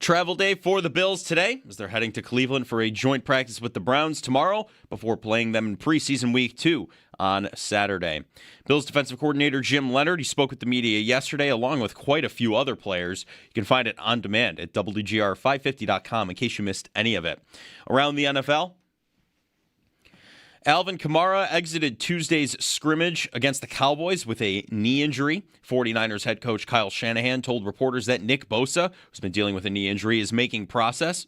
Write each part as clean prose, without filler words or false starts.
Travel day for the Bills today as they're heading to Cleveland for a joint practice with the Browns tomorrow before playing them in preseason week 2 on Saturday. Bills defensive coordinator Jim Leonhard, he spoke with the media yesterday along with quite a few other players. You can find it on demand at WGR550.com in case you missed any of it. Around the NFL, Alvin Kamara exited Tuesday's scrimmage against the Cowboys with a knee injury. 49ers head coach Kyle Shanahan told reporters that Nick Bosa, who's been dealing with a knee injury, is making progress.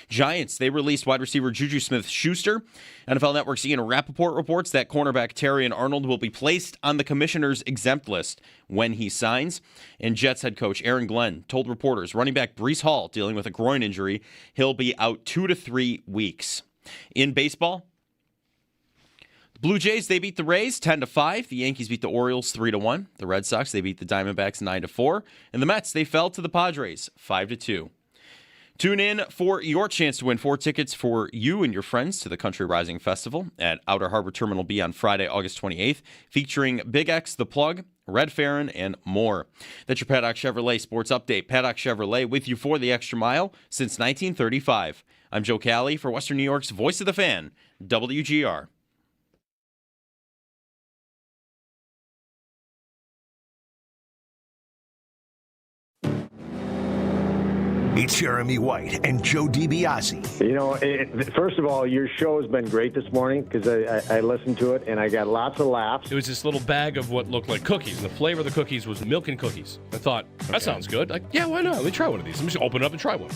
Giants, they released wide receiver Juju Smith-Schuster. NFL Network's Ian Rappaport reports that cornerback Terrion Arnold will be placed on the commissioner's exempt list when he signs. And Jets head coach Aaron Glenn told reporters running back Breece Hall, dealing with a groin injury, he'll be out 2 to 3 weeks. In baseball, the Blue Jays, they beat the Rays 10-5. The Yankees beat the Orioles 3-1. The Red Sox, they beat the Diamondbacks 9-4. And the Mets, they fell to the Padres 5-2. Tune in for your chance to win 4 tickets for you and your friends to the Country Rising Festival at Outer Harbor Terminal B on Friday, August 28th, featuring Big X, The Plug, Red Farron, and more. That's your Paddock Chevrolet Sports Update. Paddock Chevrolet with you for the extra mile since 1935. I'm Joe Cali for Western New York's Voice of the Fan, WGR. It's Jeremy White and Joe DiBiase. You know, first of all, your show has been great this morning because I listened to it and I got lots of laughs. It was this little bag of what looked like cookies, and the flavor of the cookies was milk and cookies. I thought, that sounds good. Like, yeah, why not? Let me try one of these. Let me just open it up and try one.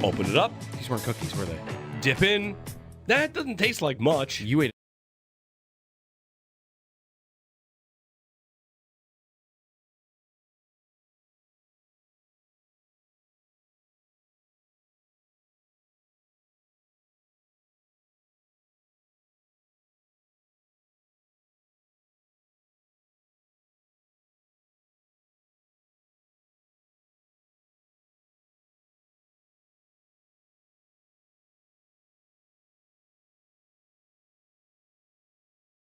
Open it up. These weren't cookies, were they? Dip in. That doesn't taste like much. You ate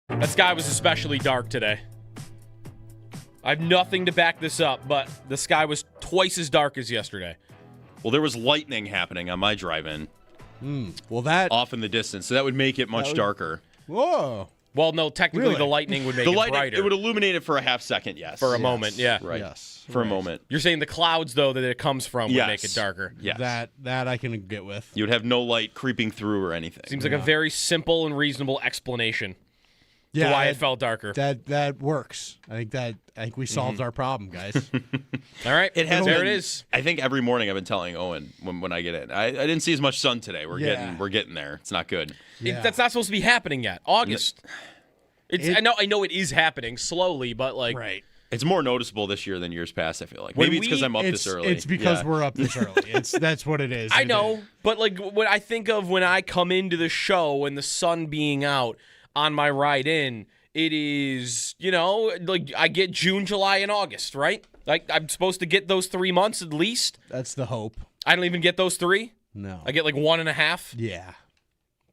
That sky was especially dark today. I have nothing to back this up, but the sky was twice as dark as yesterday. Well, there was lightning happening on my drive-in. Well, that off in the distance, so that would make it much darker. Whoa. Well, no, technically Really? the lightning would make it brighter. It would illuminate it for a half second, yes. For a moment, yeah. Right. Yes. For a moment. You're saying the clouds, though, that it comes from would Yes. make it darker. Yes. That I can get with. You would have no light creeping through or anything. Seems like a very simple and reasonable explanation to why it felt darker. That works. I think we solved our problem, guys. All right, It has there been, it is. I think every morning I've been telling Owen when I get in. I didn't see as much sun today. We're getting there. It's not good. Yeah. That's not supposed to be happening yet. August. I know it is happening slowly, but like Right. It's more noticeable this year than years past, I feel like. Maybe it's because I'm up this early. It's because we're up this early. That's what it is. I know, but like what I think of when I come into the show and the sun being out on my ride in, it is, like I get June, July, and August, right? Like I'm supposed to get those 3 months at least. That's the hope. I don't even get those 3. No. I get like 1.5. Yeah.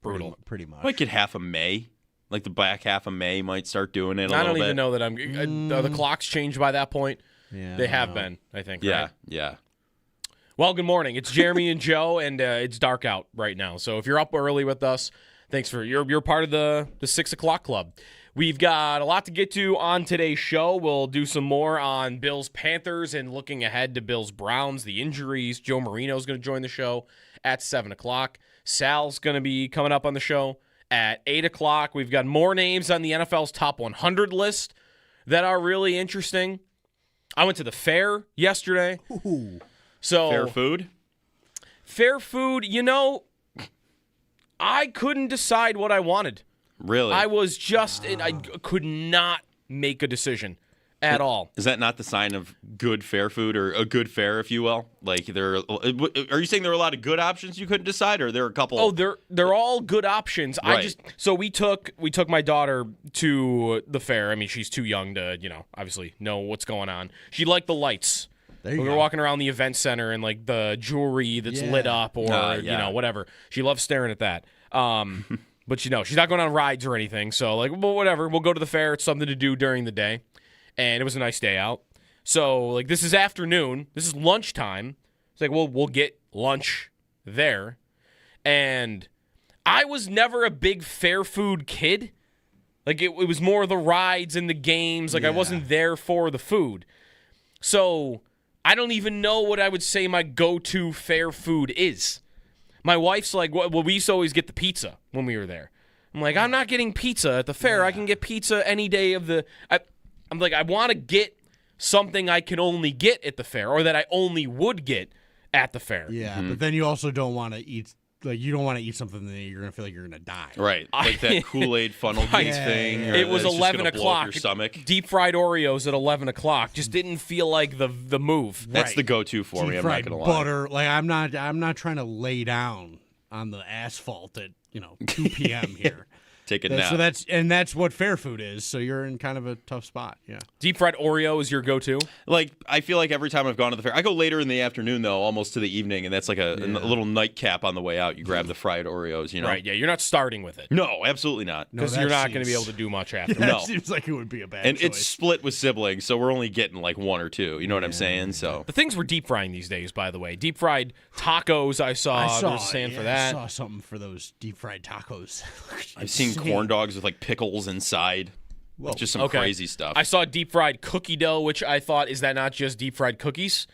Brutal. Pretty much. Might get half of May. Like the back half of May might start doing it a little bit. I don't even know that the clock's changed by that point. Yeah, They have been, I think. Yeah, right? yeah. Well, good morning. It's Jeremy and Joe, and it's dark out right now. So if you're up early with us, thanks for you're part of the 6 o'clock club. We've got a lot to get to on today's show. We'll do some more on Bills Panthers and looking ahead to Bills Browns, the injuries. Joe Marino's going to join the show at 7 o'clock. Sal's going to be coming up on the show at 8 o'clock. We've got more names on the NFL's top 100 list that are really interesting. I went to the fair yesterday. Ooh. So Fair food? Fair food, I couldn't decide what I wanted. Really? I was I could not make a decision at all. Is that not the sign of good fair food or a good fare, if you will? Like, are you saying there are a lot of good options you couldn't decide, or there are a couple? Oh, they're all good options. Right. So we took my daughter to the fair. I mean, she's too young to, obviously know what's going on. She liked the lights. We were walking around the event center and like the jewelry that's lit up or whatever. She loves staring at that. But she's not going on rides or anything. So like, well, whatever. We'll go to the fair. It's something to do during the day. And it was a nice day out. So like, this is afternoon. This is lunchtime. It's like, well, we'll get lunch there. And I was never a big fair food kid. Like, it was more the rides and the games. Like, I wasn't there for the food. So I don't even know what I would say my go-to fair food is. My wife's like, well, we used to always get the pizza when we were there. I'm like, I'm not getting pizza at the fair. I can get pizza any day of the... I'm like, I want to get something I can only get at the fair, or that I only would get at the fair. Yeah, but then you also don't want to eat, like, you don't want to eat something that you're going to feel like you're going to die. Right. Like that Kool-Aid funnel cake thing. Yeah. It was that's just 11 gonna blow up o'clock. your stomach. Deep fried Oreos at 11 o'clock just didn't feel like the move. That's the go-to for me. I'm not Deep-fried going to lie. butter. Like, I'm not trying to lay down on the asphalt at 2 p.m. here. Take a nap. So that's what fair food is. So you're in kind of a tough spot. Yeah. Deep fried Oreo is your go-to? Like, I feel like every time I've gone to the fair, I go later in the afternoon, though, almost to the evening, and that's like a little nightcap on the way out. You grab the fried Oreos, Right, yeah, you're not starting with it. No, absolutely not. No, Because that you're not going to be seems- able to do much after. That No. seems like it would be a bad And choice. it's split with siblings, so we're only getting like one or two. You know what I'm saying? So The things we're deep frying these days, by the way. Deep fried tacos, I saw. There's saying for that. I saw something for those deep fried tacos. I've seen corn dogs with like pickles inside. Whoa. Just some Okay. crazy stuff. I saw deep fried cookie dough, which I thought, is that not just deep fried cookies?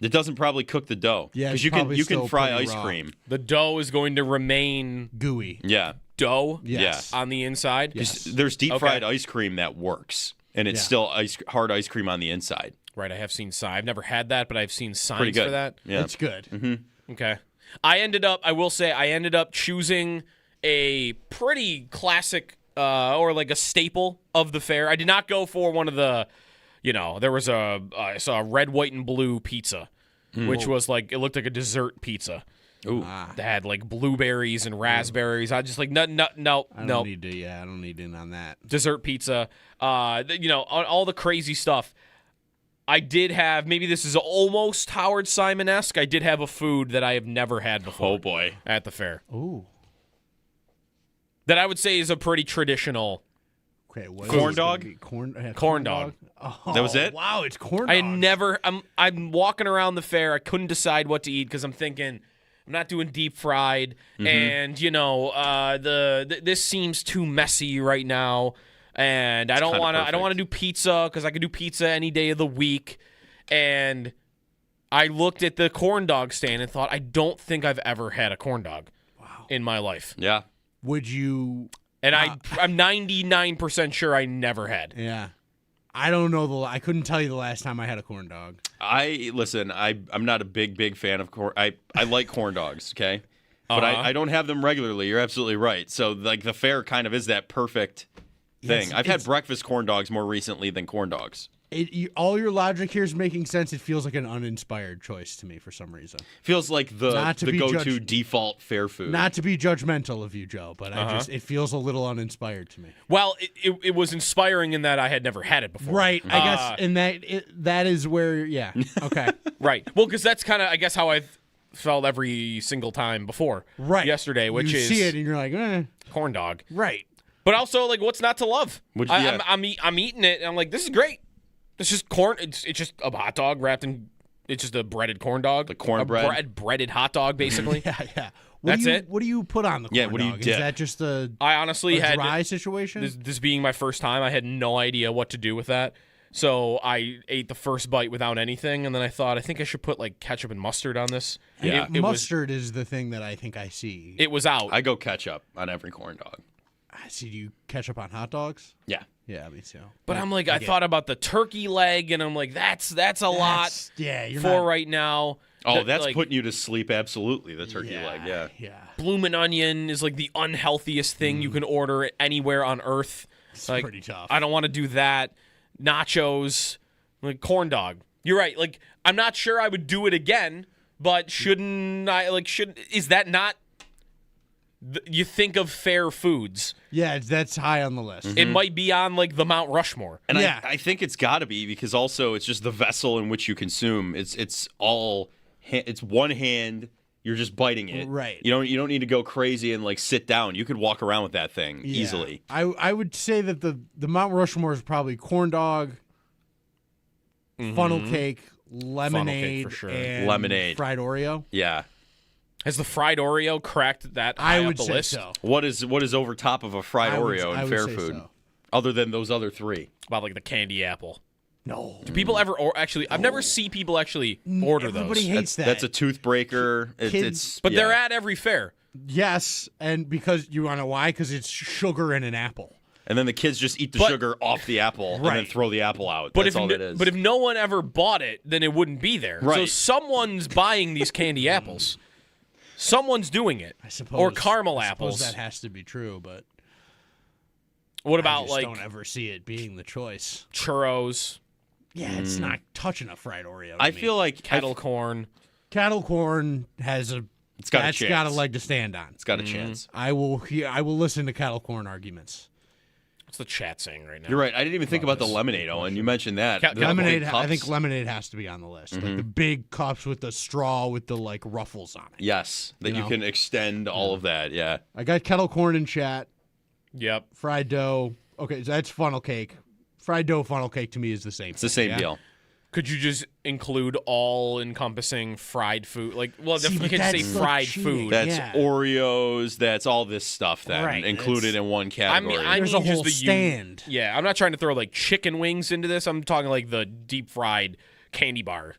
It doesn't probably cook the dough. Yeah, because it's you can probably you can still fry pretty ice raw. cream. The dough is going to remain Gooey. Yeah. dough Yes. on the inside. Yes. There's deep Okay. fried ice cream that works, and it's Yeah. still hard ice cream on the inside. Right, I have seen signs. I've never had that, but I've seen signs Pretty good. for that. Yeah. It's good. Okay. I ended up choosing a pretty classic or like a staple of the fair. I did not go for one of the, there was I saw a red, white, and blue pizza, which was like, it looked like a dessert pizza. Ooh. That had like blueberries and raspberries. I just like, no. I don't need to. Yeah, I don't need in on that. Dessert pizza, all the crazy stuff. I did have, maybe this is almost Howard Simon-esque, I did have a food that I have never had before. Oh boy. At the fair. Ooh. That I would say is a pretty traditional. Okay. What Corn is it gonna dog? be? Corn Corn dog. Oh, That was it? Wow, it's corn dog. I never, I'm walking around the fair, I couldn't decide what to eat because I'm thinking, I'm not doing deep fried, and this seems too messy right now. And I don't kinda want to. I don't perfect. want to do pizza because I could do pizza any day of the week. And I looked at the corn dog stand and thought, I don't think I've ever had a corn dog in my life. Yeah. Would you? And I'm 99% sure I never had. Yeah. I don't know I couldn't tell you the last time I had a corn dog. I'm not a big fan of corn. I like corn dogs, okay? But I don't have them regularly. You're absolutely right. So like the fair kind of is that perfect thing. Yes, I've had it's- breakfast corn dogs more recently than corn dogs. All your logic here is making sense. It feels like an uninspired choice to me for some reason. Feels like the Not to be go-to judged- default fair food. Not to be judgmental of you, Joe, but it feels a little uninspired to me. Well, it was inspiring in that I had never had it before. Right, I guess, and that is where, yeah, okay, Right. Well, because that's kind of, I guess, how I've felt every single time before. right. Yesterday, which you is see it and you're like, corn dog. right. But also, like, what's not to love? Yeah. I'm eating it, and I'm like, this is great. It's just corn. It's just a hot dog wrapped in. It's just a breaded corn dog. The cornbread? breaded hot dog, basically. Yeah. That's it? What do you put on the corn Yeah, what do you dog? dip? Is that just a I honestly had dry situation? this being my first time. I had no idea what to do with that. So I ate the first bite without anything, and then I thought I think I should put like ketchup and mustard on this. Yeah. It was Mustard is the thing that I think I see. it was out. I go ketchup on every corn dog. I see. Do you ketchup on hot dogs? Yeah. Yeah, me too. But I'm like, I thought about the turkey leg, and I'm like, that's a lot Yeah, you're for not, right now. Oh, That, that's like, putting you to sleep. Absolutely, the turkey leg. Yeah. Yeah. bloomin' onion is like the unhealthiest thing you can order anywhere on earth. It's Like, pretty tough. I don't want to do that. Nachos, like corn dog. You're right. Like, I'm not sure I would do it again, but shouldn't I? Like, is that not? You think of fair foods. Yeah, that's high on the list. It might be on like the Mount Rushmore. And Yeah. I think it's got to be because also it's just the vessel in which you consume. It's all it's one hand. You're just biting it. Right. You don't need to go crazy and like sit down. You could walk around with that thing Yeah. easily. I would say that the Mount Rushmore is probably corn dog, funnel cake, lemonade for sure. and Lemonade. fried Oreo. Yeah. Has the fried Oreo cracked that high I up would the say list? so. What is over top of a fried Oreo I in would fair say food? so. Other than those other three. About like the candy apple. No. Do people ever actually? I've never seen people actually order Everybody those. hates that. That's a tooth breaker. It's But yeah. they're at every fair. Yes, and because you want to know why? Because it's sugar in an apple. And then the kids just eat the But- sugar off the apple and then Right. throw the apple out. But That's if all it is. but if no one ever bought it, then it wouldn't be there. So Right. someone's buying these candy apples. Someone's doing it. I suppose. Or caramel I apples. suppose that has to be true, but What I about just like don't ever see it being the choice. churros, Yeah, it's not touching a fried Oreo. to I me. feel like kettle corn? kettle corn has a It's got a that's chance. got a leg to stand on. It's got a chance. I will listen to kettle corn arguments. What's the chat saying right now? You're right. I didn't even think about the lemonade, Owen. You mentioned that. Ca- The Lemonade, big I think cups. lemonade has to be on the list. Like the big cups with the straw with the like ruffles on it. Yes, that You you know? can extend all of that. Yeah. I got kettle corn in chat. Yep. Fried dough. Okay, so that's funnel cake. Fried dough funnel cake to me is the same. It's the same deal. Could you just include all-encompassing fried food? Like, well, See, you but can say that's so fried cheating. food. That's Yeah. Oreos. That's all this stuff then Right, included it's- in one category. There's mean a just whole the stand. Yeah, I'm not trying to throw like chicken wings into this. I'm talking like the deep fried candy bar,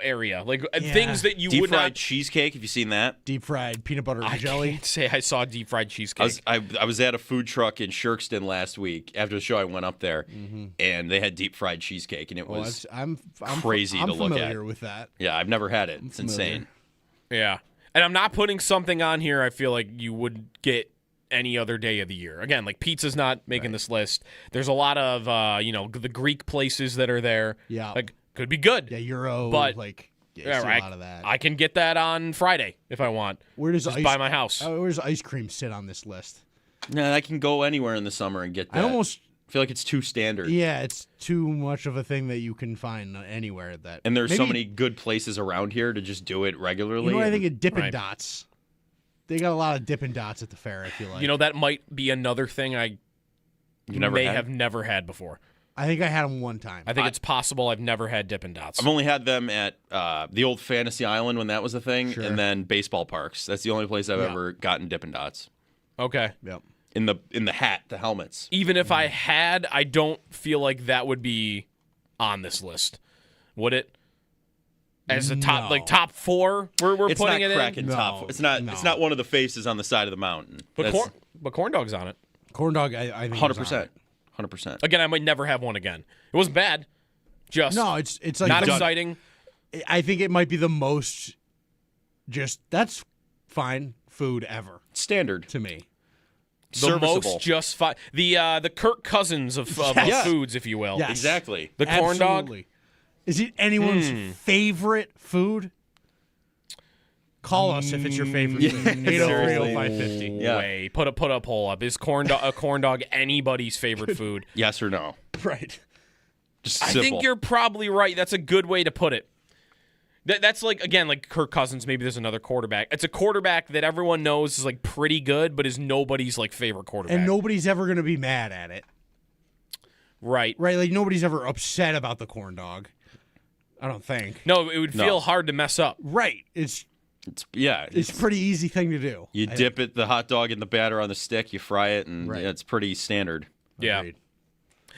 area. Like Yeah. things that you Deep would fried not. cheesecake. Have you seen that? Deep fried peanut butter and I jelly. can't say I saw deep fried cheesecake. I was at a food truck in Shirkston last week. After the show, I went up there, and they had deep fried cheesecake, and it Well, was I'm crazy I'm to look at. familiar with that. yeah. I've never had it. It's familiar. insane. Yeah. And I'm not putting something on here I feel like you would get any other day of the year. Again, like pizza's not making this list. There's a lot of, the Greek places that are there. Yeah. Like, could be good. Yeah, Euro. But- like you Yeah, see right. a lot of that. I can get that on Friday if I want. Where does Just ice, by my house. where does ice cream sit on this list? Yeah, I can go anywhere in the summer and get that. I almost feel like it's too standard. yeah, it's too much of a thing that you can find anywhere. That And there's so maybe- many good places around here to just do it regularly. You know what I think of Dippin' Right. Dots. They got a lot of Dippin' Dots at the fair. I feel like. That might be another thing I You've never may had? have never had before. I think I had them one time. I think it's possible I've never had Dippin' Dots. I've only had them at the old Fantasy Island when that was a thing, Sure. and then baseball parks. That's the only place I've Yeah. ever gotten Dippin' Dots. Okay. Yep. In the hat, the helmets. Even if I had, I don't feel like that would be on this list. Would it? As a top, No. like top four, we're It's putting not it cracking in. top. No, It's not. no. It's not one of the faces on the side of the mountain. But corn dog's on it. Corn dog. I think 100%. 100%. Again, I might never have one again. It wasn't bad. Just No, it's like not the- exciting. I think it might be the most. Just that's fine food ever Standard. to me. The Serviceable. most just fine. The Kirk Cousins of Yes. foods, if you will. Yes. Exactly. The corn dog. Absolutely. Is it anyone's favorite food? Call us if it's your favorite food. 803-0550. Yeah. Way. Put a poll up. Is a corn dog anybody's favorite food? Yes or no? Right. Just I simple. think you're probably right. That's a good way to put it. That's like, again, like Kirk Cousins. Maybe there's another quarterback. It's a quarterback that everyone knows is like pretty good, but is nobody's like favorite quarterback. And nobody's ever going to be mad at it. Right. Right? Like nobody's ever upset about the corn dog. I don't think. No, it would feel hard to mess up. Right. It's It's a pretty easy thing to do. You dip it, the hot dog in the batter on the stick, you fry it, and Right. yeah, it's pretty standard. Yeah. Agreed.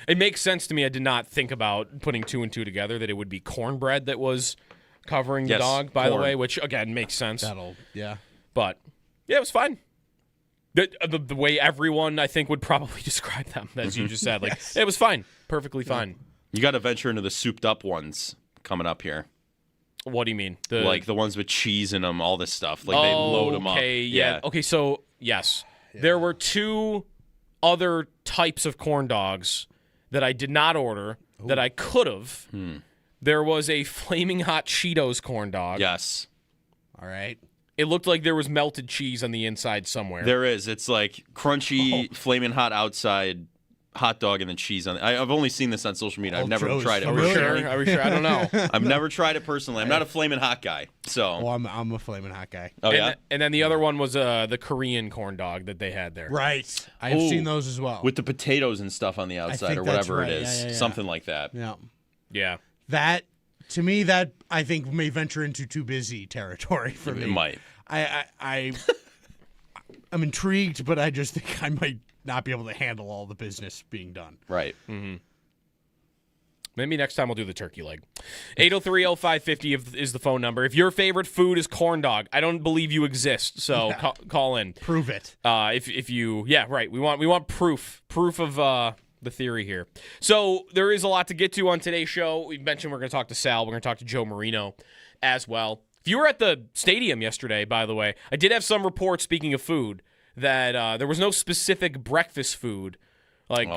It makes sense to me. I did not think about putting two and two together, that it would be cornbread that was covering the Yes, dog, by the corn. way, which, again, makes sense. Yeah. But, yeah, it was fine. The way everyone, I think, would probably describe them, as you just said. Like, it was fine. Perfectly fine. You got to venture into the souped up ones coming up here. What do you mean? Like the ones with cheese in them, all this stuff. Like they load them up. Okay, yeah. Okay, so, yes. There were two other types of corn dogs that I did not order that I could have. There was a Flaming Hot Cheetos corn dog. Yes. All right. It looked like there was melted cheese on the inside somewhere. There is. It's like crunchy, flaming hot outside hot dog and then cheese on it. I've only seen this on social media. I've never Joe's tried it Are we personally. sure? Are we sure? I don't know. I've never tried it personally. I'm not a flaming hot guy. So, Well, I'm a flaming hot guy. oh yeah, And then the other one was the Korean corn dog that they had there. Right. I've Ooh. seen those as well. with the potatoes and stuff on the outside think or that's whatever it right. is, Yeah. something like that. Yeah. Yeah. That To me, that I think may venture into too busy territory for me. It might. I'm intrigued, but I just think I might not be able to handle all the business being done. Right. Maybe next time we'll do the turkey leg. 803-0550 is the phone number. If your favorite food is corn dog, I don't believe you exist, so call in. Prove it. If you, yeah, right. We want proof of the theory here. So there is a lot to get to on today's show. We mentioned we're going to talk to Sal. We're going to talk to Joe Marino as well. If you were at the stadium yesterday, by the way, I did have some reports, speaking of food, that there was no specific breakfast food. Like,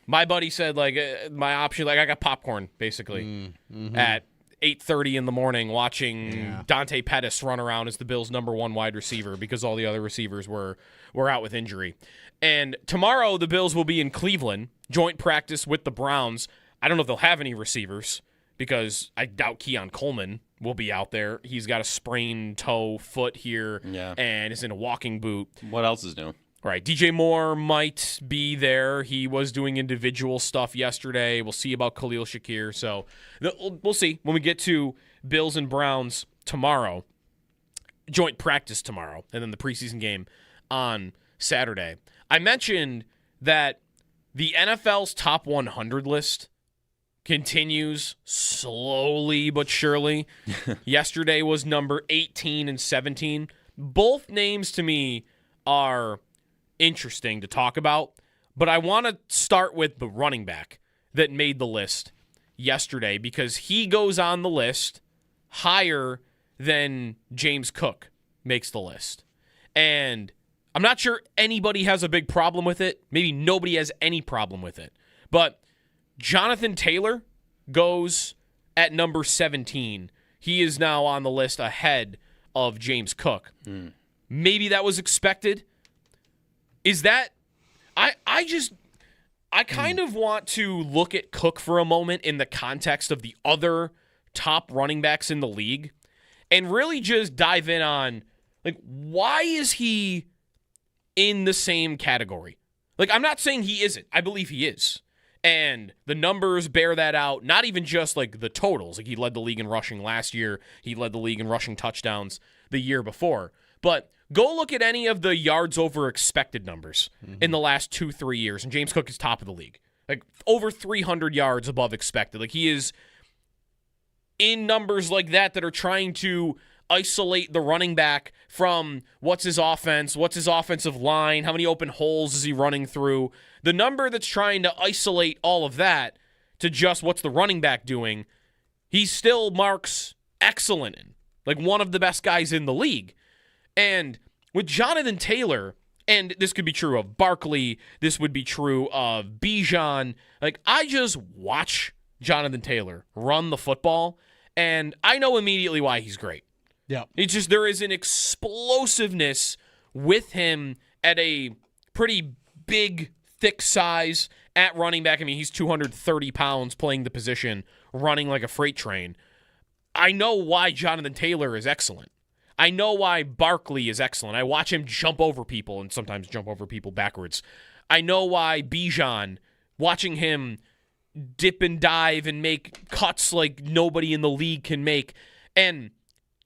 my buddy said, like, my option, like, I got popcorn, basically, at 8:30 in the morning watching Dante Pettis run around as the Bills' number one wide receiver because all the other receivers were out with injury. And tomorrow, the Bills will be in Cleveland, joint practice with the Browns. I don't know if they'll have any receivers because I doubt Keon Coleman will be out there. He's got a sprained foot here and is in a walking boot. What else is new? Right. DJ Moore might be there. He was doing individual stuff yesterday. We'll see about Khalil Shakir. So we'll see when we get to Bills and Browns tomorrow. Joint practice tomorrow, and then the preseason game on Saturday. I mentioned that the NFL's top 100 list continues slowly but surely. Yesterday was number 18 and 17. Both names to me are interesting to talk about, but I want to start with the running back that made the list yesterday because he goes on the list higher than James Cook makes the list. And I'm not sure anybody has a big problem with it. Maybe nobody has any problem with it. But Jonathan Taylor goes at number 17. He is now on the list ahead of James Cook. Maybe that was expected. Is that I kind of want to look at Cook for a moment in the context of the other top running backs in the league and really just dive in on, like, why is he in the same category? Like, I'm not saying he isn't. I believe he is. And the numbers bear that out, not even just, like, the totals. Like, he led the league in rushing last year. He led the league in rushing touchdowns the year before. But go look at any of the yards over expected numbers in the last 2-3 years, and James Cook is top of the league. Like, over 300 yards above expected. Like, he is in numbers like that are trying to isolate the running back from what's his offense, what's his offensive line, how many open holes is he running through. The number that's trying to isolate all of that to just what's the running back doing, he still marks excellent in. Like, one of the best guys in the league. And with Jonathan Taylor, and this could be true of Barkley, this would be true of Bijan, like, I just watch Jonathan Taylor run the football, and I know immediately why he's great. Yeah. It's just there is an explosiveness with him at a pretty big, thick size at running back. I mean, he's 230 pounds playing the position, running like a freight train. I know why Jonathan Taylor is excellent. I know why Barkley is excellent. I watch him jump over people and sometimes jump over people backwards. I know why Bijan, watching him dip and dive and make cuts like nobody in the league can make. And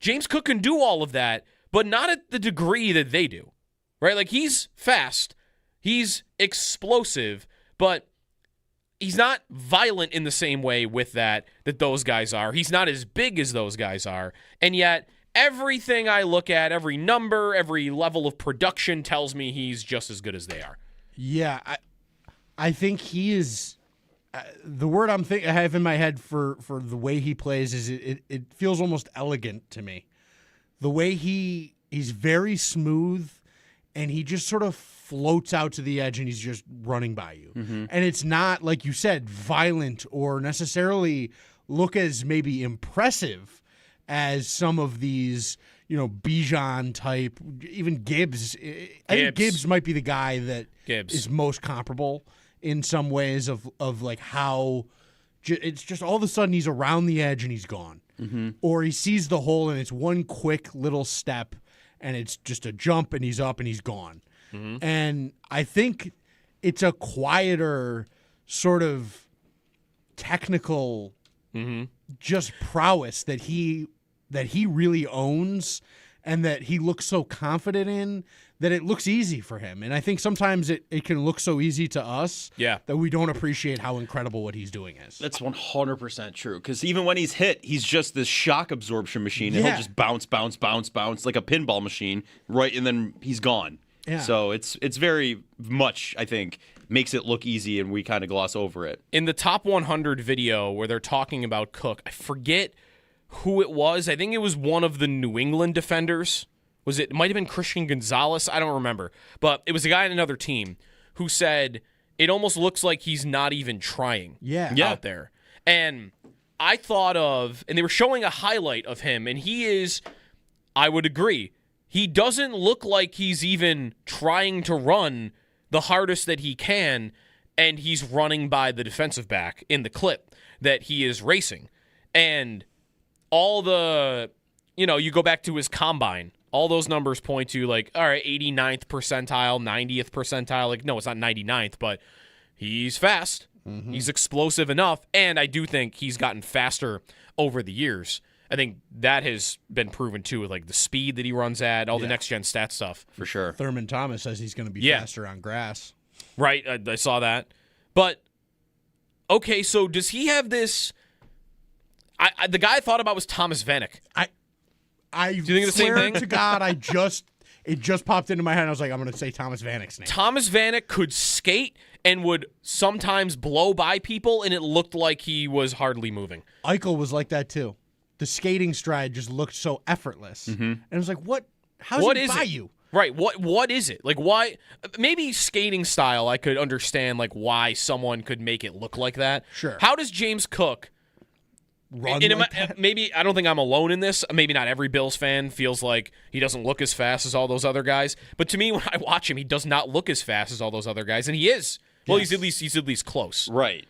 James Cook can do all of that, but not at the degree that they do, right? Like, he's fast, he's explosive, but he's not violent in the same way with that those guys are. He's not as big as those guys are, and yet everything I look at, every number, every level of production tells me he's just as good as they are. Yeah, I think he is. The word I have in my head for the way he plays is it feels almost elegant to me. The way he's very smooth, and he just sort of floats out to the edge, and he's just running by you. And it's not, like you said, violent or necessarily look as maybe impressive as some of these, Bijan type, even Gibbs. I think Gibbs might be the guy that is most comparable in some ways of like how it's just all of a sudden he's around the edge and he's gone. Or he sees the hole and it's one quick little step and it's just a jump and he's up and he's gone. And I think it's a quieter sort of technical just prowess that he really owns, and that he looks so confident in, that it looks easy for him. And I think sometimes it can look so easy to us that we don't appreciate how incredible what he's doing is. That's 100% true. Because even when he's hit, he's just this shock absorption machine. And he'll just bounce like a pinball machine, right? And then he's gone. Yeah. So it's very much, I think, makes it look easy, and we kind of gloss over it. In the top 100 video where they're talking about Cook, I forget who it was. I think it was one of the New England defenders. It might have been Christian Gonzalez. I don't remember. But it was a guy on another team who said it almost looks like he's not even trying out there. And I thought of, and they were showing a highlight of him, and he is, I would agree, he doesn't look like he's even trying to run the hardest that he can, and he's running by the defensive back in the clip that he is racing. And all the, you go back to his combine, all those numbers point to, like, all right, 89th percentile, 90th percentile. Like, no, it's not 99th, but he's fast. Mm-hmm. He's explosive enough, and I do think he's gotten faster over the years. I think that has been proven, too, with, like, the speed that he runs at, all the next-gen stat stuff. For sure. Thurman Thomas says he's going to be faster on grass. Right, I saw that. But, okay, so does he have this... the guy I thought about was Thomas Vanek. I do you think of the same thing? To God, it just popped into my head, and I was like, I'm going to say Thomas Vanek's name. Thomas Vanek could skate and would sometimes blow by people, and it looked like he was hardly moving. Eichel was like that, too. The skating stride just looked so effortless. Mm-hmm. And it was like, how's he by you? Right, what is it? Like, why? Maybe skating style, I could understand, like, why someone could make it look like that. Sure. How does James Cook... Maybe I don't think I'm alone in this. Maybe not every Bills fan feels like he doesn't look as fast as all those other guys. But to me, when I watch him, he does not look as fast as all those other guys, and he is. Well, he's at least close. Right.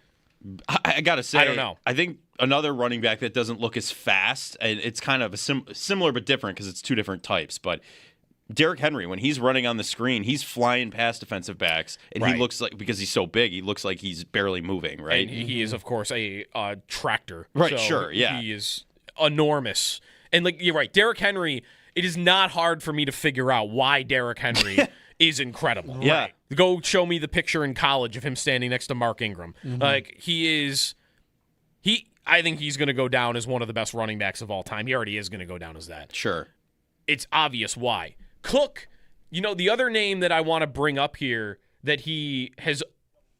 I gotta say, I don't know. I think another running back that doesn't look as fast, and it's kind of a similar but different because it's two different types. But Derrick Henry, when he's running on the screen, he's flying past defensive backs, and he looks like, because he's so big, he looks like he's barely moving, right? And he is, of course, a tractor. Right, so sure, yeah. He is enormous. And, like, you're right, Derrick Henry, it is not hard for me to figure out why Derrick Henry is incredible. Yeah. Right. Go show me the picture in college of him standing next to Mark Ingram. Mm-hmm. Like, I think he's going to go down as one of the best running backs of all time. He already is going to go down as that. Sure. It's obvious why. Cook, the other name that I want to bring up here that he has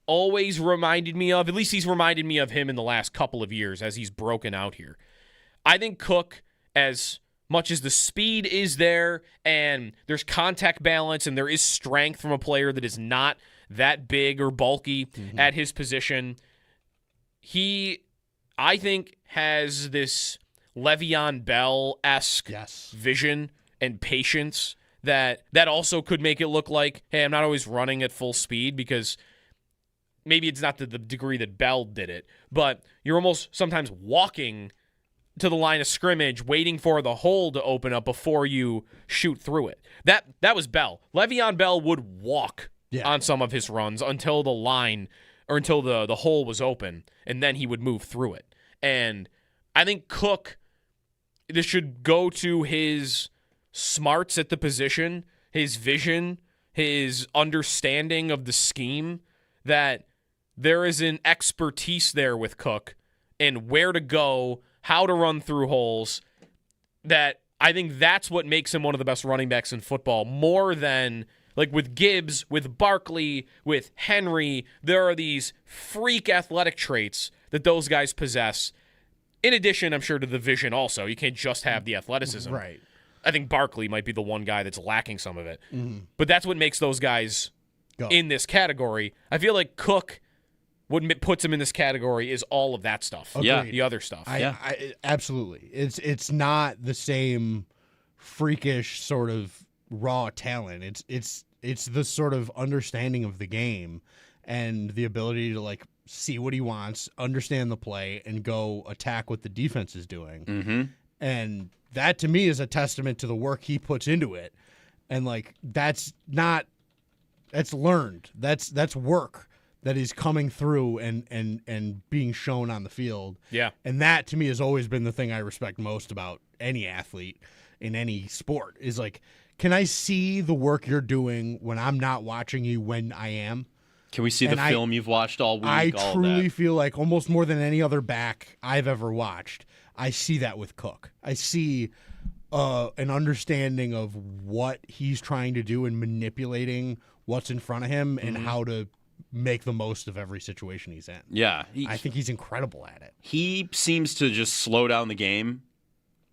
always reminded me of, at least he's reminded me of him in the last couple of years as he's broken out here. I think Cook, as much as the speed is there and there's contact balance and there is strength from a player that is not that big or bulky at his position, he, I think, has this Le'Veon Bell-esque vision and patience that also could make it look like, hey, I'm not always running at full speed, because maybe it's not to the degree that Bell did it, but you're almost sometimes walking to the line of scrimmage, waiting for the hole to open up before you shoot through it. That was Bell. Le'Veon Bell would walk on some of his runs until the line, or until the hole was open, and then he would move through it. And I think Cook, this should go to his smarts at the position, his vision, his understanding of the scheme, that there is an expertise there with Cook and where to go, how to run through holes, that I think that's what makes him one of the best running backs in football, more than, like, with Gibbs, with Barkley, with Henry. There are these freak athletic traits that those guys possess. In addition, I'm sure, to the vision also. You can't just have the athleticism. Right. I think Barkley might be the one guy that's lacking some of it. Mm-hmm. But that's what makes those guys in this category. I feel like Cook, what puts him in this category is all of that stuff. Agreed. Yeah, the other stuff. I absolutely. It's not the same freakish sort of raw talent. It's the sort of understanding of the game and the ability to, like, see what he wants, understand the play, and go attack what the defense is doing. Mm-hmm. And that, to me, is a testament to the work he puts into it. And, like, that's learned. That's work. that is coming through and being shown on the field. Yeah. And that to me has always been the thing I respect most about any athlete in any sport is like, can I see the work you're doing when I'm not watching you when I am? Can we see the film you've watched all week? I all truly that? feel like almost more than any other back I've ever watched, I see that with Cook. I see an understanding of what he's trying to do and manipulating what's in front of him and how to make the most of every situation he's in. Yeah. I think he's incredible at it. He seems to just slow down the game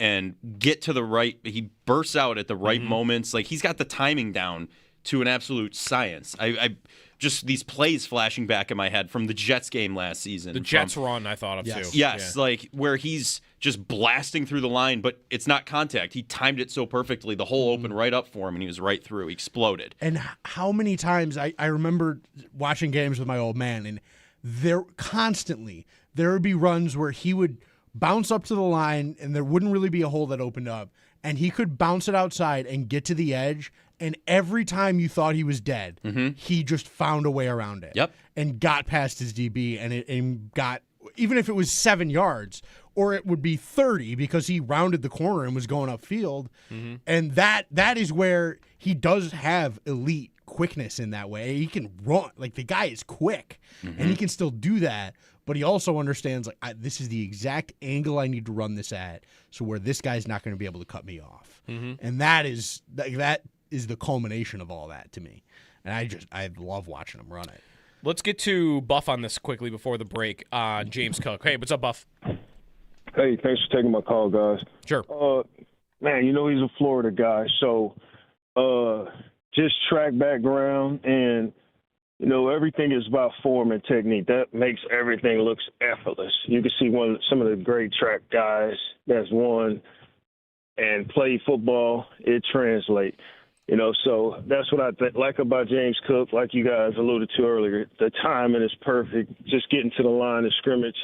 and get to the right. He bursts out at the right moments. Like, he's got the timing down to an absolute science. I just these plays flashing back in my head from the Jets game last season. The Jets run, I thought of Yes. too. Yes, Yeah. like where he's just blasting through the line, but it's not contact. He timed it so perfectly. The hole opened right up for him, and he was right through. He exploded. And how many times I remember watching games with my old man, and there would be runs where he would bounce up to the line, and there wouldn't really be a hole that opened up, and he could bounce it outside and get to the edge, and every time you thought he was dead, he just found a way around it. Yep. And got past his DB, and got, even if it was 7 yards, or it would be 30 because he rounded the corner and was going upfield. And that is where he does have elite quickness in that way. He can run. Like, the guy is quick, and he can still do that, but he also understands, like, this is the exact angle I need to run this at, so where this guy's not going to be able to cut me off. And that is the culmination of all that to me. And I love watching him run it. Let's get to Buff on this quickly before the break on James Cook. Hey, what's up, Buff? Hey, thanks for taking my call, guys. Sure. Man, you know he's a Florida guy, so just track background and, you know, everything is about form and technique. That makes everything looks effortless. You can see some of the great track guys that's won and play football, it translates. You know, so that's what I like about James Cook, like you guys alluded to earlier. The timing is perfect, just getting to the line of scrimmage,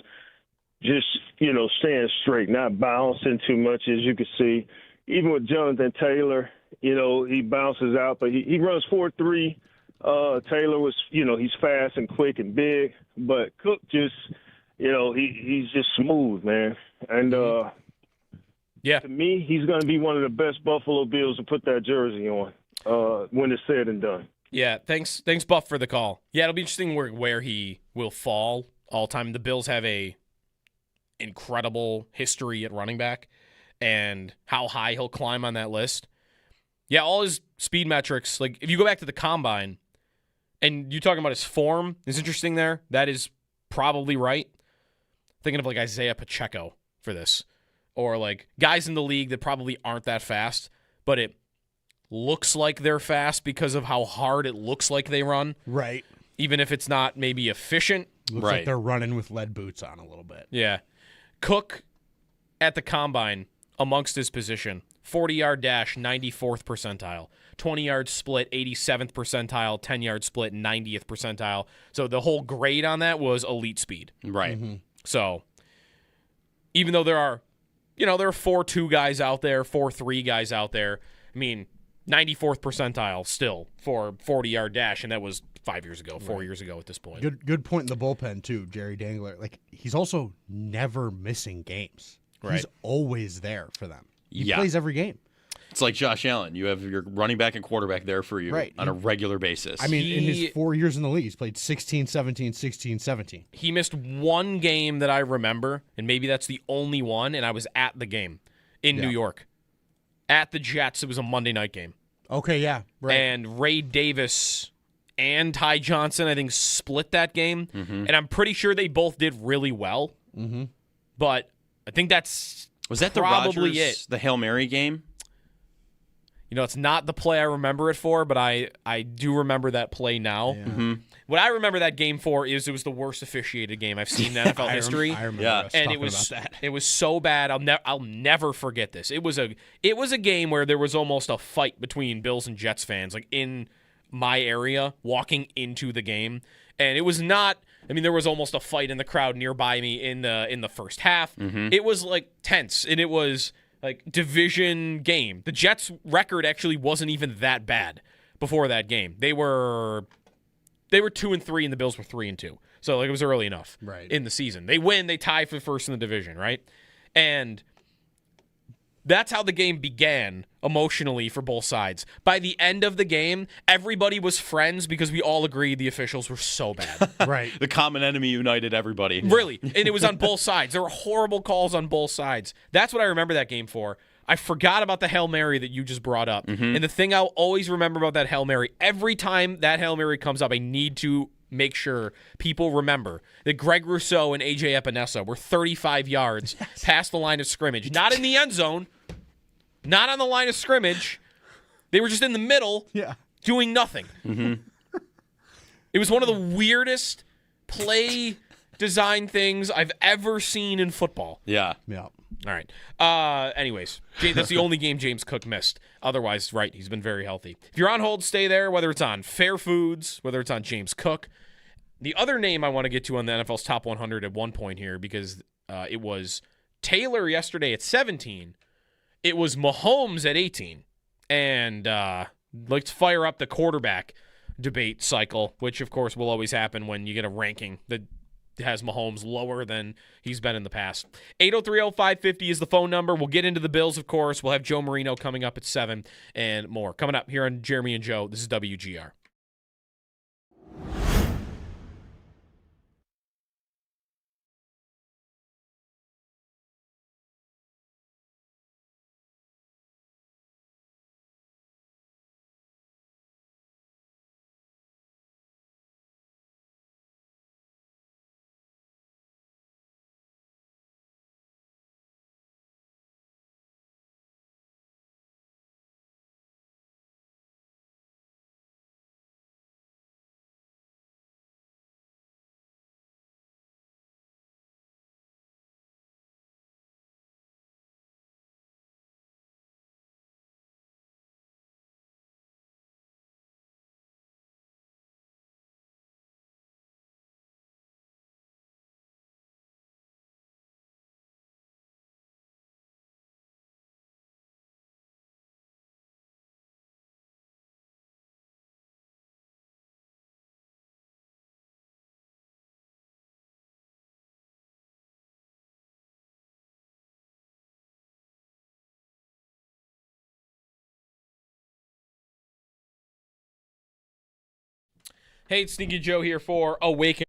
just, you know, staying straight, not bouncing too much, as you can see. Even with Jonathan Taylor, you know, he bounces out, but he runs 4.3. Taylor was, you know, he's fast and quick and big, but Cook just, you know, he's just smooth, man. And Yeah. to me, he's going to be one of the best Buffalo Bills to put that jersey on when it's said and done. Yeah, thanks, Buff, for the call. Yeah, it'll be interesting where he will fall all time. The Bills have a incredible history at running back, and how high he'll climb on that list. Yeah, all his speed metrics, like if you go back to the combine, and you're talking about his form is interesting there. That is probably right. Thinking of like Isaiah Pacheco for this, or like guys in the league that probably aren't that fast, but it looks like they're fast because of how hard it looks like they run. Right. Even if it's not maybe efficient. Looks like they're running with lead boots on a little bit. Yeah. Cook at the combine amongst his position, 40-yard dash, 94th percentile. 20-yard split, 87th percentile. 10-yard split, 90th percentile. So the whole grade on that was elite speed. Right. So even though there are 4.2 guys out there, 4.3 guys out there, I mean, 94th percentile still for 40-yard dash, and that was 5 years ago, 4 years ago at this point. Good point in the bullpen too, Jerry Dangler. Like, he's also never missing games. Right. He's always there for them. He Yeah. plays every game. It's like Josh Allen. You have your running back and quarterback there for you Right. on a regular basis. I mean, in his 4 years in the league, he's played 16, 17, 16, 17. He missed one game that I remember, and maybe that's the only one, and I was at the game in New York. At the Jets, it was a Monday night game. Okay, yeah. Right. And Ray Davis and Ty Johnson, I think, split that game. And I'm pretty sure they both did really well. But I think that's was that the probably Rodgers, the Hail Mary game? You know, it's not the play I remember it for, but I do remember that play now. Yeah. What I remember that game for is it was the worst officiated game I've seen in NFL history. I remember Yeah. us And talking it was about that. it was so bad. I'll never forget this. It was a game where there was almost a fight between Bills and Jets fans, like in my area, walking into the game, and it was not. I mean, there was almost a fight in the crowd nearby me in the first half. It was like tense, and it was like division game. The Jets' record actually wasn't even that bad before that game. They were They were 2-3, and the Bills were 3-2. So like it was early enough in the season. They win, they tie for first in the division, right? And that's how the game began emotionally for both sides. By the end of the game, everybody was friends because we all agreed the officials were so bad. Right. The common enemy united everybody. Really. And it was on both sides. There were horrible calls on both sides. That's what I remember that game for. I forgot about the Hail Mary that you just brought up. And the thing I'll always remember about that Hail Mary, every time that Hail Mary comes up, I need to make sure people remember that Greg Rousseau and AJ Epinesa were 35 yards past the line of scrimmage. Not in the end zone. Not on the line of scrimmage. They were just in the middle doing nothing. It was one of the weirdest play design things I've ever seen in football. Yeah. Yeah. All right. Anyways, that's the only game James Cook missed. Otherwise, right, he's been very healthy. If you're on hold, stay there, whether it's on Fair Foods, whether it's on James Cook. The other name I want to get to on the NFL's Top 100 at one point here, because it was Taylor yesterday at 17. It was Mahomes at 18. And let's fire up the quarterback debate cycle, which, of course, will always happen when you get a ranking that has Mahomes lower than he's been in the past. 803-0550 is the phone number. We'll get into the Bills, of course. We'll have Joe Marino coming up at 7 and more. Coming up here on Jeremy and Joe, this is WGR. Hey, it's Sneaky Joe here for Awaken.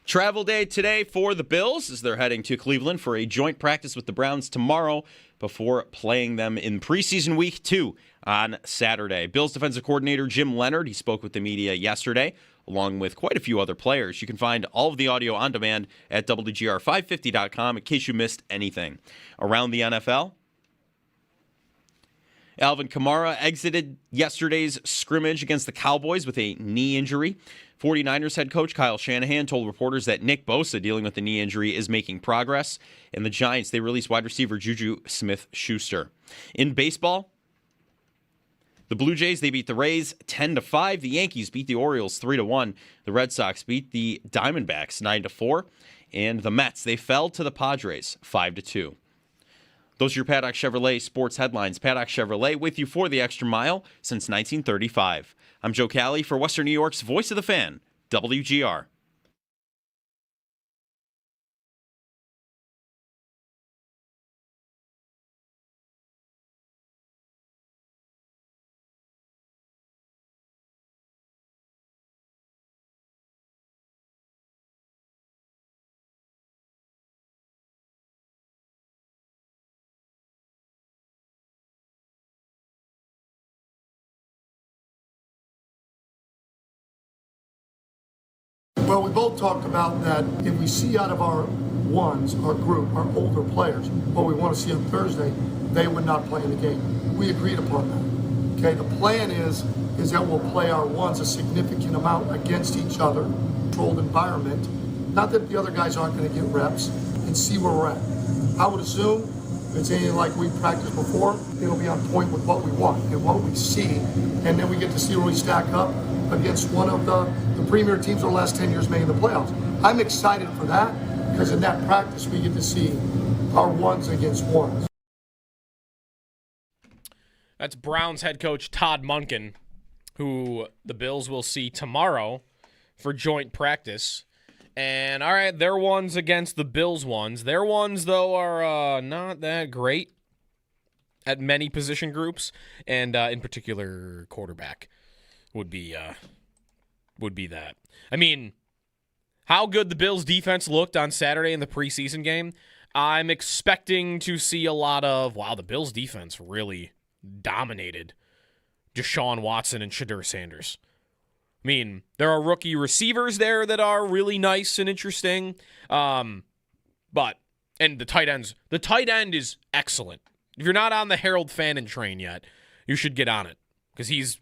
Travel day today for the Bills as they're heading to Cleveland for a joint practice with the Browns tomorrow before playing them in preseason week 2 on Saturday. Bills defensive coordinator Jim Leonhard, he spoke with the media yesterday, along with quite a few other players. You can find all of the audio on demand at WGR550.com in case you missed anything. Around the NFL, Alvin Kamara exited yesterday's scrimmage against the Cowboys with a knee injury. 49ers head coach Kyle Shanahan told reporters that Nick Bosa, dealing with the knee injury, is making progress. And the Giants, they released wide receiver Juju Smith-Schuster. In baseball, the Blue Jays, they beat the Rays 10-5. The Yankees beat the Orioles 3-1. The Red Sox beat the Diamondbacks 9-4. And the Mets, they fell to the Padres 5-2. Those are your Paddock Chevrolet sports headlines. Paddock Chevrolet with you for the extra mile since 1935. I'm Joe Cali for Western New York's Voice of the Fan, WGR. Well, we both talked about that if we see out of our ones, our group, our older players, what we want to see on Thursday, they would not play in the game. We agreed upon that. Okay, the plan is that we'll play our ones a significant amount against each other, controlled environment. Not that the other guys aren't going to get reps, and see where we're at. I would assume if it's anything like we practiced before, it'll be on point with what we want and what we see, and then we get to see where we stack up against one of the premier teams of the last 10 years making the playoffs. I'm excited for that because in that practice we get to see our ones against ones. That's Browns head coach Todd Monken, who the Bills will see tomorrow for joint practice. And, all right, their ones against the Bills ones. Their ones, though, are not that great at many position groups, and in particular quarterback would be that. I mean, how good the Bills' defense looked on Saturday in the preseason game, I'm expecting to see a lot of, wow, the Bills' defense really dominated Deshaun Watson and Shadur Sanders. I mean, there are rookie receivers there that are really nice and interesting. And the tight end is excellent. If you're not on the Harold Fannin train yet, you should get on it because he's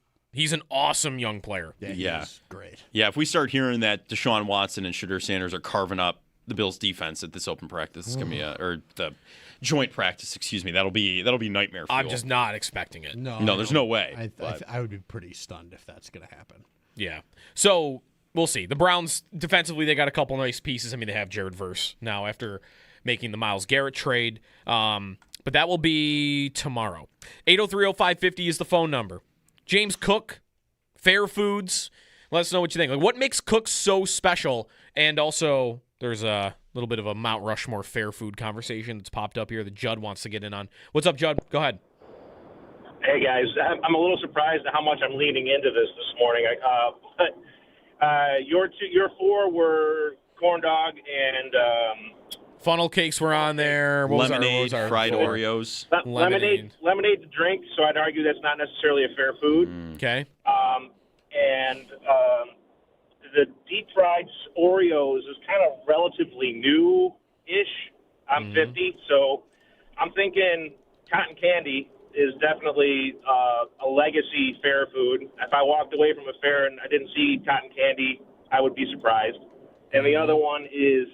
an awesome young player. Yeah. He's great. Yeah, if we start hearing that Deshaun Watson and Shadur Sanders are carving up the Bills' defense at this open practice, it's gonna be or the joint practice, excuse me, that'll be nightmare fuel. I'm just not expecting it. No, there's no way. I would be pretty stunned if that's going to happen. Yeah. So we'll see. The Browns defensively, they got a couple nice pieces. I mean, they have Jared Verse now after making the Myles Garrett trade. But that will be tomorrow. 803-0550 is the phone number. James Cook, Fair Foods. Let us know what you think. Like, what makes Cook so special? And also, there's a little bit of a Mount Rushmore Fair Food conversation that's popped up here that Judd wants to get in on. What's up, Judd? Go ahead. Hey, guys. I'm a little surprised at how much I'm leaning into this morning. Your four were corn dog and funnel cakes were on there. Lemonade, what was our fried four? Oreos. Lemonade to drink, so I'd argue that's not necessarily a fair food. Okay. And the deep fried Oreos is kind of relatively new-ish. I'm 50, so I'm thinking cotton candy is definitely a legacy fair food. If I walked away from a fair and I didn't see cotton candy, I would be surprised. And the other one is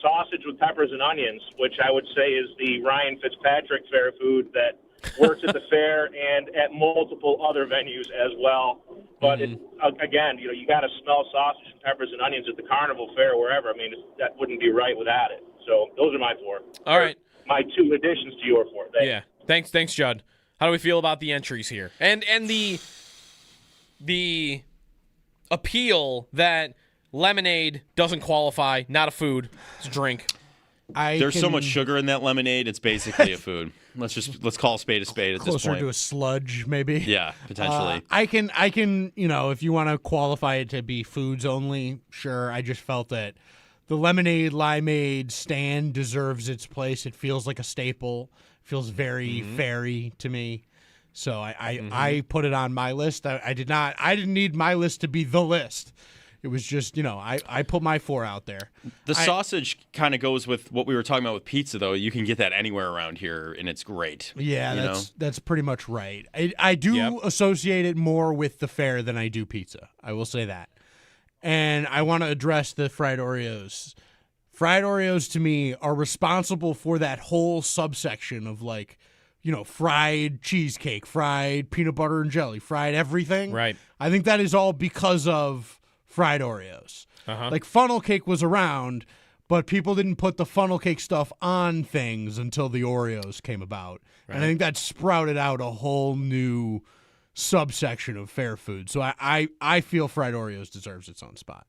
sausage with peppers and onions, which I would say is the Ryan Fitzpatrick fair food that works at the fair and at multiple other venues as well. But again, you got to smell sausage and peppers and onions at the carnival fair, wherever. I mean, that wouldn't be right without it. So those are my four. All right. My two additions to your four. Thanks. Yeah. Thanks, Judd. How do we feel about the entries here? And the appeal that lemonade doesn't qualify, not a food, it's a drink. There's so much sugar in that lemonade. It's basically a food. Let's call a spade at this closer point. to a sludge, maybe. Yeah, potentially. I can, if you want to qualify it to be foods only, sure. I just felt that the lemonade limeade stand deserves its place. It feels like a staple. It feels very fairy to me. So I put it on my list. I didn't need my list to be the list. It was just, I put my 4 out there. The sausage kind of goes with what we were talking about with pizza, though. You can get that anywhere around here, and it's great. Yeah, that's pretty much right. I do associate it more with the fare than I do pizza. I will say that. And I want to address the fried Oreos. Fried Oreos, to me, are responsible for that whole subsection of, fried cheesecake, fried peanut butter and jelly, fried everything. Right. I think that is all because of fried Oreos. Like funnel cake was around, but people didn't put the funnel cake stuff on things until the Oreos came about. Right. And I think that sprouted out a whole new subsection of fair food. So I feel fried Oreos deserves its own spot.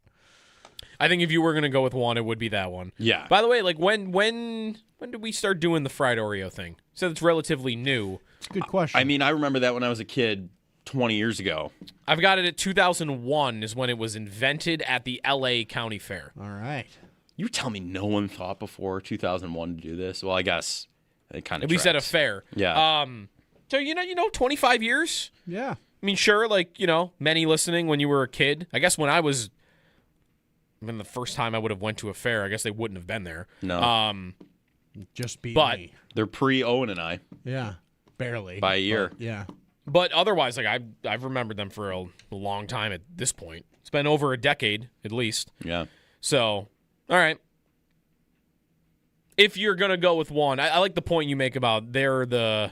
I think if you were going to go with one, it would be that one. Yeah. By the way, when did we start doing the fried Oreo thing? So it's relatively new. It's a good question. I mean, I remember that when I was a kid 20 years ago. I've got it at 2001 is when it was invented at the L.A. County Fair. All right. You tell me no one thought before 2001 to do this? Well, I guess it kind of At least at a fair. Yeah. So, 25 years? Yeah. I mean, sure, many listening when you were a kid. I guess when the first time I would have went to a fair, I guess they wouldn't have been there. No. Just beat but me. They're pre-Owen and I. Yeah. Barely. By a year. But, yeah. But otherwise, I've remembered them for a long time at this point. It's been over a decade, at least. Yeah. So, all right. If you're going to go with one, I like the point you make about they're the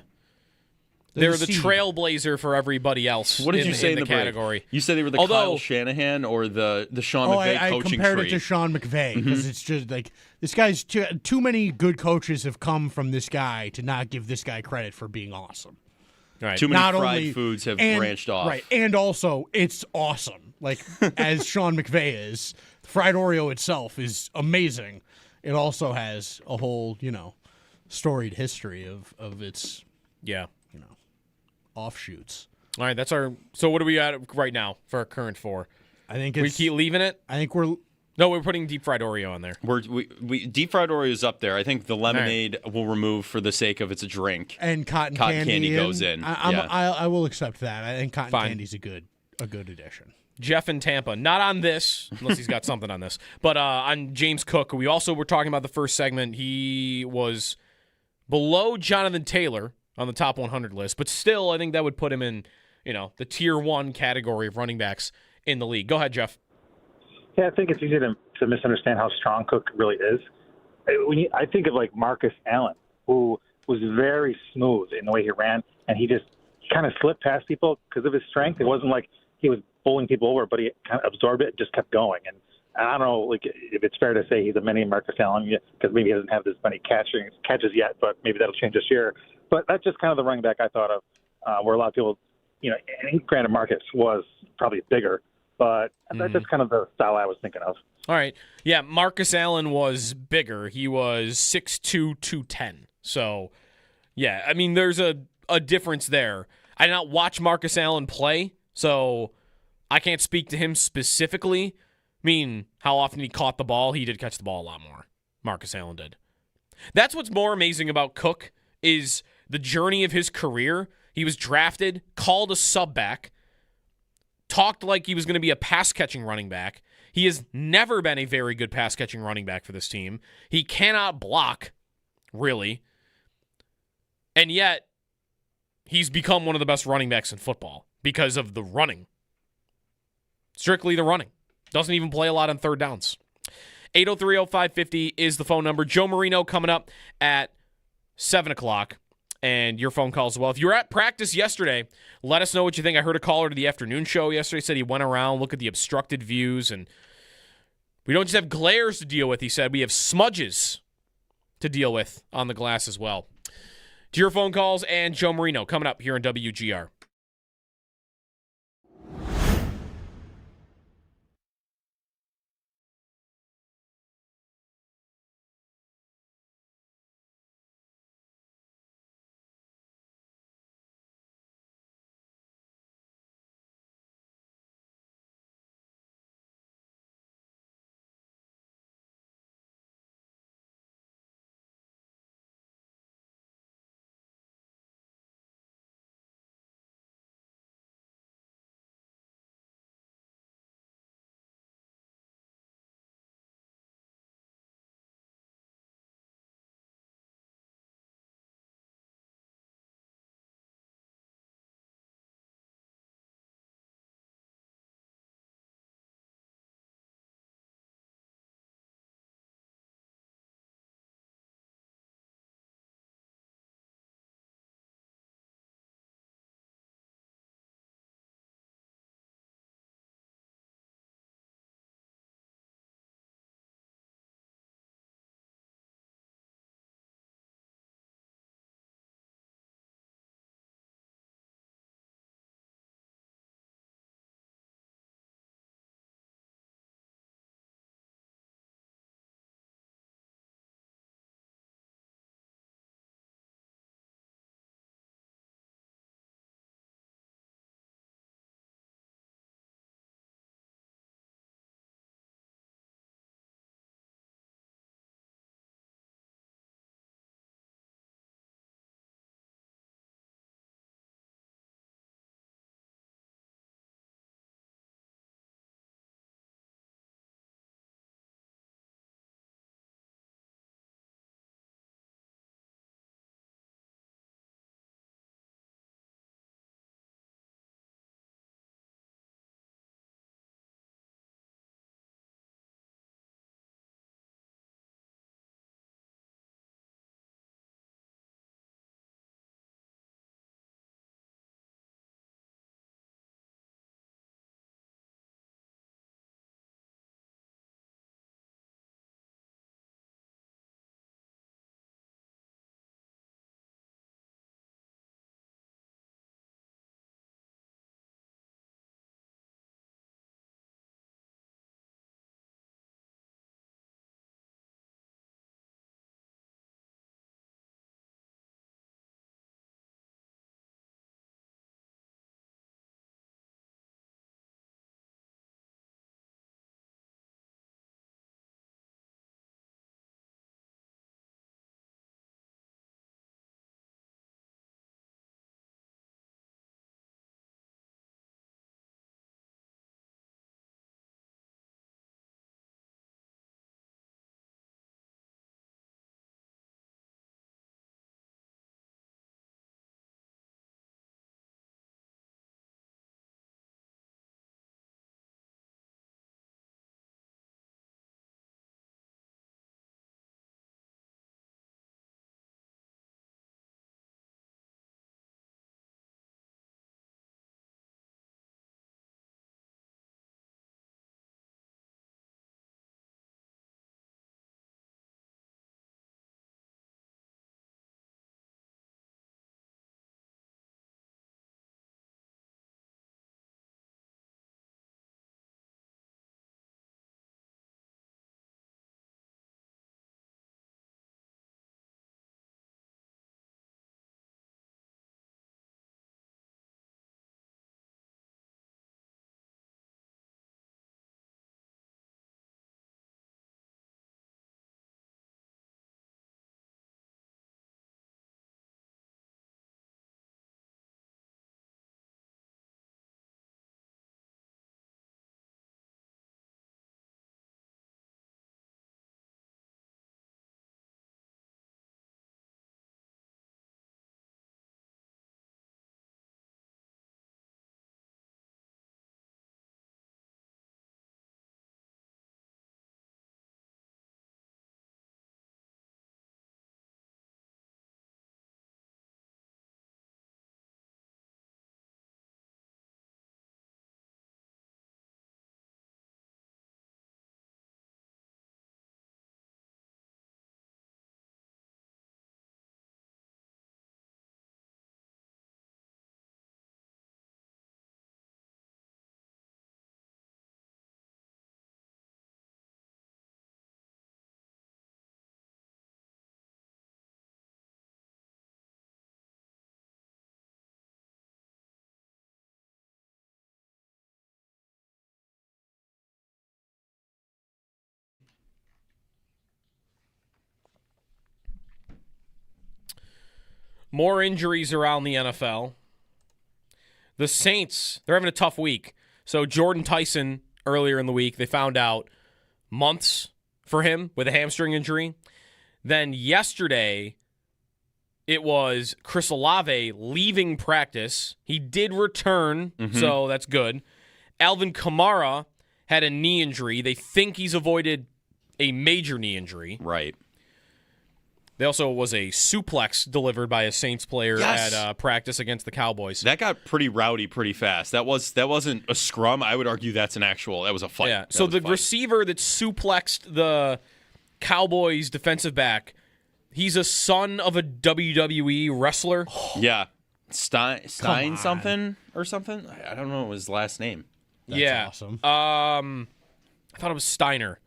trailblazer for everybody else. What did you say in the category? Break? You said they were the Kyle Shanahan or the Sean McVay coaching I compared tree. it to Sean McVay because it's just like this guy's too many good coaches have come from this guy to not give this guy credit for being awesome. Right. Too many fried foods have branched off. Right, and also it's awesome. Like as Sean McVay is, the fried Oreo itself is amazing. It also has a whole storied history of its offshoots. All right, that's our. So what do we got right now for our current 4? I think we keep leaving it. I think we're putting deep fried Oreo on there. We deep fried Oreo is up there. I think the lemonade we'll remove for the sake of it's a drink. And cotton candy goes in. I will accept that. I think cotton candy's a good addition. Jeff in Tampa, not on this, unless he's got something on this, but on James Cook. We also were talking about the first segment. He was below Jonathan Taylor on the top 100 list, but still, I think that would put him in, the tier 1 category of running backs in the league. Go ahead, Jeff. Yeah, I think it's easy to misunderstand how strong Cook really is. I think of Marcus Allen, who was very smooth in the way he ran, and he kind of slipped past people because of his strength. It wasn't like he was bowling people over, but he kind of absorbed it and just kept going. And I don't know if it's fair to say he's a mini Marcus Allen because maybe he doesn't have as many catches yet, but maybe that'll change this year. But that's just kind of the running back I thought of where a lot of people, and granted Marcus was probably bigger, but that's just kind of the style I was thinking of. All right. Yeah, Marcus Allen was bigger. He was 6'2", 210. So, yeah, I mean, there's a difference there. I did not watch Marcus Allen play, so I can't speak to him specifically. I mean, how often he caught the ball. He did catch the ball a lot more. Marcus Allen did. That's what's more amazing about Cook is the journey of his career. He was drafted, called a sub back, talked like he was going to be a pass-catching running back. He has never been a very good pass-catching running back for this team. He cannot block, really. And yet, he's become one of the best running backs in football because of the running. Strictly the running. Doesn't even play a lot on third downs. 803-0550 is the phone number. Joe Marino coming up at 7 o'clock. And your phone calls as well. If you were at practice yesterday, let us know what you think. I heard a caller to the afternoon show yesterday. Said he went around, looked at the obstructed views, and we don't just have glares to deal with, he said. We have smudges to deal with on the glass as well. To your phone calls and Joe Marino coming up here on WGR. More injuries around the NFL. The Saints, they're having a tough week. So Jordan Tyson, earlier in the week, they found out months for him with a hamstring injury. Then yesterday, it was Chris Olave leaving practice. He did return, so that's good. Alvin Kamara had a knee injury. They think he's avoided a major knee injury. Right. There also was a suplex delivered by a Saints player at practice against the Cowboys. That got pretty rowdy pretty fast. That wasn't a scrum. I would argue that was a fight. Yeah. So the receiver that suplexed the Cowboys defensive back, he's a son of a WWE wrestler. Yeah. Stein something or something? I don't know his last name. That's awesome. I thought it was Steiner.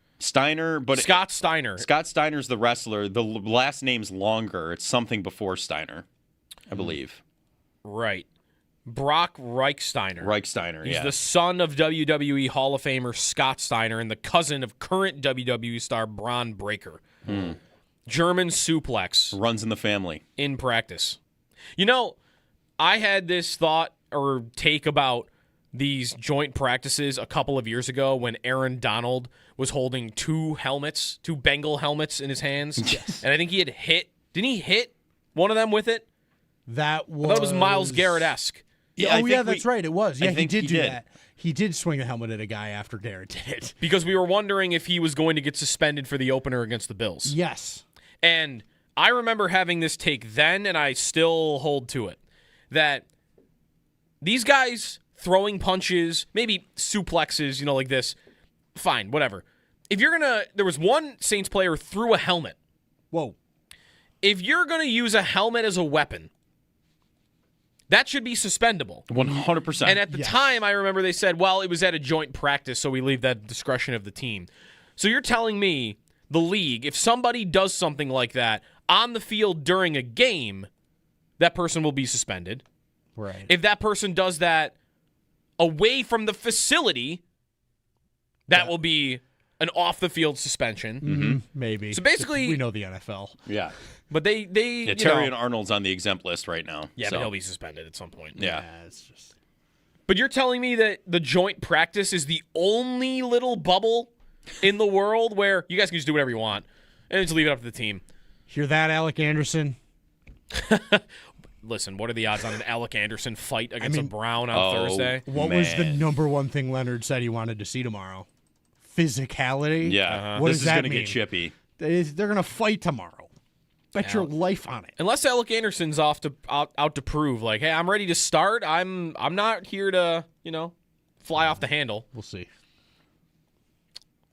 But Scott Steiner. Scott Steiner's the wrestler. The last name's longer. It's something before Steiner, I believe. Right. Brock Reichsteiner. He's the son of WWE Hall of Famer Scott Steiner and the cousin of current WWE star Braun Breaker. German suplex. Runs in the family. In practice. You know, I had this thought or take about these joint practices a couple of years ago when Aaron Donald was holding two Bengal helmets in his hands. Yes. And I think he had didn't he hit one of them with it? I thought it was Myles Garrett-esque. Yeah, that's right. It was. Yeah, he did do that. He did swing a helmet at a guy after Garrett did it. Because we were wondering if he was going to get suspended for the opener against the Bills. Yes. And I remember having this take then, and I still hold to it, that these guys throwing punches, maybe suplexes, like this, fine, whatever. If you're going to, there was one Saints player threw a helmet. Whoa. If you're going to use a helmet as a weapon, that should be suspendable. 100%. And at the time, I remember they said, well, it was at a joint practice, so we leave that discretion of the team. So you're telling me, the league, if somebody does something like that on the field during a game, that person will be suspended. Right. If that person does that away from the facility, that will be an off-the-field suspension. Maybe. So basically, we know the NFL. Yeah. But they Terrion Arnold's on the exempt list right now. Yeah, so. but he'll be suspended at some point. Yeah. It's just. But you're telling me that the joint practice is the only little bubble in the world where you guys can just do whatever you want and just leave it up to the team. Hear that, Alec Anderson? Listen, what are the odds on an Alec Anderson fight against a Brown on Thursday? What was the number one thing Leonard said he wanted to see tomorrow? Physicality? Yeah. What this does is that going to mean? get chippy. They're going to fight tomorrow. Bet your life on it. Unless Alec Anderson's out to prove, like, hey, I'm ready to start. I'm not here to, fly off the handle. We'll see.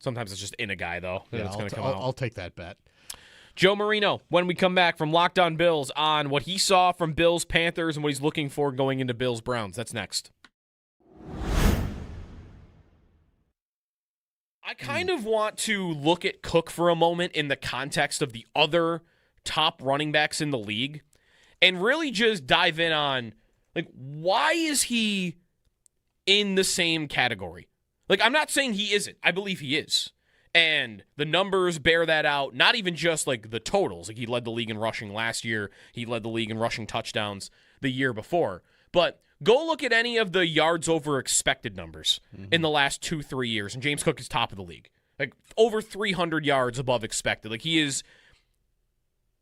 Sometimes it's just in a guy, though. Yeah, It's going to come out. I'll take that bet. Joe Marino, when we come back from Locked On Bills, on what he saw from Bills Panthers and what he's looking for going into Bills Browns. That's next. I kind of want to look at Cook for a moment in the context of the other top running backs in the league and really just dive in on, like, why is he in the same category? Like, I'm not saying he isn't. I believe he is. And the numbers bear that out, not even just, like, the totals. Like, he led the league in rushing last year. He led the league in rushing touchdowns the year before. But go look at any of the yards over expected numbers in the last 2-3 years, and James Cook is top of the league. Like, over 300 yards above expected. Like, he is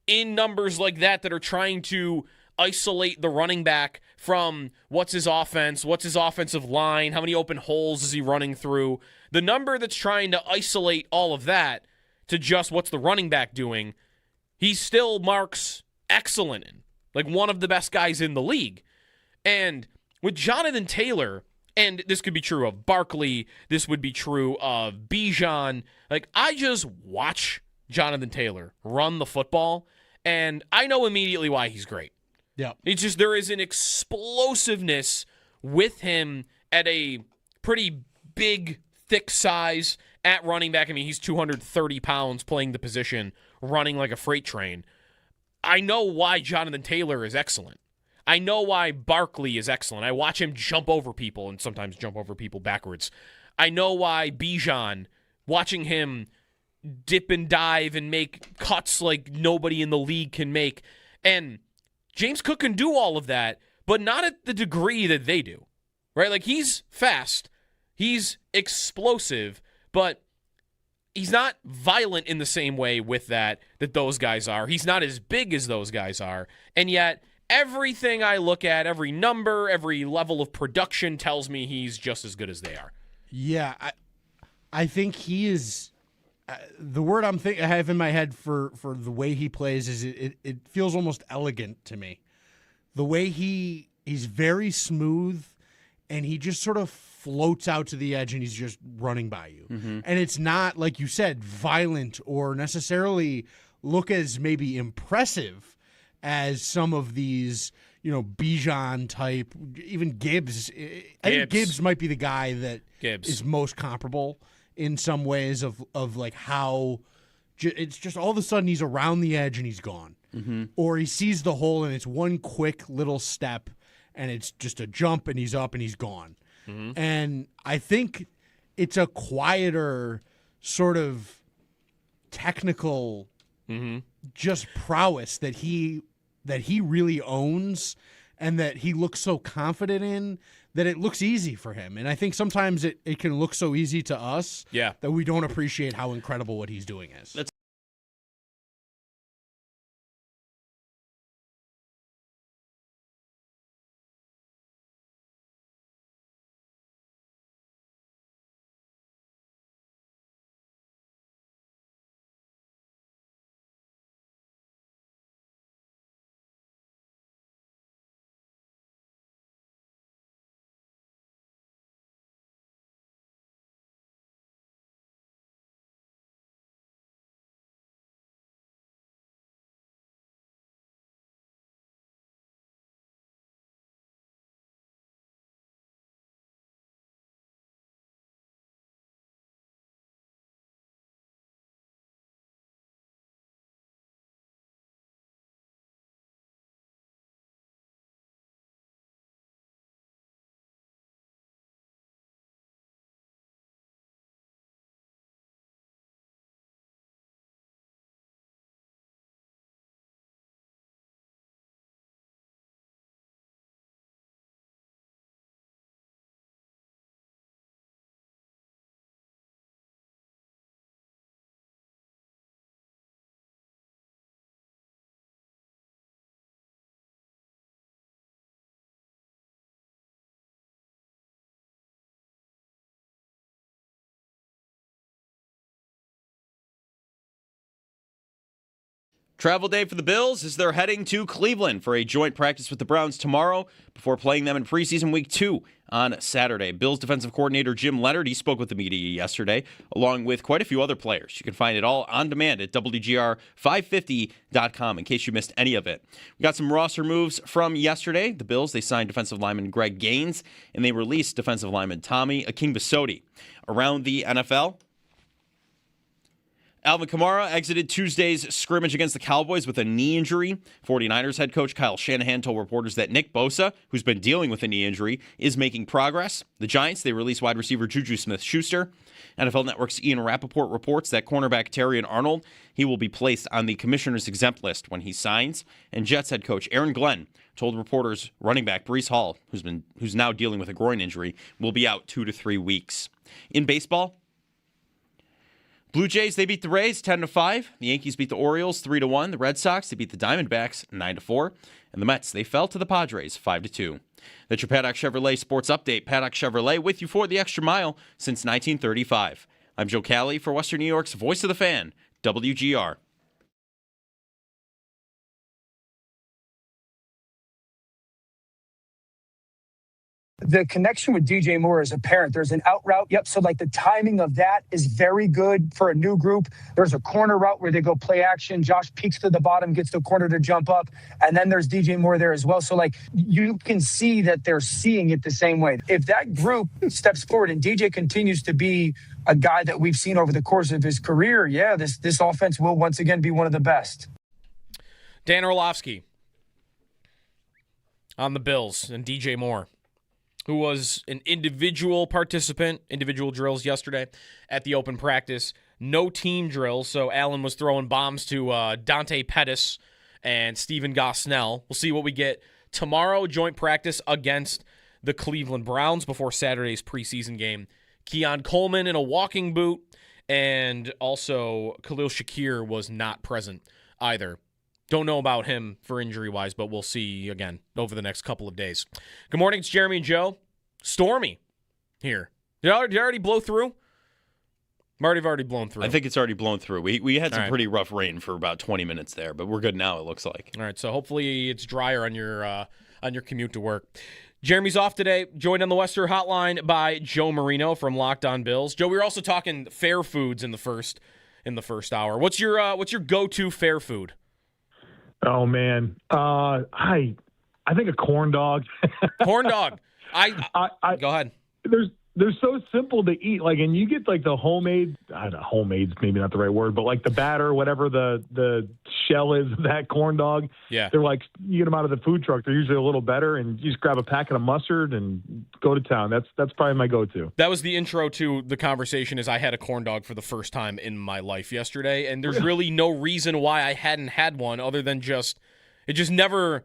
in numbers like that are trying to isolate the running back from what's his offense, what's his offensive line, how many open holes is he running through. The number that's trying to isolate all of that to just what's the running back doing, he still marks excellent in. Like, one of the best guys in the league. And with Jonathan Taylor, and this could be true of Barkley, this would be true of Bijan, like, I just watch Jonathan Taylor run the football, and I know immediately why he's great. Yeah. It's just there is an explosiveness with him at a pretty big, thick size at running back. I mean, he's 230 pounds playing the position, running like a freight train. I know why Jonathan Taylor is excellent. I know why Barkley is excellent. I watch him jump over people and sometimes jump over people backwards. I know why Bijan, watching him dip and dive and make cuts like nobody in the league can make. And James Cook can do all of that, but not at the degree that they do, right? Like, he's fast, he's explosive, but he's not violent in the same way with that those guys are. He's not as big as those guys are. And yet, everything I look at, every number, every level of production tells me he's just as good as they are. Yeah, I think he is. The word I have in my head for the way he plays is it feels almost elegant to me. The way he's very smooth, and he just sort of floats out to the edge, and he's just running by you. Mm-hmm. And it's not, like you said, violent or necessarily look as maybe impressive as some of these, Bijan type, even Gibbs. I think Gibbs might be the guy that is most comparable in some ways of like how it's just all of a sudden he's around the edge and he's gone. Mm-hmm. Or he sees the hole and it's one quick little step and it's just a jump and he's up and he's gone. Mm-hmm. And I think it's a quieter sort of technical just prowess that he really owns and that he looks so confident in that it looks easy for him. And I think sometimes it can look so easy to us that we don't appreciate how incredible what he's doing is. Travel day for the Bills as they're heading to Cleveland for a joint practice with the Browns tomorrow before playing them in preseason week 2 on Saturday. Bills defensive coordinator Jim Leonard, he spoke with the media yesterday, along with quite a few other players. You can find it all on demand at WGR550.com in case you missed any of it. We got some roster moves from yesterday. The Bills, they signed defensive lineman Greg Gaines, and they released defensive lineman Tommy Akingbisodi. Around the NFL, Alvin Kamara exited Tuesday's scrimmage against the Cowboys with a knee injury. 49ers head coach Kyle Shanahan told reporters that Nick Bosa, who's been dealing with a knee injury, is making progress. The Giants, they released wide receiver Juju Smith-Schuster. NFL Network's Ian Rappaport reports that cornerback Terrion Arnold, he will be placed on the commissioner's exempt list when he signs. And Jets head coach Aaron Glenn told reporters running back Breece Hall, who's now dealing with a groin injury, will be out 2 to 3 weeks. In baseball, Blue Jays, they beat the Rays 10-5. The Yankees beat the Orioles 3-1. The Red Sox, they beat the Diamondbacks 9-4. And the Mets, they fell to the Padres 5-2. That's your Paddock Chevrolet Sports Update. Paddock Chevrolet with you for the extra mile since 1935. I'm Joe Cali for Western New York's Voice of the Fan, WGR. The connection with DJ Moore is apparent. There's an out route. Yep. So like the timing of that is very good for a new group. There's a corner route where they go play action. Josh peeks to the bottom, gets the corner to jump up. And then there's DJ Moore there as well. So like you can see that they're seeing it the same way. If that group steps forward and DJ continues to be a guy that we've seen over the course of his career, this offense will once again be one of the best. Dan Orlovsky on the Bills and DJ Moore, who was an individual participant, individual drills yesterday at the open practice. No team drills, so Allen was throwing bombs to Dante Pettis and Steven Gosnell. We'll see what we get tomorrow. Joint practice against the Cleveland Browns before Saturday's preseason game. Keon Coleman in a walking boot, and also Khalil Shakir was not present either. Don't know about him for injury-wise, but we'll see again over the next couple of days. Good morning, it's Jeremy and Joe. Stormy here. Did I already blow through? Might have already blown through. I think it's already blown through. We had some All right. pretty rough rain for about 20 minutes there, but we're good now, it looks like. All right, so hopefully it's drier on your commute to work. Jeremy's off today, joined on the Western Hotline by Joe Marino from Locked On Bills. Joe, we were also talking fair foods in the first hour. What's your go-to fair food? Oh man, I think a corn dog. Corn dog. I go ahead. They're so simple to eat. Like, and you get like the homemade. I don't know, homemade's maybe not the right word, but like the batter, whatever the shell is of that corn dog. Yeah. They're like, you get them out of the food truck. They're usually a little better, and you just grab a packet of mustard and go to town. That's probably my go-to. That was the intro to the conversation. Is I had a corn dog for the first time in my life yesterday, and there's really no reason why I hadn't had one other than it just never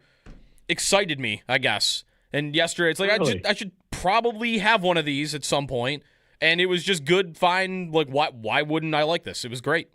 excited me, I guess. And yesterday, it's like Really? I should probably have one of these at some point, and it was just good. Fine, like why wouldn't I like this? It was great.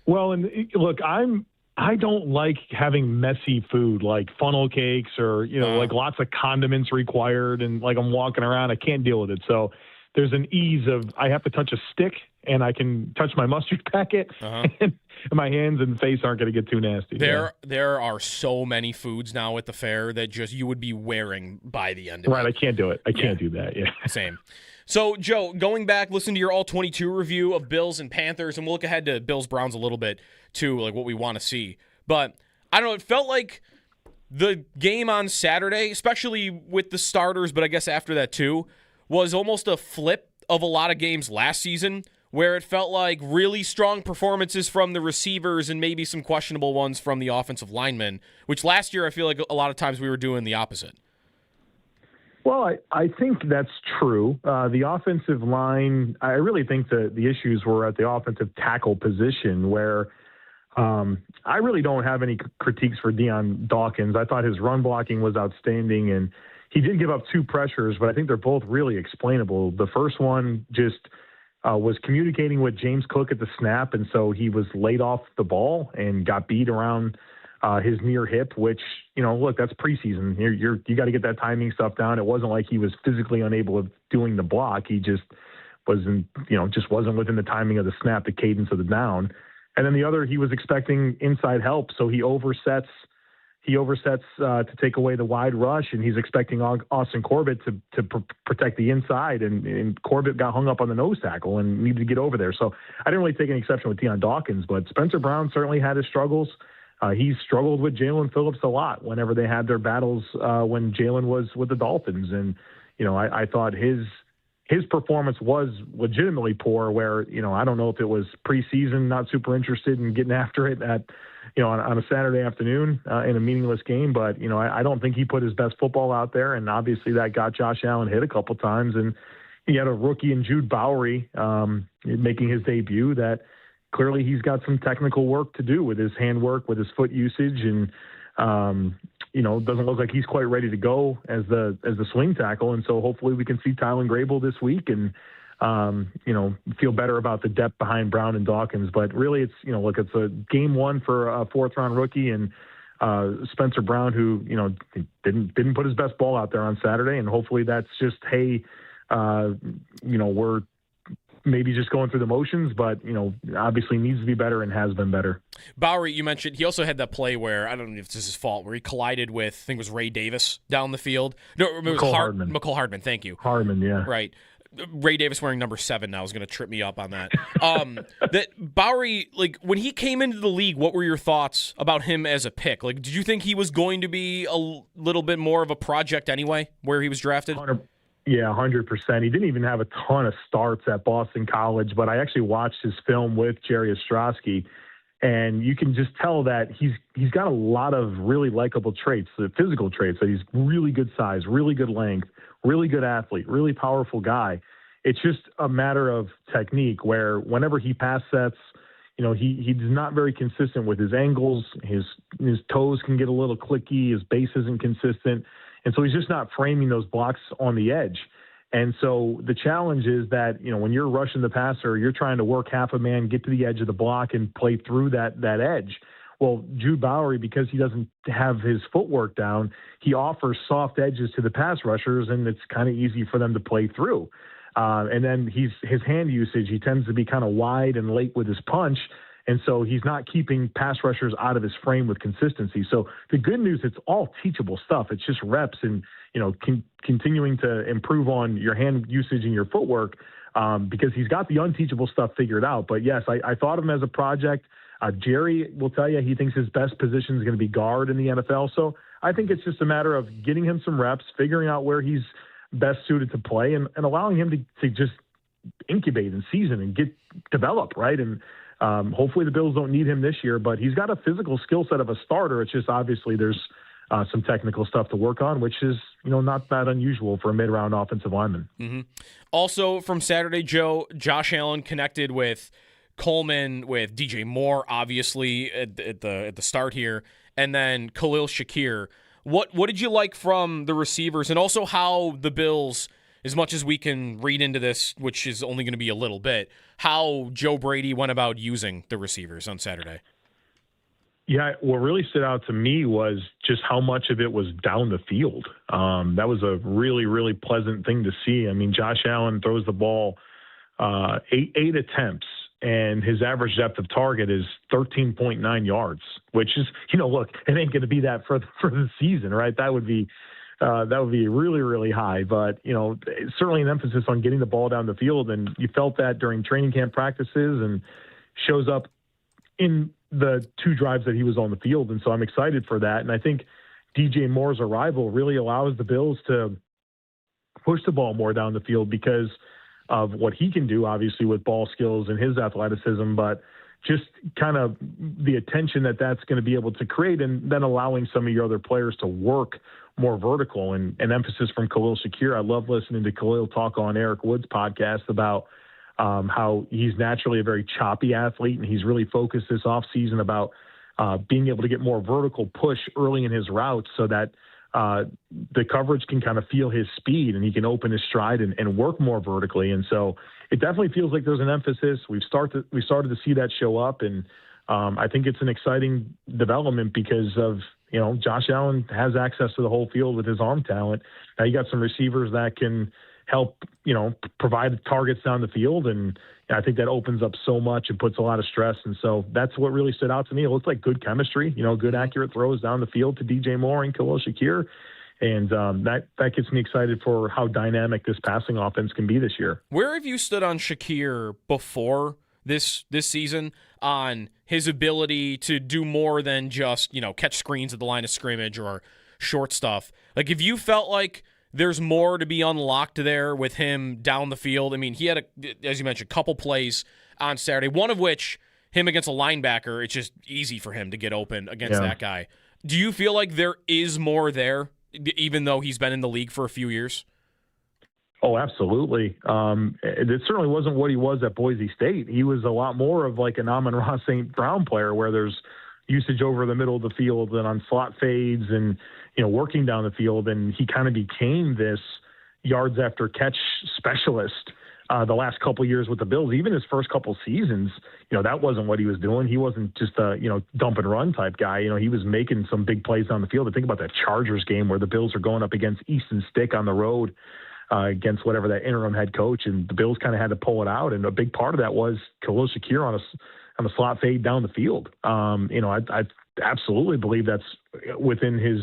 Well, and look, I don't like having messy food like funnel cakes or, like lots of condiments required. And like I'm walking around, I can't deal with it. So there's an ease of I have to touch a stick and I can touch my mustard packet and my hands and face aren't going to get too nasty. There are so many foods now at the fair that just you would be wearing by the end of it. Right. I can't do it. I can't do that. Yeah. Same. So, Joe, going back, listen to your All-22 review of Bills and Panthers, and we'll look ahead to Bills-Browns a little bit, too, like what we want to see. But, I don't know, it felt like the game on Saturday, especially with the starters, but I guess after that, too, was almost a flip of a lot of games last season, where it felt like really strong performances from the receivers and maybe some questionable ones from the offensive linemen, which last year I feel like a lot of times we were doing the opposite. Well, I think that's true. The offensive line, I really think the issues were at the offensive tackle position where I really don't have any critiques for Deion Dawkins. I thought his run blocking was outstanding, and he did give up 2 pressures, but I think they're both really explainable. The first one just was communicating with James Cook at the snap, and so he was laid off the ball and got beat around his near hip, which, look, that's preseason. You got to get that timing stuff down. It wasn't like he was physically unable of doing the block. He just wasn't within the timing of the snap, the cadence of the down. And then the other, he was expecting inside help, so he oversets to take away the wide rush, and he's expecting Austin Corbett to protect the inside, and Corbett got hung up on the nose tackle and needed to get over there. So I didn't really take any exception with Deion Dawkins, but Spencer Brown certainly had his struggles. He struggled with Jalen Phillips a lot whenever they had their battles when Jalen was with the Dolphins. And, I thought his performance was legitimately poor where, I don't know if it was preseason, not super interested in getting after it on a Saturday afternoon in a meaningless game. But, I don't think he put his best football out there. And obviously that got Josh Allen hit a couple times. And he had a rookie in Jude Bowery making his debut that clearly he's got some technical work to do with his handwork, with his foot usage, and doesn't look like he's quite ready to go as the swing tackle. And so hopefully we can see Tylen Grable this week and feel better about the depth behind Brown and Dawkins. But really, it's it's a game 1 for a 4th-round rookie and Spencer Brown, who didn't put his best ball out there on Saturday, and hopefully that's just we're maybe just going through the motions, but, obviously needs to be better and has been better. Bowery, you mentioned, he also had that play where, I don't know if this is his fault, where he collided with, I think it was Ray Davis down the field. No, it was Hardman. McCole Hardman, thank you. Hardman, yeah. Right. Ray Davis wearing number 7 now is going to trip me up on that. That Bowery, like, when he came into the league, what were your thoughts about him as a pick? Like, did you think he was going to be a little bit more of a project anyway, where he was drafted? 100%. He didn't even have a ton of starts at Boston College, but I actually watched his film with Jerry Ostrowski, and you can just tell that he's got a lot of really likable traits, the physical traits. So he's really good size, really good length, really good athlete, really powerful guy. It's just a matter of technique where whenever he pass sets, he's not very consistent with his angles. His toes can get a little clicky. His base isn't consistent. And so he's just not framing those blocks on the edge. And so the challenge is that, when you're rushing the passer, you're trying to work half a man, get to the edge of the block and play through that edge. Well, Jude Bowery, because he doesn't have his footwork down, he offers soft edges to the pass rushers, and it's kind of easy for them to play through. And then his hand usage, he tends to be kind of wide and late with his punch. And so he's not keeping pass rushers out of his frame with consistency. So the good news, it's all teachable stuff. It's just reps and, continuing to improve on your hand usage and your footwork because he's got the unteachable stuff figured out. But yes, I thought of him as a project. Jerry will tell you he thinks his best position is going to be guard in the NFL. So I think it's just a matter of getting him some reps, figuring out where he's best suited to play and allowing him to just incubate and season and develop, right? And hopefully the Bills don't need him this year, but he's got a physical skill set of a starter. It's just obviously there's some technical stuff to work on, which is, not that unusual for a mid-round offensive lineman. Mm-hmm. Also from Saturday, Joe, Josh Allen connected with Coleman, with DJ Moore, obviously at the start here, and then Khalil Shakir. What did you like from the receivers, and also how the Bills, as much as we can read into this, which is only going to be a little bit, how Joe Brady went about using the receivers on Saturday? Yeah, what really stood out to me was just how much of it was down the field. That was a really, really pleasant thing to see. I mean, Josh Allen throws the ball eight attempts, and his average depth of target is 13.9 yards, which is, look, it ain't going to be that for the season, right? That would be really, really high. But, certainly an emphasis on getting the ball down the field. And you felt that during training camp practices and shows up in the two drives that he was on the field. And so I'm excited for that. And I think DJ Moore's arrival really allows the Bills to push the ball more down the field because of what he can do, obviously, with ball skills and his athleticism, but just kind of the attention that's going to be able to create, and then allowing some of your other players to work more vertical, and an emphasis from Khalil Shakir. I love listening to Khalil talk on Eric Wood's podcast about how he's naturally a very choppy athlete, and he's really focused this offseason about being able to get more vertical push early in his routes so that the coverage can kind of feel his speed and he can open his stride and work more vertically. And so it definitely feels like there's an emphasis. We started to see that show up, and I think it's an exciting development because of, Josh Allen has access to the whole field with his arm talent. Now you got some receivers that can help, provide targets down the field. And I think that opens up so much and puts a lot of stress. And so that's what really stood out to me. It looked like good chemistry, good accurate throws down the field to DJ Moore and Khalil Shakir. And that gets me excited for how dynamic this passing offense can be this year. Where have you stood on Shakir before this season on his ability to do more than just, catch screens at the line of scrimmage or short stuff? Like, if you felt like there's more to be unlocked there with him down the field. I mean, he had, as you mentioned, a couple plays on Saturday, one of which, him against a linebacker, it's just easy for him to get open against that guy. Do you feel like there is more there, even though he's been in the league for a few years? Oh, absolutely. It certainly wasn't what he was at Boise State. He was a lot more of like an Amon-Ra St. Brown player where there's usage over the middle of the field and on slot fades and, working down the field. And he kind of became this yards after catch specialist the last couple of years with the Bills. Even his first couple of seasons, that wasn't what he was doing. He wasn't just a, dump and run type guy. He was making some big plays down the field. I think about that Chargers game where the Bills are going up against Easton Stick on the road against whatever that interim head coach, and the Bills kind of had to pull it out. And a big part of that was Khalil Shakir on a slot fade down the field. I absolutely believe that's within his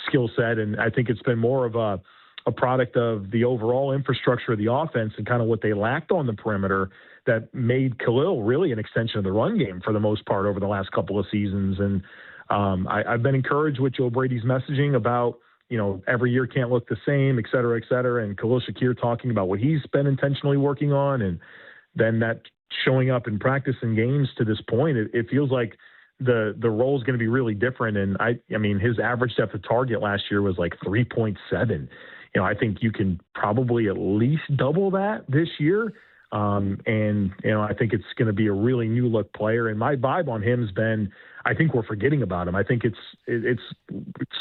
skill set, and I think it's been more of a product of the overall infrastructure of the offense and kind of what they lacked on the perimeter that made Khalil really an extension of the run game for the most part over the last couple of seasons. And I've been encouraged with Joe Brady's messaging about, every year can't look the same, et cetera, and Khalil Shakir talking about what he's been intentionally working on, and then that showing up in practice and games to this point. It feels like the role is going to be really different. And I mean, his average depth of target last year was like 3.7. I think you can probably at least double that this year. And, I think it's going to be a really new look player. And my vibe on him has been, I think we're forgetting about him. I think it's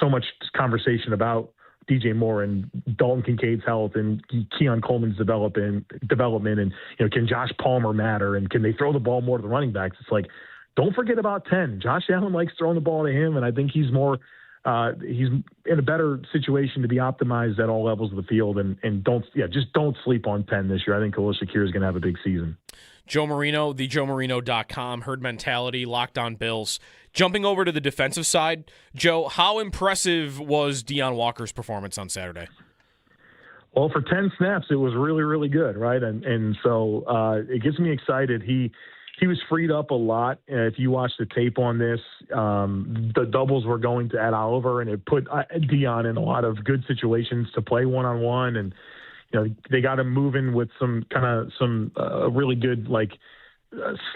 so much conversation about DJ Moore and Dalton Kincaid's health and Keon Coleman's development and, can Josh Palmer matter and can they throw the ball more to the running backs? It's like, don't forget about 10. Josh Allen likes throwing the ball to him, and I think he's he's in a better situation to be optimized at all levels of the field. And just don't sleep on 10 this year. I think Khalil Shakir is going to have a big season. Joe Marino, thejoemarino.com, Herd Mentality, Locked On Bills. Jumping over to the defensive side, Joe, how impressive was Deion Walker's performance on Saturday? Well, for 10 snaps, it was really, really good, right? And so it gets me excited. He was freed up a lot. If you watch the tape on this, the doubles were going to Ed Oliver, and it put Deion in a lot of good situations to play one-on-one. And, they got him moving with some really good,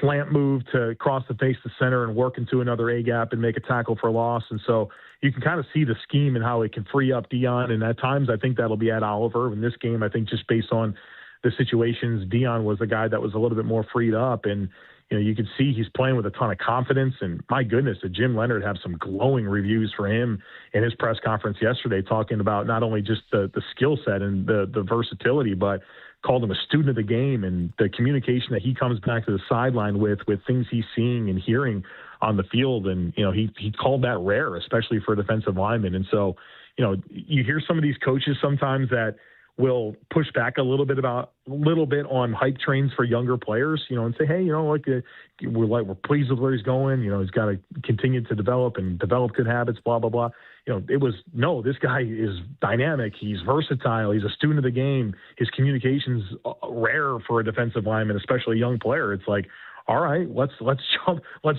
slant move to cross the face to center and work into another A-gap and make a tackle for a loss. And so you can kind of see the scheme and how it can free up Deion. And at times I think that'll be Ed Oliver. In this game, I think just based on the situations, Deion was the guy that was a little bit more freed up. And, you can see he's playing with a ton of confidence. And my goodness, did Jim Leonard have some glowing reviews for him in his press conference yesterday, talking about not only just the skill set and the versatility, but called him a student of the game and the communication that he comes back to the sideline with things he's seeing and hearing on the field. And, he called that rare, especially for a defensive lineman. And so, you hear some of these coaches sometimes that will push back a little bit on hype trains for younger players, and say, hey, we're pleased with where he's going. He's got to continue to develop good habits, blah, blah, blah. This guy is dynamic. He's versatile. He's a student of the game. His communication's rare for a defensive lineman, especially a young player. It's like, all right, let's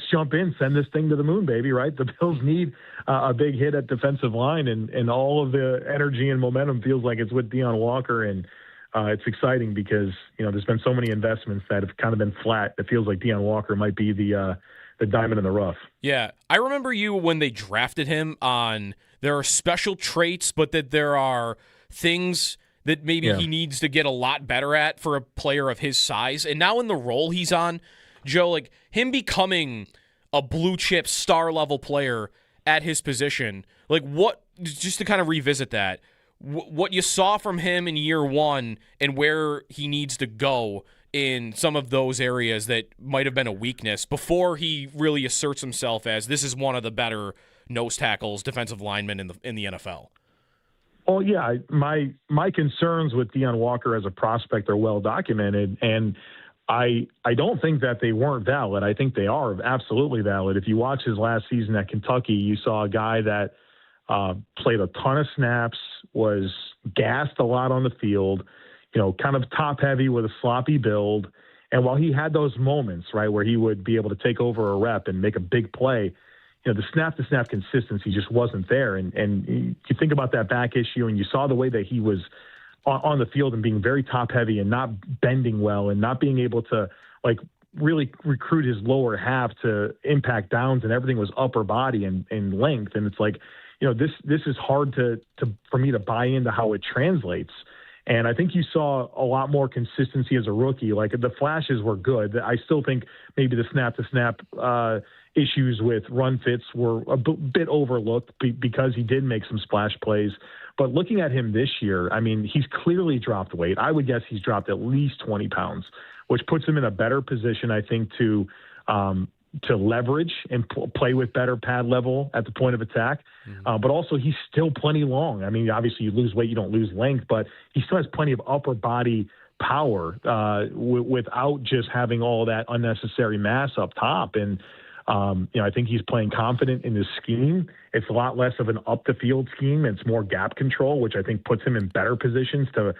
jump in, send this thing to the moon, baby, right? The Bills need a big hit at defensive line, and all of the energy and momentum feels like it's with Deion Walker, and it's exciting because, there's been so many investments that have kind of been flat. It feels like Deion Walker might be the diamond in the rough. Yeah, I remember you when they drafted him on there are special traits, but that there are things that maybe he needs to get a lot better at for a player of his size. And now in the role he's on, Joe, him becoming a blue chip star level player at his position, just to kind of revisit that, what you saw from him in year one and where he needs to go in some of those areas that might have been a weakness before he really asserts himself as this is one of the better nose tackles, defensive linemen in the NFL. Well, yeah, my concerns with Deion Walker as a prospect are well documented, and I don't think that they weren't valid. I think they are absolutely valid. If you watch his last season at Kentucky, you saw a guy that played a ton of snaps, was gassed a lot on the field, kind of top heavy with a sloppy build. And while he had those moments, right, where he would be able to take over a rep and make a big play, the snap-to-snap consistency just wasn't there. And you think about that back issue, and you saw the way that he was on the field and being very top-heavy and not bending well and not being able to, really recruit his lower half to impact downs, and everything was upper body and length. And it's like, this is hard for me to buy into how it translates. And I think you saw a lot more consistency as a rookie. The flashes were good. I still think maybe the snap-to-snap issues with run fits were a bit overlooked because he did make some splash plays. But looking at him this year, I mean, he's clearly dropped weight. I would guess he's dropped at least 20 pounds, which puts him in a better position, I think, to leverage and play with better pad level at the point of attack. But also he's still plenty long. I mean, obviously you lose weight, you don't lose length, but he still has plenty of upper body power without just having all that unnecessary mass up top. And, I think he's playing confident in his scheme. It's a lot less of an up the field scheme. It's more gap control, which I think puts him in better positions to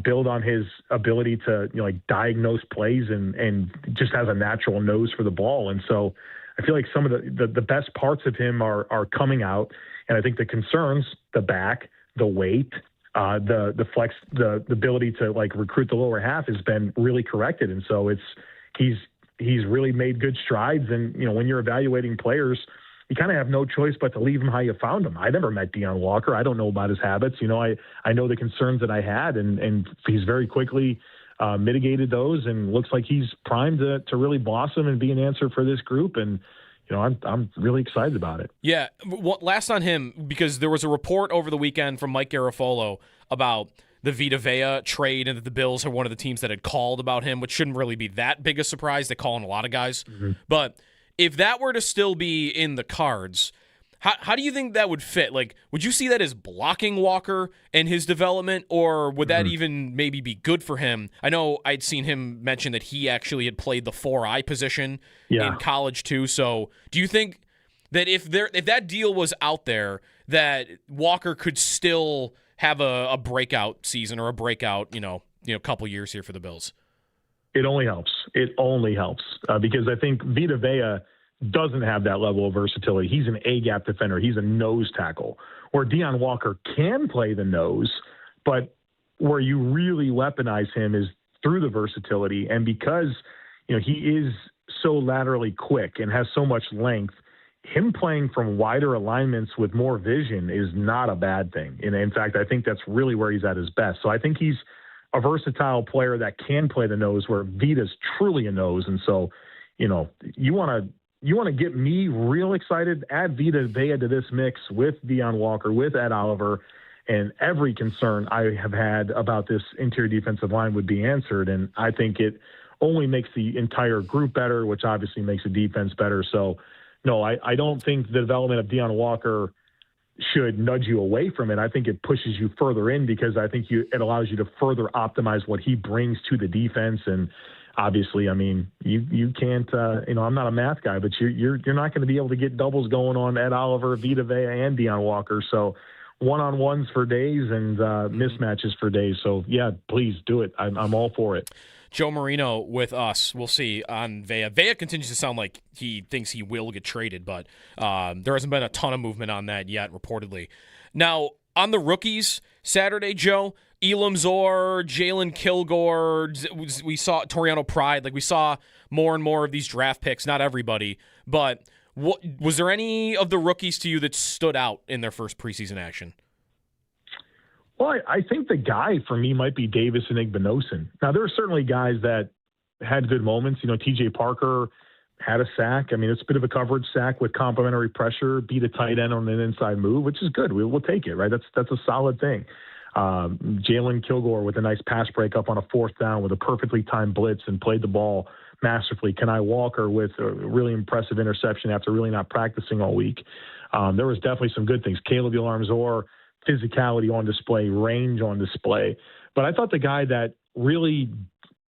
build on his ability to, diagnose plays and just has a natural nose for the ball. And so I feel like some of the best parts of him are coming out. And I think the concerns, the back, the weight, the flex, the ability to recruit the lower half has been really corrected. And so he's really made good strides. And, when you're evaluating players, you kind of have no choice but to leave him how you found him. I never met Deion Walker. I don't know about his habits. I know the concerns that I had, and he's very quickly mitigated those, and looks like he's primed to really blossom and be an answer for this group. And I'm really excited about it. Yeah. Last on him, because there was a report over the weekend from Mike Garafolo about the Vita Vea trade, and that the Bills are one of the teams that had called about him, which shouldn't really be that big a surprise. They call on a lot of guys. Mm-hmm. But if that were to still be in the cards, how do you think that would fit? Like, would you see that as blocking Walker and his development, or would that even maybe be good for him? I know I'd seen him mention that he actually had played the 4-eye position in college too. So do you think that if that deal was out there, that Walker could still have a breakout season or a breakout, couple years here for the Bills? It only helps. Because I think Vita Vea doesn't have that level of versatility. He's an A-gap defender. He's a nose tackle. Where Deion Walker can play the nose, but where you really weaponize him is through the versatility. And because, he is so laterally quick and has so much length, him playing from wider alignments with more vision is not a bad thing. And in fact, I think that's really where he's at his best. So I think he's a versatile player that can play the nose, where Vita's truly a nose. And so, you want to get me real excited, add Vita Vea to this mix with Deion Walker, with Ed Oliver, and every concern I have had about this interior defensive line would be answered. And I think it only makes the entire group better, which obviously makes the defense better. So, no, I don't think the development of Deion Walker should nudge you away from it. I think it pushes you further in, because I think it allows you to further optimize what he brings to the defense. And obviously, I mean, you can't, I'm not a math guy, but you're not going to be able to get doubles going on Ed Oliver, Vita Vea, and Deion Walker. So one-on-ones for days and mismatches for days. So, yeah, please do it. I'm all for it. Joe Marino with us. We'll see on Vea. Vea continues to sound like he thinks he will get traded, but there hasn't been a ton of movement on that yet, reportedly. Now, on the rookies, Saturday, Joe, Elam Zor, Jalen Kilgore, we saw Toriano Pride. Like, we saw more and more of these draft picks, not everybody, but was there any of the rookies to you that stood out in their first preseason action? Well, I think the guy for me might be Davis and Igbinosun. Now, there are certainly guys that had good moments. TJ Parker had a sack. I mean, it's a bit of a coverage sack with complimentary pressure, beat a tight end on an inside move, which is good. We'll take it, right? That's a solid thing. Jalen Kilgore with a nice pass breakup on a 4th down with a perfectly timed blitz and played the ball masterfully. Kenai Walker with a really impressive interception after really not practicing all week. There was definitely some good things. Caleb Elam-Zor, physicality on display, range on display. But I thought the guy that really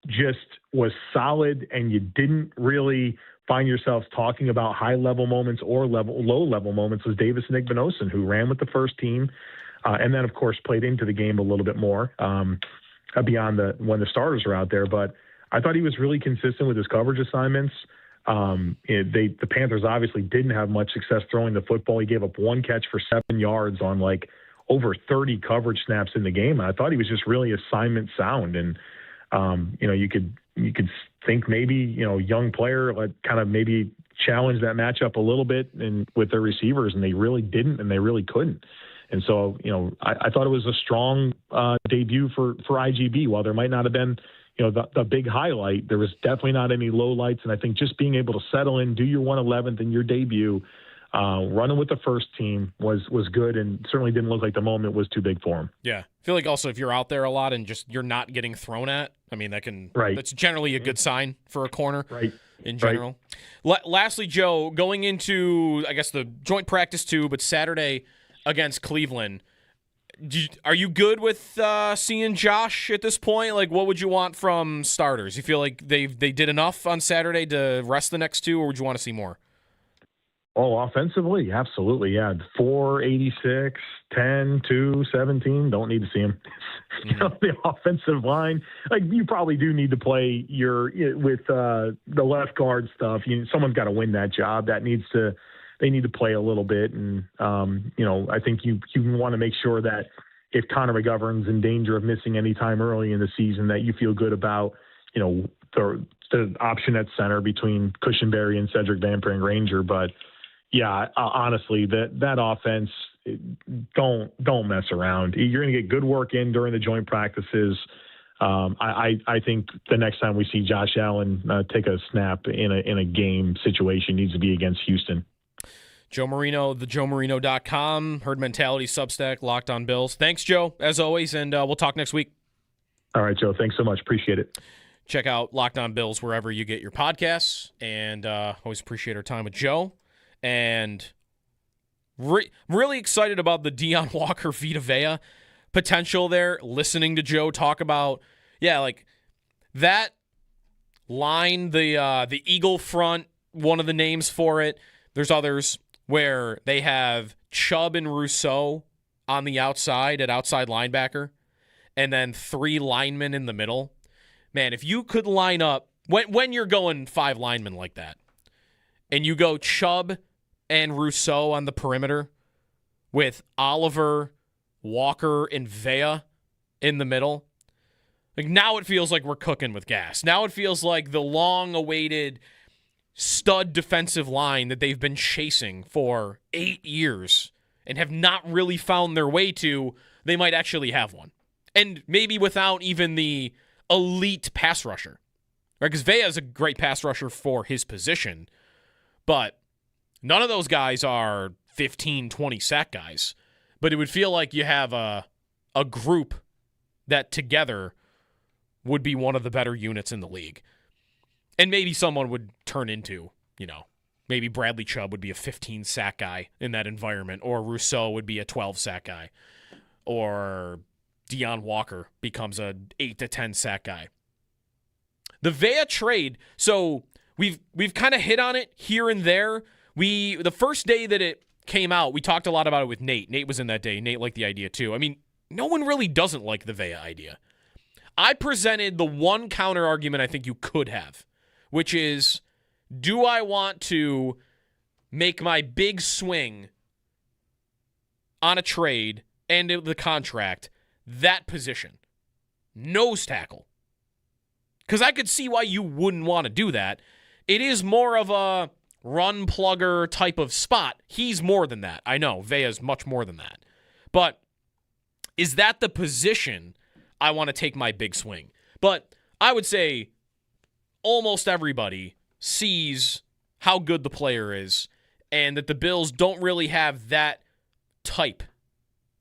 just was solid and you didn't really find yourselves talking about high-level moments or low-level moments was Davis and Igbinosun, who ran with the first team and then, of course, played into the game a little bit more beyond when the starters are out there. But I thought he was really consistent with his coverage assignments. The Panthers obviously didn't have much success throwing the football. He gave up 1 catch for 7 yards on over 30 coverage snaps in the game. And I thought he was just really assignment sound. And, you could think maybe, young player, kind of maybe challenge that matchup a little bit and with their receivers, and they really didn't, and they really couldn't. And so, I thought it was a strong debut for IGB. While there might not have been, the big highlight, there was definitely not any low lights. And I think just being able to settle in, do your 111th in your debut, running with the first team was good, and certainly didn't look like the moment was too big for him. Yeah. I feel like also if you're out there a lot and just you're not getting thrown at, I mean, that's generally a good sign for a corner in general. Right. Lastly, Joe, going into, I guess, the joint practice too, but Saturday against Cleveland, are you good with seeing Josh at this point? Like, what would you want from starters? You feel like they did enough on Saturday to rest the next 2, or would you want to see more? Oh, offensively, absolutely, yeah. 486, 10, 2, 17. Don't need to see him. The offensive line, you probably do need to play with the left guard stuff. Someone's got to win that job. They need to play a little bit, and I think you want to make sure that if Connor McGovern's in danger of missing any time early in the season, that you feel good about the option at center between Cushenberry and Cedric Van Pring-Ranger, but. Yeah, honestly, that offense, don't mess around. You're going to get good work in during the joint practices. I think the next time we see Josh Allen take a snap in a game situation needs to be against Houston. Joe Marino, thejoemarino.com, Herd Mentality Substack, Locked on Bills. Thanks, Joe, as always, and we'll talk next week. All right, Joe. Thanks so much. Appreciate it. Check out Locked on Bills wherever you get your podcasts, and always appreciate our time with Joe. And really excited about the Deion Walker Vita Vea potential there, listening to Joe talk about, like that line, the Eagle front, one of the names for it. There's others where they have Chubb and Rousseau on the outside at outside linebacker, and then 3 linemen in the middle. Man, if you could line up, when you're going 5 linemen like that, and you go Chubb and Rousseau on the perimeter with Oliver, Walker, and Vea in the middle, like now it feels like we're cooking with gas. Now it feels like the long-awaited stud defensive line that they've been chasing for 8 years and have not really found their way to, they might actually have one. And maybe without even the elite pass rusher, right? Because Vea is a great pass rusher for his position, but none of those guys are 15, 20 sack guys. But it would feel like you have a group that together would be one of the better units in the league. And maybe someone would turn into, maybe Bradley Chubb would be a 15 sack guy in that environment, or Rousseau would be a 12 sack guy, or Deion Walker becomes a 8 to 10 sack guy. The Vea trade, so we've kind of hit on it here and there. The first day that it came out, we talked a lot about it with Nate. Nate was in that day. Nate liked the idea too. I mean, no one really doesn't like the Vea idea. I presented the one counter argument I think you could have, which is, do I want to make my big swing on a trade and the contract that position, nose tackle? Because I could see why you wouldn't want to do that. It is more of a run plugger type of spot. He's more than that. I know, Vea's much more than that. But is that the position I want to take my big swing? But I would say almost everybody sees how good the player is and that the Bills don't really have that type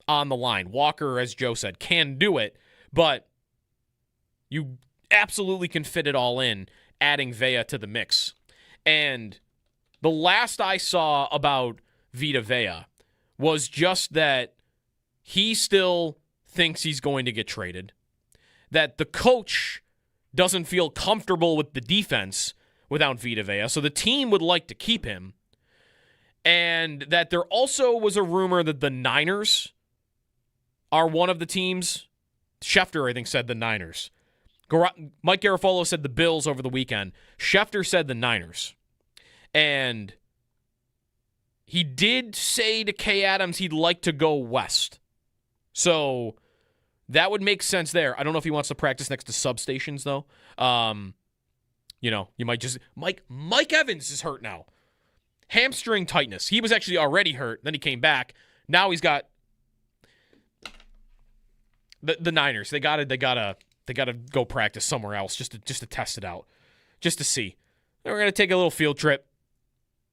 on the line. Walker, as Joe said, can do it, but you absolutely can fit it all in, adding Vea to the mix. And the last I saw about Vita Vea was just that he still thinks he's going to get traded, that the coach doesn't feel comfortable with the defense without Vita Vea, so the team would like to keep him, and that there also was a rumor that the Niners are one of the teams. Schefter, I think, said the Niners. Mike Garafolo said the Bills over the weekend. Schefter said the Niners. And he did say to Kay Adams he'd like to go west. So that would make sense there. I don't know if he wants to practice next to substations, though. You might just... Mike Evans is hurt now. Hamstring tightness. He was actually already hurt. Then he came back. Now he's got... The Niners. They gotta go practice somewhere else just to test it out. Just to see. Then we're gonna take a little field trip.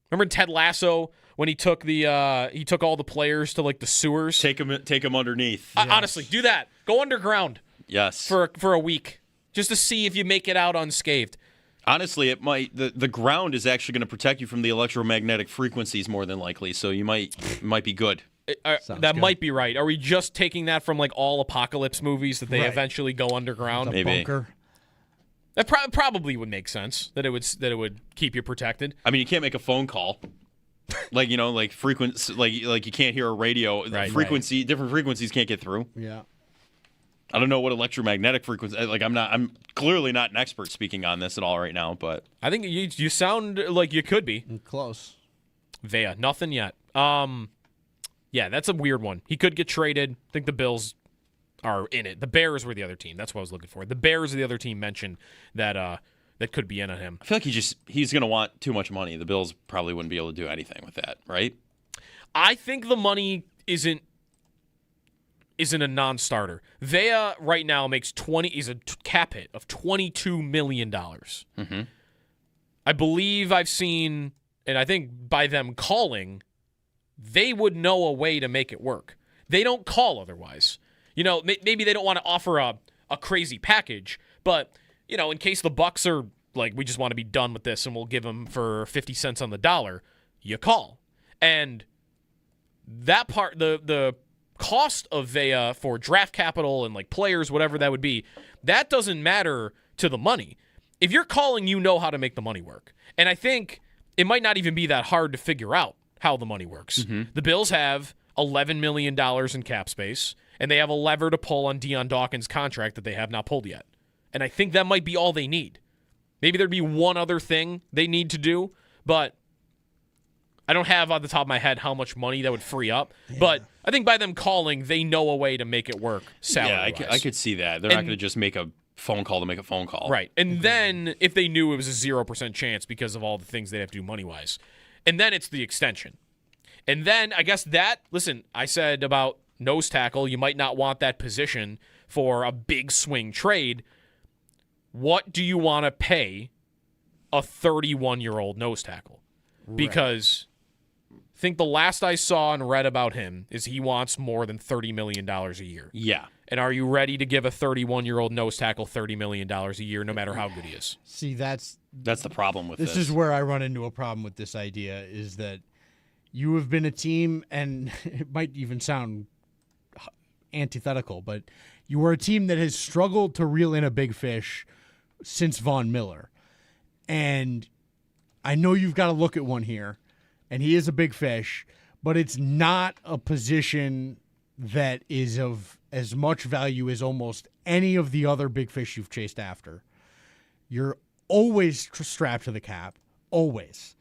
Remember Ted Lasso when he took all the players to like the sewers? Take them underneath. Yes. Honestly, do that. Go underground. Yes. For a week, just to see if you make it out unscathed. Honestly, it might. The ground is actually going to protect you from the electromagnetic frequencies more than likely, so you might be good. That good. Might be right. Are we just taking that from like all apocalypse movies that they eventually go underground? Maybe. Bunker. That probably would make sense. That it would keep you protected. I mean, you can't make a phone call, like frequency, like you can't hear a radio. Right, different frequencies can't get through. Yeah. I don't know what electromagnetic frequency. I'm clearly not an expert speaking on this at all right now, but I think you sound like you could be close. Vea, nothing yet. Yeah, that's a weird one. He could get traded. I think the Bills are in it. The Bears were the other team. That's what I was looking for. The Bears are the other team mentioned that could be in on him. I feel like he's going to want too much money. The Bills probably wouldn't be able to do anything with that, right? I think the money isn't isn't a non-starter. Vea right now makes is a cap hit of $22 million. Mm-hmm. I believe I've seen, and I think by them calling, they would know a way to make it work. They don't call otherwise. Maybe they don't want to offer a crazy package, but, in case the Bucks are like, we just want to be done with this and we'll give them for 50 cents on the dollar, you call. And that part, the cost of Vea for draft capital and like players, whatever that would be, that doesn't matter to the money. If you're calling, you know how to make the money work. And I think it might not even be that hard to figure out how the money works. Mm-hmm. The Bills have $11 million in cap space, and they have a lever to pull on Deion Dawkins' contract that they have not pulled yet. And I think that might be all they need. Maybe there'd be one other thing they need to do, but I don't have on the top of my head how much money that would free up. Yeah. But I think by them calling, they know a way to make it work salary-wise. Yeah, I could see that. They're not going to just make a phone call to make a phone call. Right. And then if they knew it was a 0% chance because of all the things they'd have to do money-wise. And then it's the extension. And then I guess I said about nose tackle, you might not want that position for a big swing trade. What do you want to pay a 31-year-old nose tackle? Right. Because I think the last I saw and read about him is he wants more than $30 million a year. Yeah. And are you ready to give a 31-year-old nose tackle $30 million a year no matter how good he is? See, that's the problem with this. This is where I run into a problem with this idea is that you have been a team, and it might even sound antithetical, but you were a team that has struggled to reel in a big fish since Von Miller. And I know you've got to look at one here, and he is a big fish, but it's not a position that is of as much value as almost any of the other big fish you've chased after. You're always strapped to the cap, always.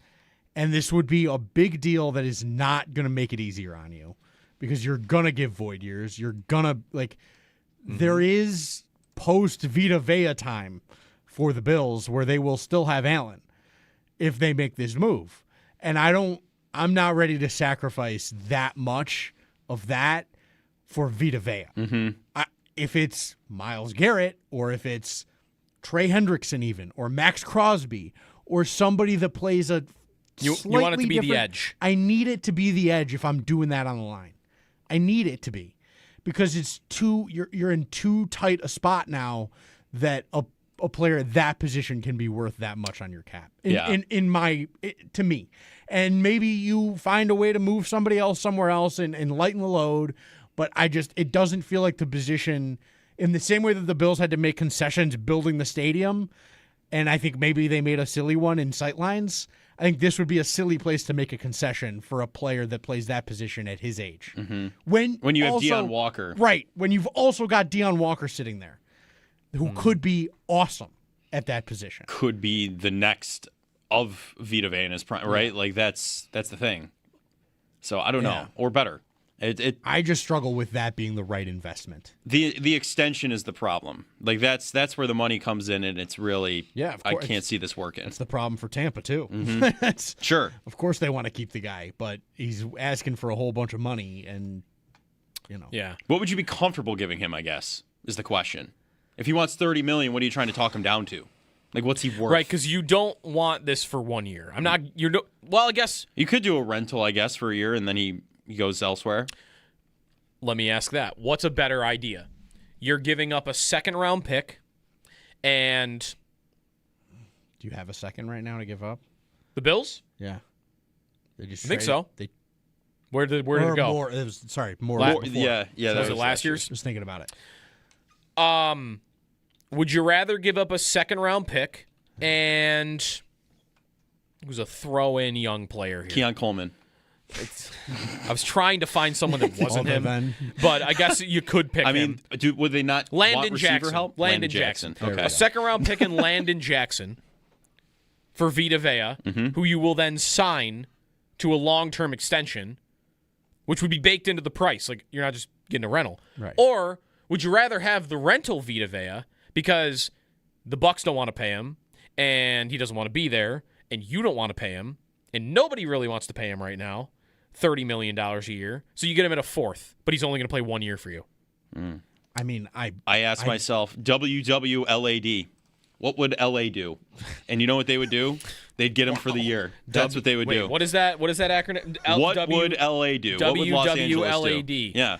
And this would be a big deal that is not going to make it easier on you because you're going to give void years. You're going to, there is post-Vita Vea time for the Bills where they will still have Allen if they make this move. And I'm not ready to sacrifice that much of that for Vita Vea. Mm-hmm. If it's Myles Garrett or if it's Trey Hendrickson even or Max Crosby or somebody that plays a you want it to be the edge. I need it to be the edge if I'm doing that on the line. I need it to be because it's you're in too tight a spot now that a player at that position can be worth that much on your cap. To me. And maybe you find a way to move somebody else somewhere else and lighten the load, but it doesn't feel like the position in the same way that the Bills had to make concessions building the stadium, and I think maybe they made a silly one in sightlines. I think this would be a silly place to make a concession for a player that plays that position at his age. Mm-hmm. When you have Deion Walker. Right, when you've also got Deion Walker sitting there, who could be awesome at that position. Could be the next of Vita Vea in his prime, right? Yeah. Like that's the thing. So I don't know, or better. I just struggle with that being the right investment. The extension is the problem. Like that's where the money comes in, and it's really of course, I can't see this working. It's the problem for Tampa too. Mm-hmm. Sure, of course they want to keep the guy, but he's asking for a whole bunch of money, and Yeah. What would you be comfortable giving him? I guess is the question. If he wants $30 million, what are you trying to talk him down to? Like, what's he worth? Right, because you don't want this for 1 year. Well, I guess you could do a rental, I guess, for a year, and then he goes elsewhere. Let me ask that. What's a better idea? You're giving up a second-round pick, and do you have a second right now to give up? The Bills? Yeah, they just I think so. Where did it go? More. Yeah. Was it last year's? Just thinking about it. Would you rather give up a second-round pick and who's a throw-in young player here? Keon Coleman. I was trying to find someone that wasn't him, but I guess you could pick him. Would they not Landon want Jackson. receiver help? Landon Jackson. Okay. A second-round pick in Landon Jackson for Vita Vea, who you will then sign to a long-term extension, which would be baked into the price. Like, you're not just getting a rental. Right. Or would you rather have the rental Vita Vea because the Bucks don't want to pay him, and he doesn't want to be there, and you don't want to pay him, and nobody really wants to pay him right now, $30 million a year. So you get him at a fourth, but he's only going to play 1 year for you. I mean, I asked myself, WWLAD. What would LA do? And you know what they would do? They'd get him for the year. That's what they would do. What is that? What is that acronym? What would LA do? What would Los Angeles do? Yeah.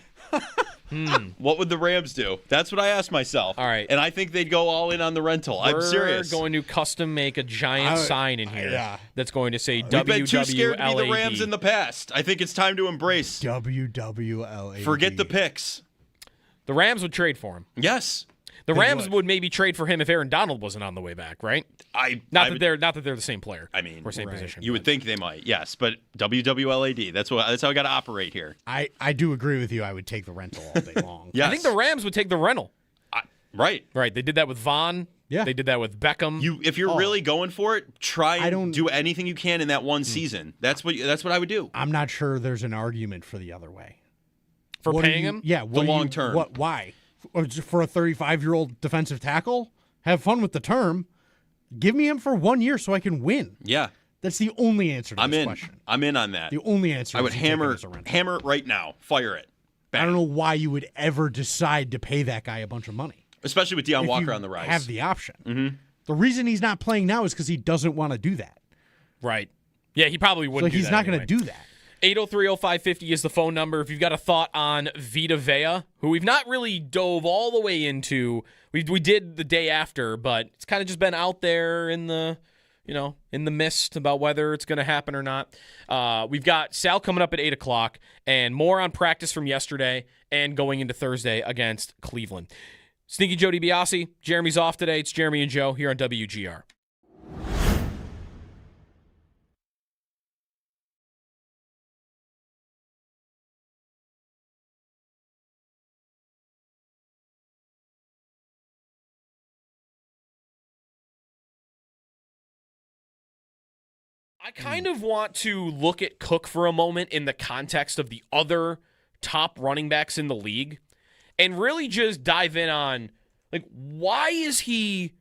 What would the Rams do? That's what I asked myself. All right. And I think they'd go all in on the rental. I'm serious. We're going to custom make a giant sign in here that's going to say WWLAD. We've been too scared to be the Rams in the past. I think it's time to embrace WWLAD. Forget the picks. The Rams would trade for him. Yes. The Rams would maybe trade for him if Aaron Donald wasn't on the way back, right? Not that they're the same player. I mean, or same position. You would think they might, yes, but WWLAD. That's how I got to operate here. I do agree with you. I would take the rental all day long. Yes. I think the Rams would take the rental. Right. They did that with Vaughn. Yeah. They did that with Beckham. If you're really going for it, try and do anything you can in that one season. That's what I would do. I'm not sure there's an argument for the other way. For paying him? Yeah. The long term. Why? Or for a 35-year-old defensive tackle? Have fun with the term. Give me him for 1 year so I can win. Yeah. That's the only answer to this question. I'm in on that. The only answer I would hammer it right now. Fire it. Bang. I don't know why you would ever decide to pay that guy a bunch of money. Especially with Deion Walker on the rise. Have the option. Mm-hmm. The reason he's not playing now is because he doesn't want to do that. Right. Yeah, he probably wouldn't do that. So he's not going to do that. 803-0550 is the phone number. If you've got a thought on Vita Vea, who we've not really dove all the way into. We did the day after, but it's kind of just been out there in the mist about whether it's going to happen or not. We've got Sal coming up at 8 o'clock and more on practice from yesterday and going into Thursday against Cleveland. Sneaky Joe DiBiase, Jeremy's off today. It's Jeremy and Joe here on WGR. I kind of want to look at Cook for a moment in the context of the other top running backs in the league and really just dive in on, why is he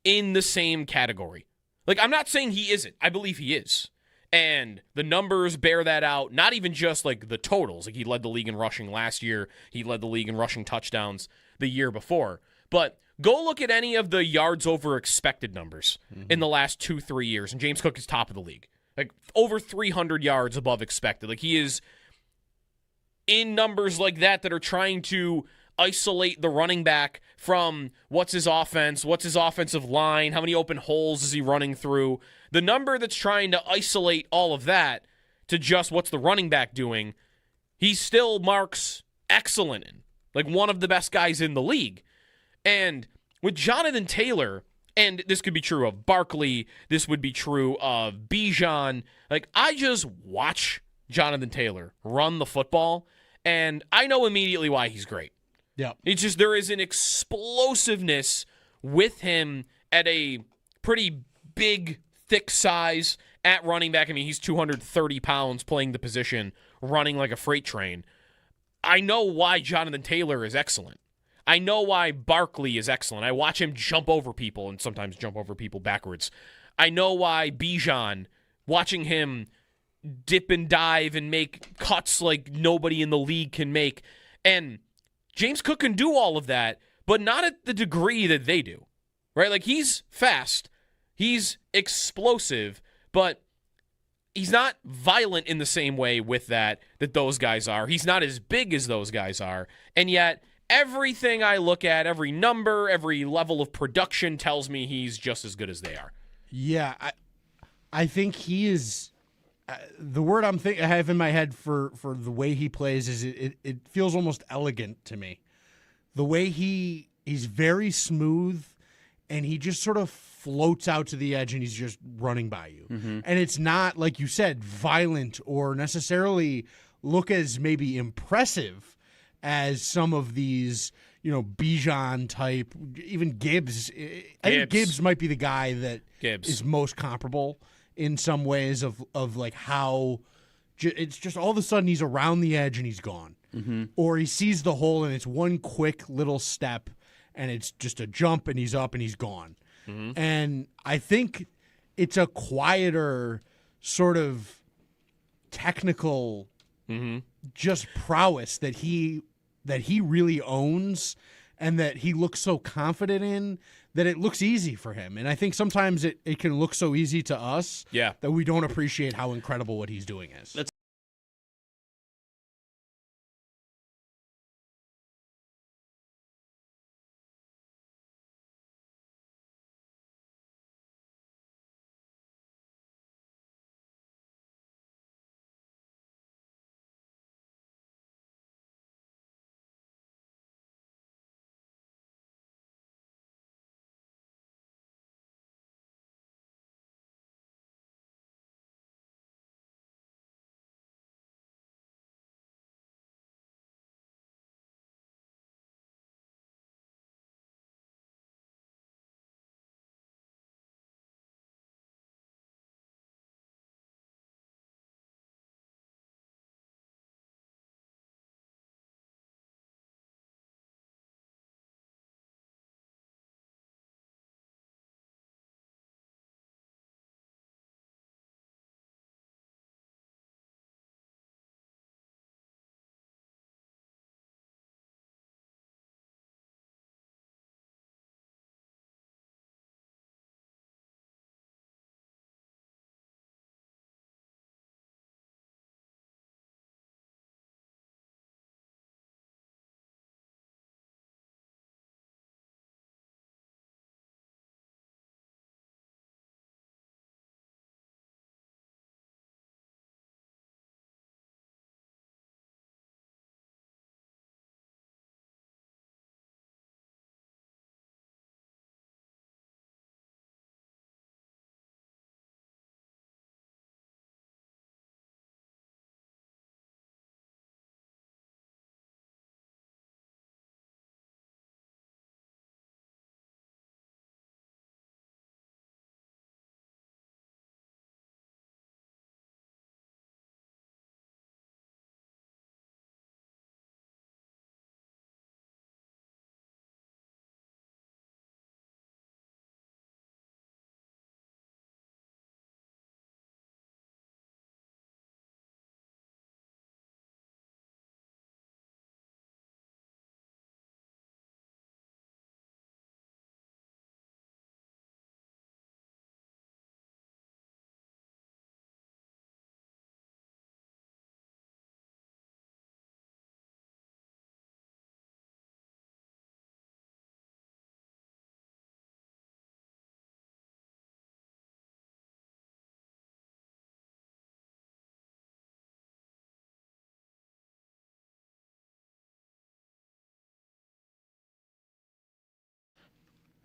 in the same category? I'm not saying he isn't. I believe he is. And the numbers bear that out, not even just, the totals. He led the league in rushing last year. He led the league in rushing touchdowns the year before. But go look at any of the yards over expected numbers in the last 2-3 years, and James Cook is top of the league. Over 300 yards above expected. He is in numbers like that are trying to isolate the running back from what's his offense, what's his offensive line, how many open holes is he running through. The number that's trying to isolate all of that to just what's the running back doing, he still marks excellent in. One of the best guys in the league. And with Jonathan Taylor, and this could be true of Barkley, this would be true of Bijan, I just watch Jonathan Taylor run the football, and I know immediately why he's great. Yeah. It's just there is an explosiveness with him at a pretty big, thick size at running back. I mean, he's 230 pounds playing the position, running like a freight train. I know why Jonathan Taylor is excellent. I know why Barkley is excellent. I watch him jump over people and sometimes jump over people backwards. I know why Bijan, watching him dip and dive and make cuts like nobody in the league can make. And James Cook can do all of that, but not at the degree that they do, right? He's fast, he's explosive, but he's not violent in the same way with that those guys are. He's not as big as those guys are, and yet everything I look at, every number, every level of production tells me he's just as good as they are. Yeah, I think he is. The word I have in my head for the way he plays is it feels almost elegant to me. The way he's very smooth, and he just sort of floats out to the edge, and he's just running by you. Mm-hmm. And it's not, like you said, violent or necessarily look as maybe impressive as some of these, Bijan type, even Gibbs. I think Gibbs might be the guy that is most comparable in some ways of how it's just all of a sudden he's around the edge and he's gone. Mm-hmm. Or he sees the hole and it's one quick little step and it's just a jump and he's up and he's gone. Mm-hmm. And I think it's a quieter sort of technical just prowess that he that he really owns and that he looks so confident in that it looks easy for him. And I think sometimes it can look so easy to us that we don't appreciate how incredible what he's doing is.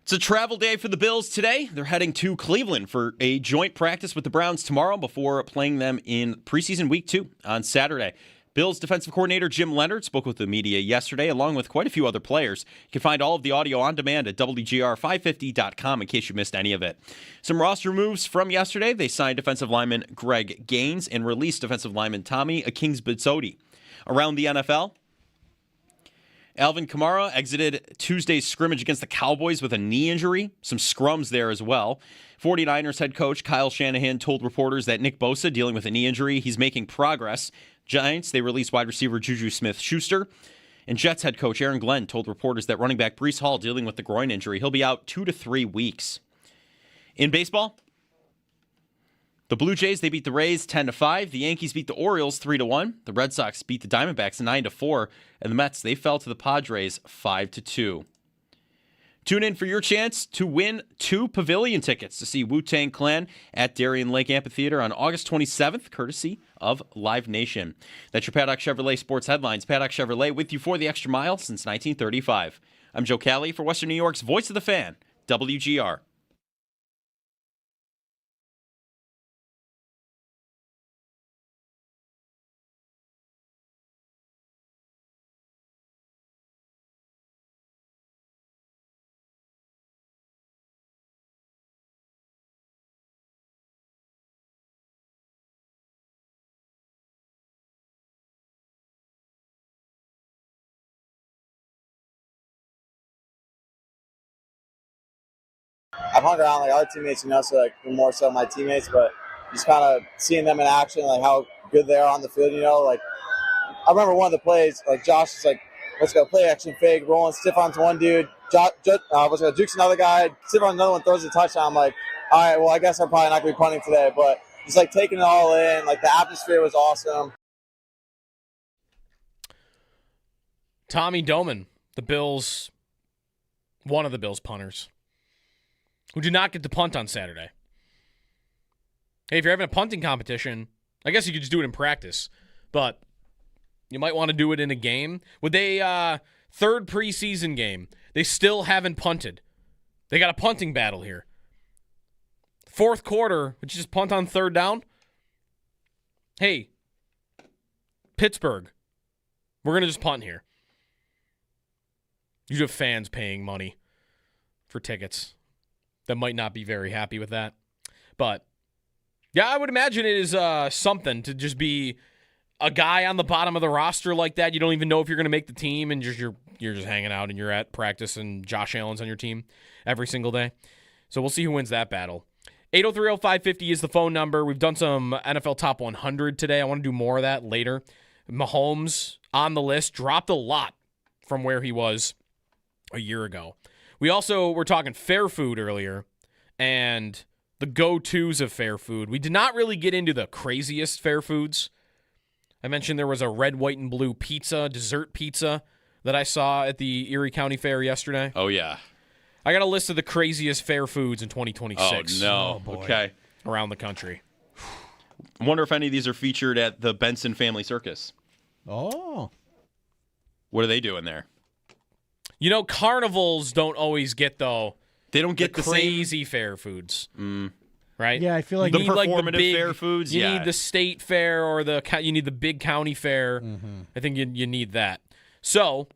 It's a travel day for the Bills today. They're heading to Cleveland for a joint practice with the Browns tomorrow before playing them in preseason week 2 on Saturday. Bills defensive coordinator Jim Leonard spoke with the media yesterday, along with quite a few other players. You can find all of the audio on demand at WGR550.com in case you missed any of it. Some roster moves from yesterday. They signed defensive lineman Greg Gaines and released defensive lineman Tommy Akingsbidzodi. Around the NFL, Alvin Kamara exited Tuesday's scrimmage against the Cowboys with a knee injury. Some scrums there as well. 49ers head coach Kyle Shanahan told reporters that Nick Bosa dealing with a knee injury. He's making progress. Giants, they released wide receiver Juju Smith-Schuster. And Jets head coach Aaron Glenn told reporters that running back Breece Hall dealing with the groin injury. He'll be out 2 to 3 weeks. In baseball, the Blue Jays, they beat the Rays 10-5. The Yankees beat the Orioles 3-1. The Red Sox beat the Diamondbacks 9-4. And the Mets, they fell to the Padres 5-2. Tune in for your chance to win 2 pavilion tickets to see Wu-Tang Clan at Darien Lake Amphitheater on August 27th, courtesy of Live Nation. That's your Paddock Chevrolet Sports Headlines. Paddock Chevrolet with you for the extra mile since 1935. I'm Joe Cali for Western New York's Voice of the Fan, WGR. I've hung around like other teammates, so like more so my teammates, but just kind of seeing them in action, like how good they are on the field, like I remember one of the plays, like Josh is like play action fake, rolling stiff onto one dude, jukes another guy, stiff on another one, throws a touchdown. I'm like, all right, well, I guess I'm probably not going to be punting today. But just like taking it all in, like the atmosphere was awesome. Tommy Doman, one of the Bills punters, who did not get to punt on Saturday. Hey, if you're having a punting competition, I guess you could just do it in practice, but you might want to do it in a game. With a third preseason game, they still haven't punted. They got a punting battle here. Fourth quarter, would you just punt on third down? Hey, Pittsburgh, we're going to just punt here. You have fans paying money for tickets that might not be very happy with that. But, yeah, I would imagine it is something to just be a guy on the bottom of the roster like that. You don't even know if you're going to make the team, and you're just hanging out and you're at practice, and Josh Allen's on your team every single day. So we'll see who wins that battle. 803-0550 is the phone number. We've done some NFL Top 100 today. I want to do more of that later. Mahomes on the list, dropped a lot from where he was a year ago. We also were talking fair food earlier and the go-tos of fair food. We did not really get into the craziest fair foods. I mentioned there was a red, white, and blue pizza, dessert pizza, that I saw at the Erie County Fair yesterday. Oh, yeah. I got a list of the craziest fair foods in 2026. Oh, no. boy. Okay. Around the country. I wonder if any of these are featured at the Benson Family Circus. Oh. What are they doing there? You know, carnivals don't always get, though, They don't get the crazy fair foods. Right? Yeah, I feel like The you need, performative big, fair foods, You yeah. need the state fair or you need the big county fair. I think you need that. So,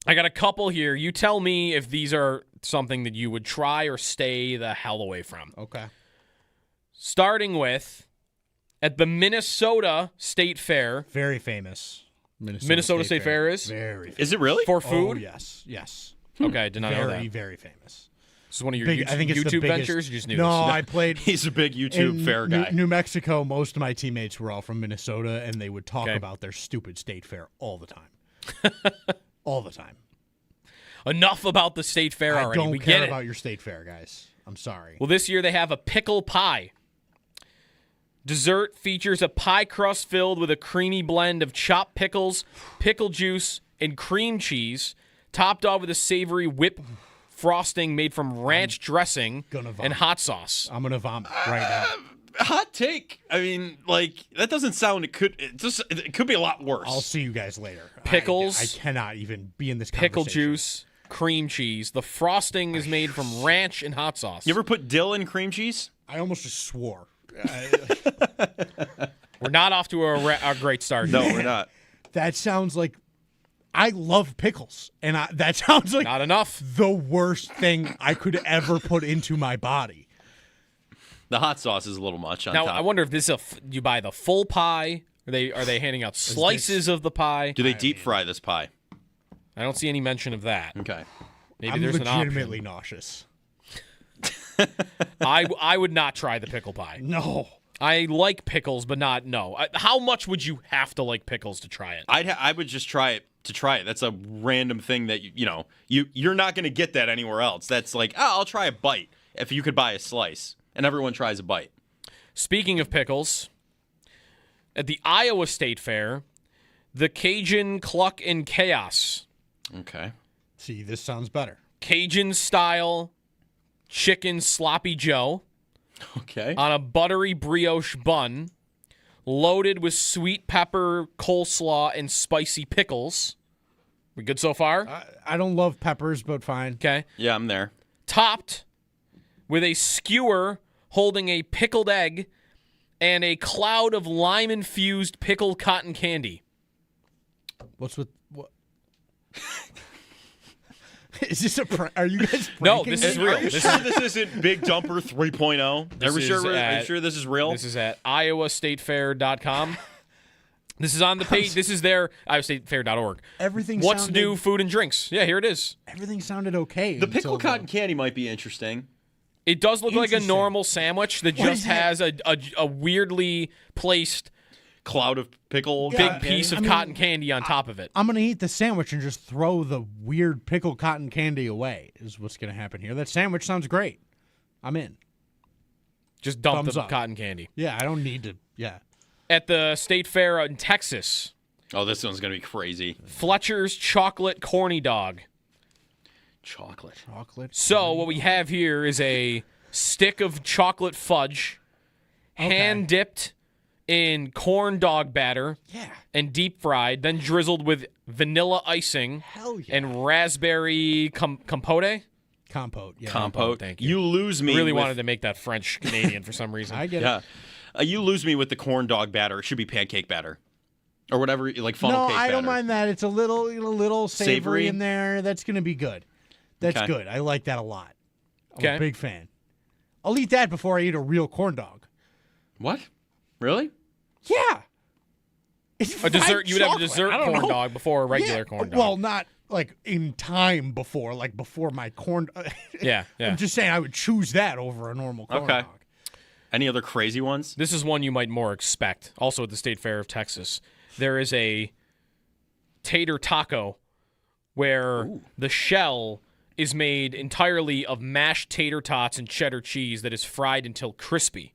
I got a couple here. You tell me if these are something that you would try or stay the hell away from. Okay. Starting with, at the Minnesota State Fair. Very famous. Minnesota State Fair is? Very famous. Is it really? For food? Oh, yes. Okay, I did not know that. Very, very famous. This is one of your I think it's the YouTube biggest- ventures? You just knew No, this? I played. He's a big YouTube in fair guy. New Mexico, most of my teammates were all from Minnesota, and they would talk Okay. about their stupid state fair all the time. All the time. Enough about the state fair I already. don't We care get it. about your state fair, guys. I'm sorry. Well, this year they have a pickle pie. Dessert features a pie crust filled with a creamy blend of chopped pickles, pickle juice, and cream cheese, topped off with a savory whip frosting made from ranch dressing gonna vomit. and hot sauce. I'm gonna vomit right now. Hot take. I mean, like, that doesn't sound. It could be a lot worse. I'll see you guys later. Pickles. I cannot even be in this Pickle conversation. juice, cream cheese. The frosting is made from ranch and hot sauce. You ever put dill in cream cheese? I almost just swore. We're not off to a great start. No, we're not. That sounds like I love pickles, and that sounds like Not enough. the worst thing I could ever put into my body. The hot sauce is a little much on Now, top. I wonder if this is you buy the full pie. Are they handing out slices of the pie? Do they deep fry this pie? I don't see any mention of that. Okay. Maybe I'm there's an option. legitimately nauseous. I would not try the pickle pie. No. I like pickles, but not no. How much would you have to like pickles to try it? I would just try it to try it. That's a random thing that you're not going to get that anywhere else. That's like, I'll try a bite if you could buy a slice, and everyone tries a bite. Speaking of pickles, at the Iowa State Fair, the Cajun Cluck and Chaos. Okay. See, this sounds better. Cajun style chicken sloppy Joe Okay. on a buttery brioche bun, loaded with sweet pepper, coleslaw, and spicy pickles. We good so far? I don't love peppers, but fine. Okay. Yeah, I'm there. Topped with a skewer holding a pickled egg and a cloud of lime-infused pickled cotton candy. What's with what? Is this a prank? Are you guys pranking No, this is me? real. Are you sure this isn't Big Dumper 3.0? Are you sure this is real? This is at iowastatefair.com. This is on the page. This is their iowastatefair.org. Everything What's sounded, new food and drinks? Yeah, here it is. Everything sounded okay. The pickle until cotton candy might be interesting. It does look like a Interesting. normal sandwich that What just is that? has a weirdly placed cloud of pickle. Big piece of cotton candy on top of it. I'm going to eat the sandwich and just throw the weird pickle cotton candy away is what's going to happen here. That sandwich sounds great. I'm in. Just dump Thumbs the up. cotton candy. Yeah, I don't need to. Yeah. At the State Fair in Texas, Oh, this one's going to be crazy. Fletcher's Chocolate Corny Dog. Chocolate. So what we have here is a stick of chocolate fudge, hand-dipped in corn dog batter and deep fried, then drizzled with vanilla icing and raspberry compote. Compote. Yeah. Compote. Thank you. You lose me. I really with- wanted to make that French Canadian for some reason. I get Yeah. it. You lose me with the corn dog batter. It should be pancake batter. Or whatever, like funnel No, cake I batter. don't mind that. It's a little savory, Savory? in there. That's going to be good. That's Okay. good. I like that a lot. I'm Okay. a big fan. I'll eat that before I eat a real corn dog. What? Really? Yeah. It's A dessert. fried You would have a chocolate. dessert I don't corn know. dog before a regular Yeah. corn dog. Well, not like in time before, like before my corn. yeah. I'm just saying I would choose that over a normal corn Okay. dog. Any other crazy ones? This is one you might more expect. Also at the State Fair of Texas, there is a tater taco where the shell is made entirely of mashed tater tots and cheddar cheese that is fried until crispy.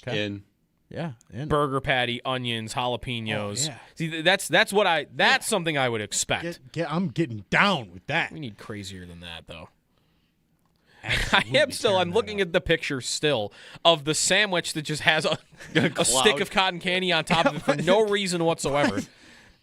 Okay. In Yeah. And Burger patty, onions, jalapenos. Oh, yeah. See, that's something I would expect. I'm getting down with that. We need crazier than that, though. I'm looking at the picture still of the sandwich that just has a stick of cotton candy on top of it for no reason whatsoever.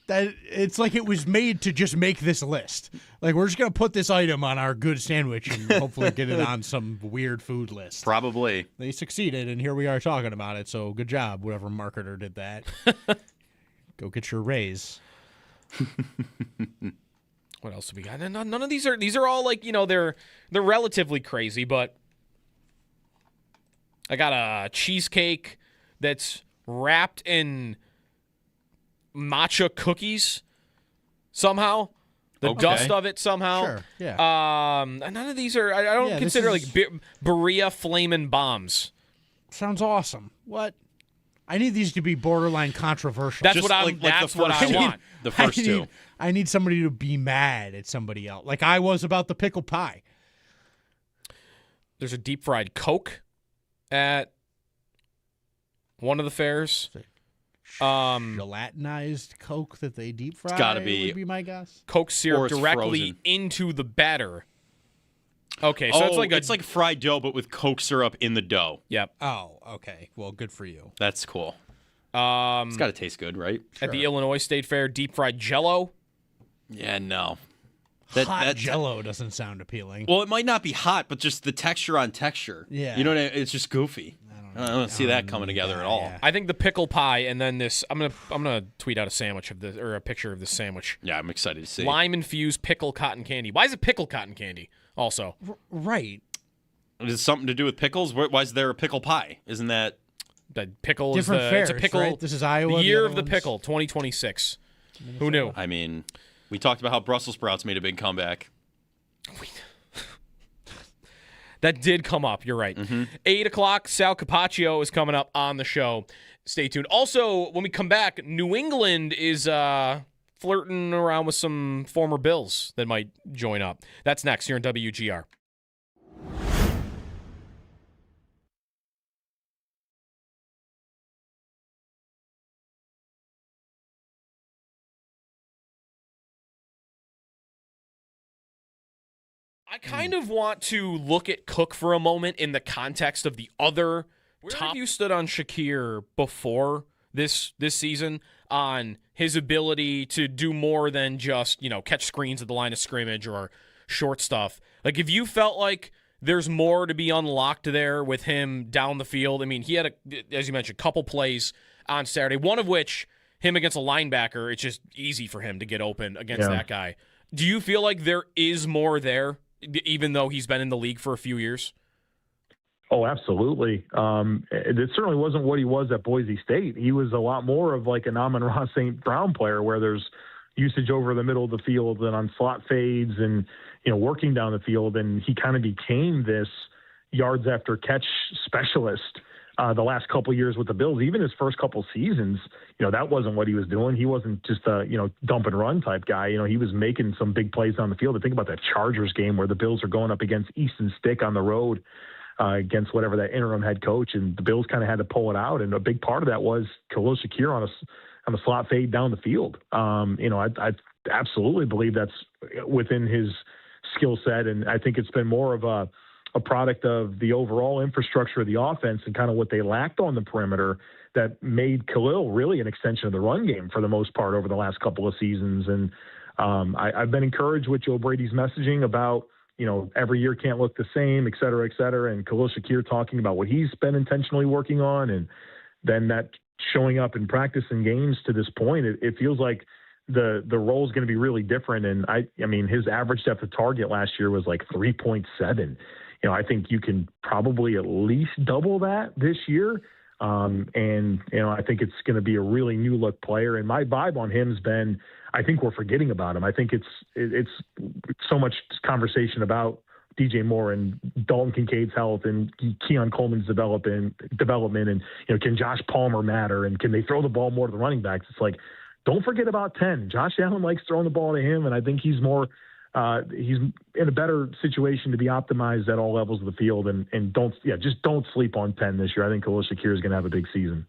That it's like it was made to just make this list. Like we're just gonna put this item on our good sandwich and hopefully get it on some weird food list. Probably. They succeeded, and here we are talking about it. So good job, whoever marketer did that. Go get your raise. What else do we got? None of these are all like, they're relatively crazy, but I got a cheesecake that's wrapped in matcha cookies somehow. The Okay. dust of it somehow. Sure, yeah. None of these are. I don't Yeah, consider this like Berea Flamin' Bombs. Sounds awesome. What? I need these to be borderline controversial. That's Just what I'm. like the that's what first I two. want. The first two. I need somebody to be mad at somebody else, like I was about the pickle pie. There's a deep fried Coke at one of the fairs. Gelatinized Coke that they deep fry. gotta be- would be my guess. Coke Or syrup it's directly frozen. into the batter. Okay, so it's like fried dough, but with Coke syrup in the dough. Yep. Oh, okay. Well, good for you. That's cool. Um, It's got to taste good, right? At the Illinois State Fair, deep fried Jello. Yeah, no. Hot Jello doesn't sound appealing. Well, it might not be hot, but just the texture on texture. Yeah. You know what I mean? It's just goofy. I don't see that coming together at all. yeah. I think the pickle pie, and then this. I'm gonna tweet out a sandwich of this, or a picture of this sandwich. Yeah, I'm excited to see. Lime infused pickle cotton candy. Why is it pickle cotton candy? Also, Right. Is it something to do with pickles? Why is there a pickle pie? Isn't that the pickle Different is fairs, it's a pickle. right? This is Iowa. The year other of the ones? pickle, 2026. Who knew? I mean, we talked about how Brussels sprouts made a big comeback. That did come up. You're right. 8 o'clock, Sal Capaccio is coming up on the show. Stay tuned. Also, when we come back, New England is flirting around with some former Bills that might join up. That's next here in WGR. I kind of want to look at Cook for a moment in the context of the other top. Have you stood on Shakir before this season on his ability to do more than just, catch screens at the line of scrimmage or short stuff? Like, if you felt like there's more to be unlocked there with him down the field, I mean, he had, as you mentioned, a couple plays on Saturday, one of which, him against a linebacker, it's just easy for him to get open against that guy. Do you feel like there is more there, even though he's been in the league for a few years? Oh, absolutely. It certainly wasn't what he was at Boise State. He was a lot more of like an Amon-Ra St. Brown player where there's usage over the middle of the field and on slot fades and, working down the field. And he kind of became this yards after catch specialist the last couple of years with the Bills. Even his first couple seasons, that wasn't what he was doing. He wasn't just a, dump and run type guy. He was making some big plays on the field. I think about that Chargers game where the Bills are going up against Easton Stick on the road against whatever that interim head coach, and the Bills kind of had to pull it out. And a big part of that was Khalil Shakir on a slot fade down the field. I absolutely believe that's within his skill set, and I think it's been more of a product of the overall infrastructure of the offense and kind of what they lacked on the perimeter that made Khalil really an extension of the run game for the most part over the last couple of seasons. And I've been encouraged with Joe Brady's messaging about, every year can't look the same, et cetera, and Khalil Shakir talking about what he's been intentionally working on, and then that showing up in practice and games to this point, it feels like the role is going to be really different. And I mean, his average depth of target last year was like 3.7. I think you can probably at least double that this year. And I think it's going to be a really new look player. And my vibe on him has been, I think we're forgetting about him. I think it's so much conversation about DJ Moore and Dalton Kincaid's health and Keon Coleman's development and, can Josh Palmer matter and can they throw the ball more to the running backs? It's like, don't forget about 10. Josh Allen likes throwing the ball to him, and I think he's he's in a better situation to be optimized at all levels of the field. And just don't sleep on 10 this year. I think Khalil Shakir is going to have a big season.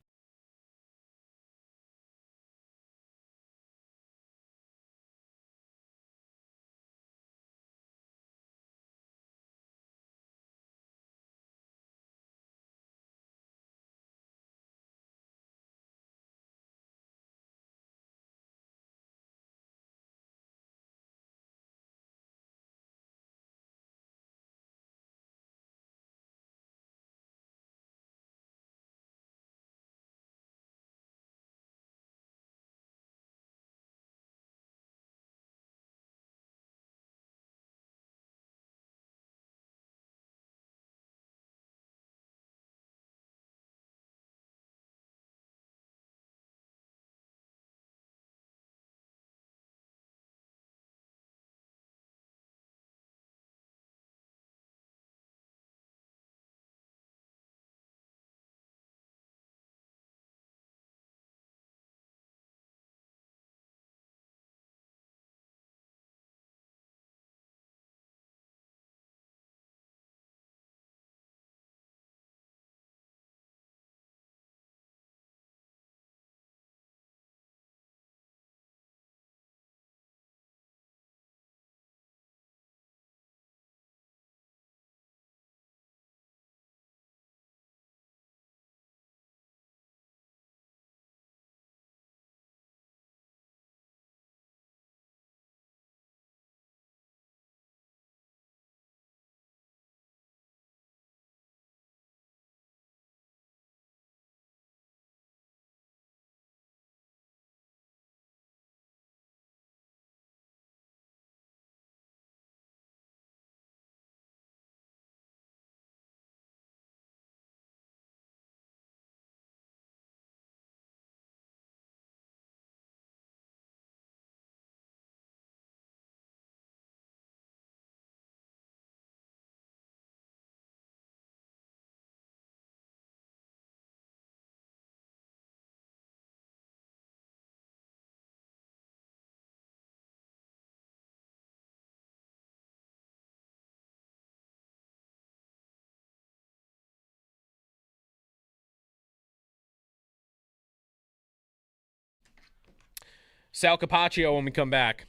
Sal Capaccio when we come back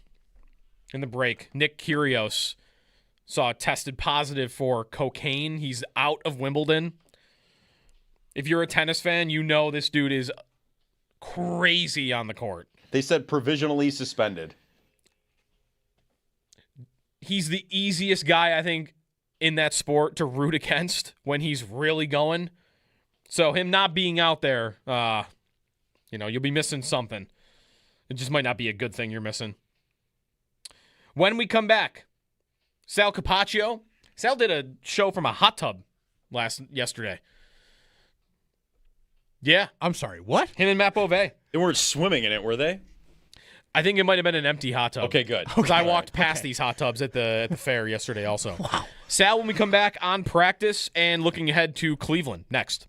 in the break. Nick Kyrgios tested positive for cocaine. He's out of Wimbledon. If you're a tennis fan, you know this dude is crazy on the court. They said provisionally suspended. He's the easiest guy, I think, in that sport to root against when he's really going. So him not being out there, you'll be missing something. It just might not be a good thing you're missing. When we come back, Sal Capaccio. Sal did a show from a hot tub yesterday. Yeah. I'm sorry, what? Him and Matt Beauvais. They weren't swimming in it, were they? I think it might have been an empty hot tub. Okay, good. Because I walked past these hot tubs at the fair yesterday also. Wow. Sal, when we come back on practice and looking ahead to Cleveland next.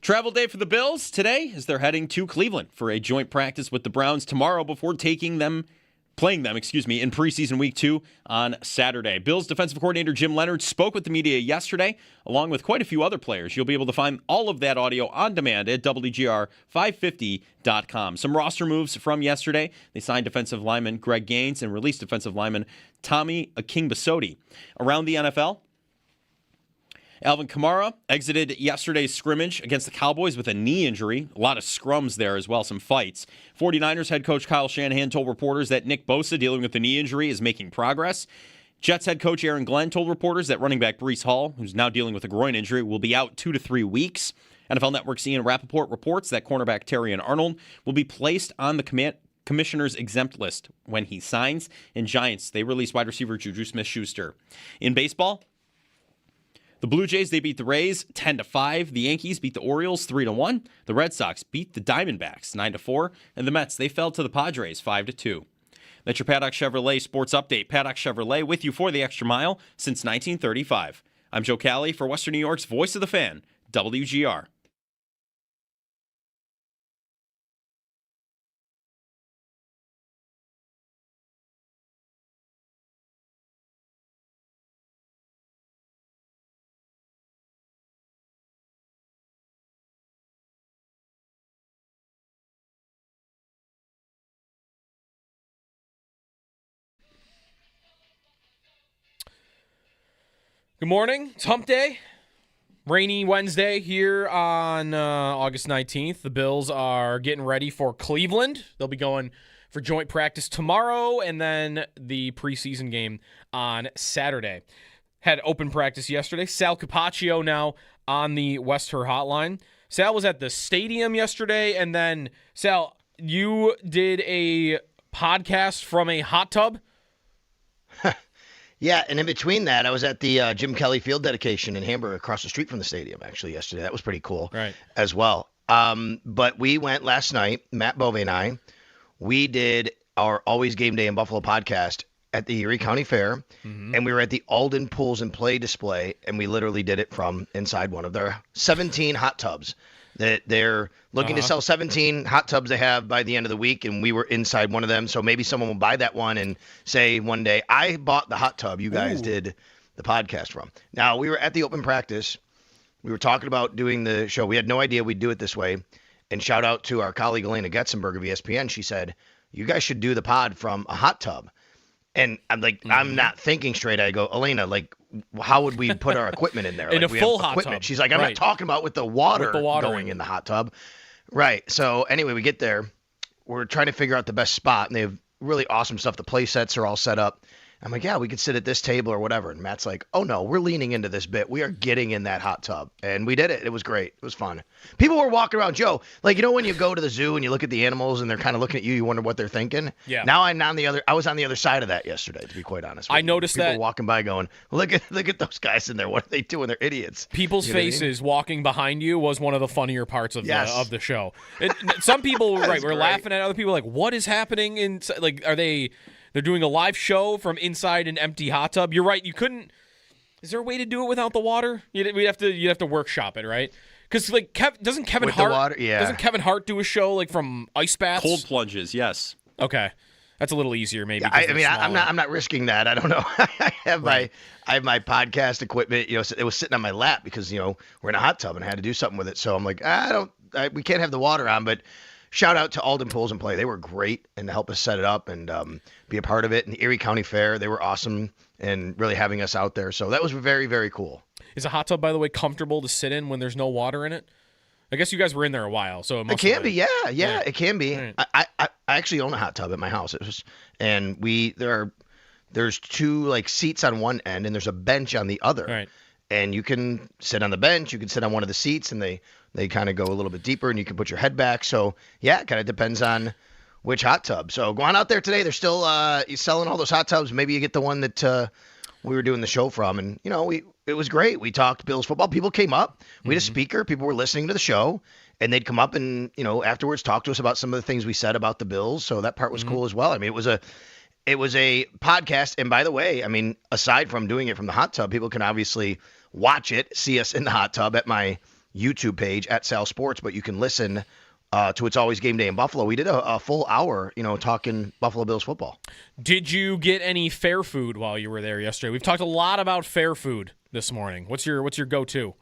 Travel day for the Bills today as they're heading to Cleveland for a joint practice with the Browns tomorrow before playing them, in preseason week 2 on Saturday. Bills defensive coordinator Jim Leonard spoke with the media yesterday, along with quite a few other players. You'll be able to find all of that audio on demand at WGR550.com. Some roster moves from yesterday. They signed defensive lineman Greg Gaines and released defensive lineman Tommy Akingbasoti. Around the NFL, Alvin Kamara exited yesterday's scrimmage against the Cowboys with a knee injury. A lot of scrums there as well, some fights. 49ers head coach Kyle Shanahan told reporters that Nick Bosa, dealing with the knee injury, is making progress. Jets head coach Aaron Glenn told reporters that running back Breece Hall, who's now dealing with a groin injury, will be out 2 to 3 weeks. NFL Network's Ian Rappaport reports that cornerback Terrion Arnold will be placed on the commissioner's exempt list when he signs. And Giants, they released wide receiver Juju Smith-Schuster. In baseball, the Blue Jays, they beat the Rays 10-5. The Yankees beat the Orioles 3-1. The Red Sox beat the Diamondbacks 9-4. And the Mets, they fell to the Padres 5-2. That's your Paddock Chevrolet Sports Update. Paddock Chevrolet with you for the extra mile since 1935. I'm Joe Cali for Western New York's Voice of the Fan, WGR. Good morning. It's hump day. Rainy Wednesday here on August 19th. The Bills are getting ready for Cleveland. They'll be going for joint practice tomorrow and then the preseason game on Saturday. Had open practice yesterday. Sal Capaccio now on the West-Her hotline. Sal was at the stadium yesterday, and then, Sal, you did a podcast from a hot tub? Yeah, and in between that, I was at the Jim Kelly Field dedication in Hamburg, across the street from the stadium, actually, yesterday. That was pretty cool as well. But we went last night, Matt Bove and I, we did our Always Game Day in Buffalo podcast at the Erie County Fair, and we were at the Alden Pools and Play display, and we literally did it from inside one of their 17 hot tubs. They're looking to sell 17 hot tubs they have by the end of the week, and we were inside one of them. So maybe someone will buy that one and say one day, I bought the hot tub you guys did the podcast from. Now, we were at the open practice. We were talking about doing the show. We had no idea we'd do it this way. And shout out to our colleague Elena Getzenberg of ESPN. She said, you guys should do the pod from a hot tub. And I'm like, I'm not thinking straight. I go, Elena, like, how would we put our equipment in there? In like, a we full have hot equipment. tub. She's like, I'm not talking about with the water going in the hot tub. Right. So anyway, we get there. We're trying to figure out the best spot, and they have really awesome stuff. The play sets are all set up. I'm like, yeah, we could sit at this table or whatever. And Matt's like, oh, no, we're leaning into this bit. We are getting in that hot tub. And we did it. It was great. It was fun. People were walking around. Joe, like, you know when you go to the zoo and you look at the animals and they're kind of looking at you, you wonder what they're thinking? Yeah. Now I was on the other side of that yesterday, to be quite honest with I you. noticed People that. walking by going, look at those guys in there. What are they doing? They're idiots. People's You know what I mean? faces walking behind you was one of the funnier parts of Yes. the show. Some people, were That's were great. laughing at other people like, what is happening? Like, they're doing a live show from inside an empty hot tub? You're right. You couldn't. Is there a way to do it without the water? You'd have to workshop it, right? Because like, doesn't Kevin With Hart? the water? Yeah. Doesn't Kevin Hart do a show like from ice baths? Cold plunges, yes. Okay, that's a little easier maybe. Yeah, 'cause I they're mean, smaller. I'm not risking that. I don't know. I have my podcast equipment. You know, it was sitting on my lap because we're in a hot tub and I had to do something with it. So I'm like, we can't have the water on. But shout out to Alden Pools and Play. They were great and to help us set it up and be a part of it. And the Erie County Fair, they were awesome and really having us out there. So that was very, very cool. Is a hot tub, by the way, comfortable to sit in when there's no water in it? I guess you guys were in there a while, so it can be. Yeah, it can be. Right. I actually own a hot tub at my house. There's two like seats on one end and there's a bench on the other. Right. And you can sit on the bench, you can sit on one of the seats, and they kind of go a little bit deeper, and you can put your head back. So yeah, it kind of depends on which hot tub. So go on out there today. They're still selling all those hot tubs. Maybe you get the one that we were doing the show from, and it was great. We talked Bills football. People came up. We had a speaker. People were listening to the show, and they'd come up and afterwards talk to us about some of the things we said about the Bills. So that part was cool as well. I mean, it was a podcast. And by the way, I mean, aside from doing it from the hot tub, people can obviously watch it, see us in the hot tub at my YouTube page at Sal Sports, but you can listen to It's Always Game Day in Buffalo. We did a full hour, talking Buffalo Bills football. Did you get any fair food while you were there yesterday? We've talked a lot about fair food this morning. What's your go-to?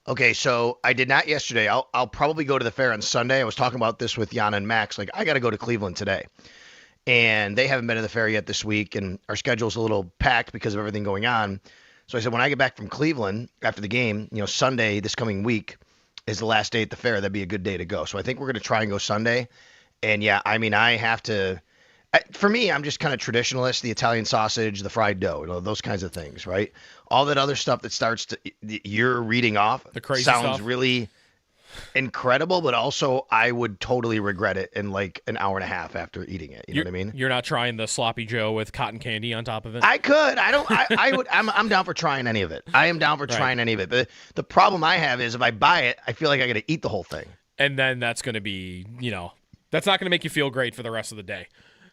Okay, so I did not yesterday. I'll probably go to the fair on Sunday. I was talking about this with Jan and Max. Like, I got to go to Cleveland today. And they haven't been to the fair yet this week, and our schedule's a little packed because of everything going on. So I said, when I get back from Cleveland after the game, Sunday this coming week is the last day at the fair. That'd be a good day to go. So I think we're going to try and go Sunday. And yeah, I mean, I have to, for me, I'm just kind of traditionalist, the Italian sausage, the fried dough, those kinds of things, right? All that other stuff that starts to, you're reading off, the crazy sounds stuff. Really incredible, but also I would totally regret it in like an hour and a half after eating it. You know what I mean? You're not trying the sloppy Joe with cotton candy on top of it? I could. I would. I'm down for trying any of it. I am down for trying any of it. But the problem I have is if I buy it, I feel like I got to eat the whole thing. And then that's going to be, that's not going to make you feel great for the rest of the day.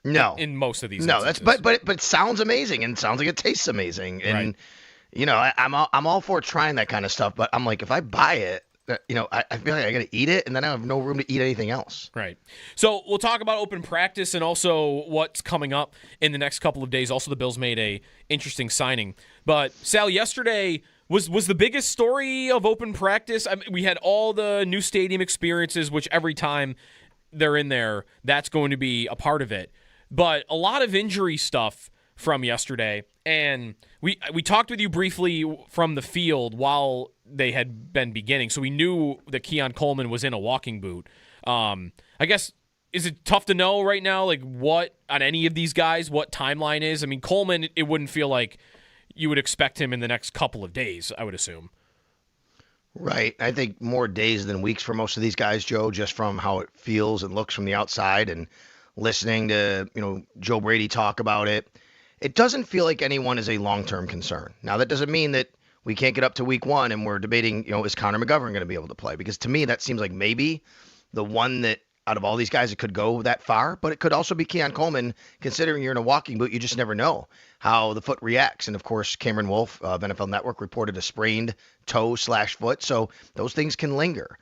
No. In most of these No, instances. but it sounds amazing and sounds like it tastes amazing. And I'm all for trying that kind of stuff, but I'm like, if I buy it, I feel like I got to eat it, and then I have no room to eat anything else. Right. So we'll talk about open practice and also what's coming up in the next couple of days. Also, the Bills made a interesting signing. But Sal, yesterday was the biggest story of open practice. I mean, we had all the new stadium experiences, which every time they're in there, that's going to be a part of it. But a lot of injury stuff from yesterday, and we talked with you briefly from the field while they had been beginning, so we knew that Keon Coleman was in a walking boot. I guess, is it tough to know right now, like what on any of these guys, what timeline is? I mean, Coleman, it wouldn't feel like you would expect him in the next couple of days, I would assume. Right. I think more days than weeks for most of these guys, Joe, just from how it feels and looks from the outside and listening to, Joe Brady talk about it. It doesn't feel like anyone is a long-term concern. Now, that doesn't mean that we can't get up to week one and we're debating, is Connor McGovern going to be able to play? Because to me, that seems like maybe the one that out of all these guys, it could go that far, but it could also be Keon Coleman. Considering you're in a walking boot, you just never know how the foot reacts. And of course, Cameron Wolf of NFL Network reported a sprained toe/foot. So those things can linger.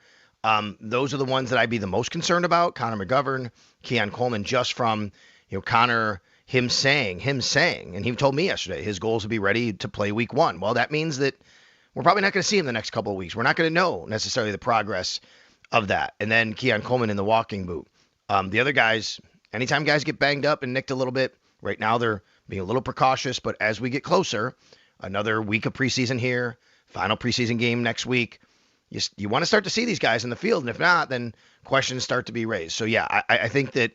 Those are the ones that I'd be the most concerned about. Connor McGovern, Keon Coleman, just from, Connor, him saying, and he told me yesterday his goal is to be ready to play week one. Well, that means that we're probably not going to see him the next couple of weeks. We're not going to know necessarily the progress of that. And then Keon Coleman in the walking boot. The other guys, anytime guys get banged up and nicked a little bit, right now they're being a little precautious, but as we get closer, another week of preseason here, final preseason game next week, you want to start to see these guys in the field. And if not, then questions start to be raised. So yeah, I think that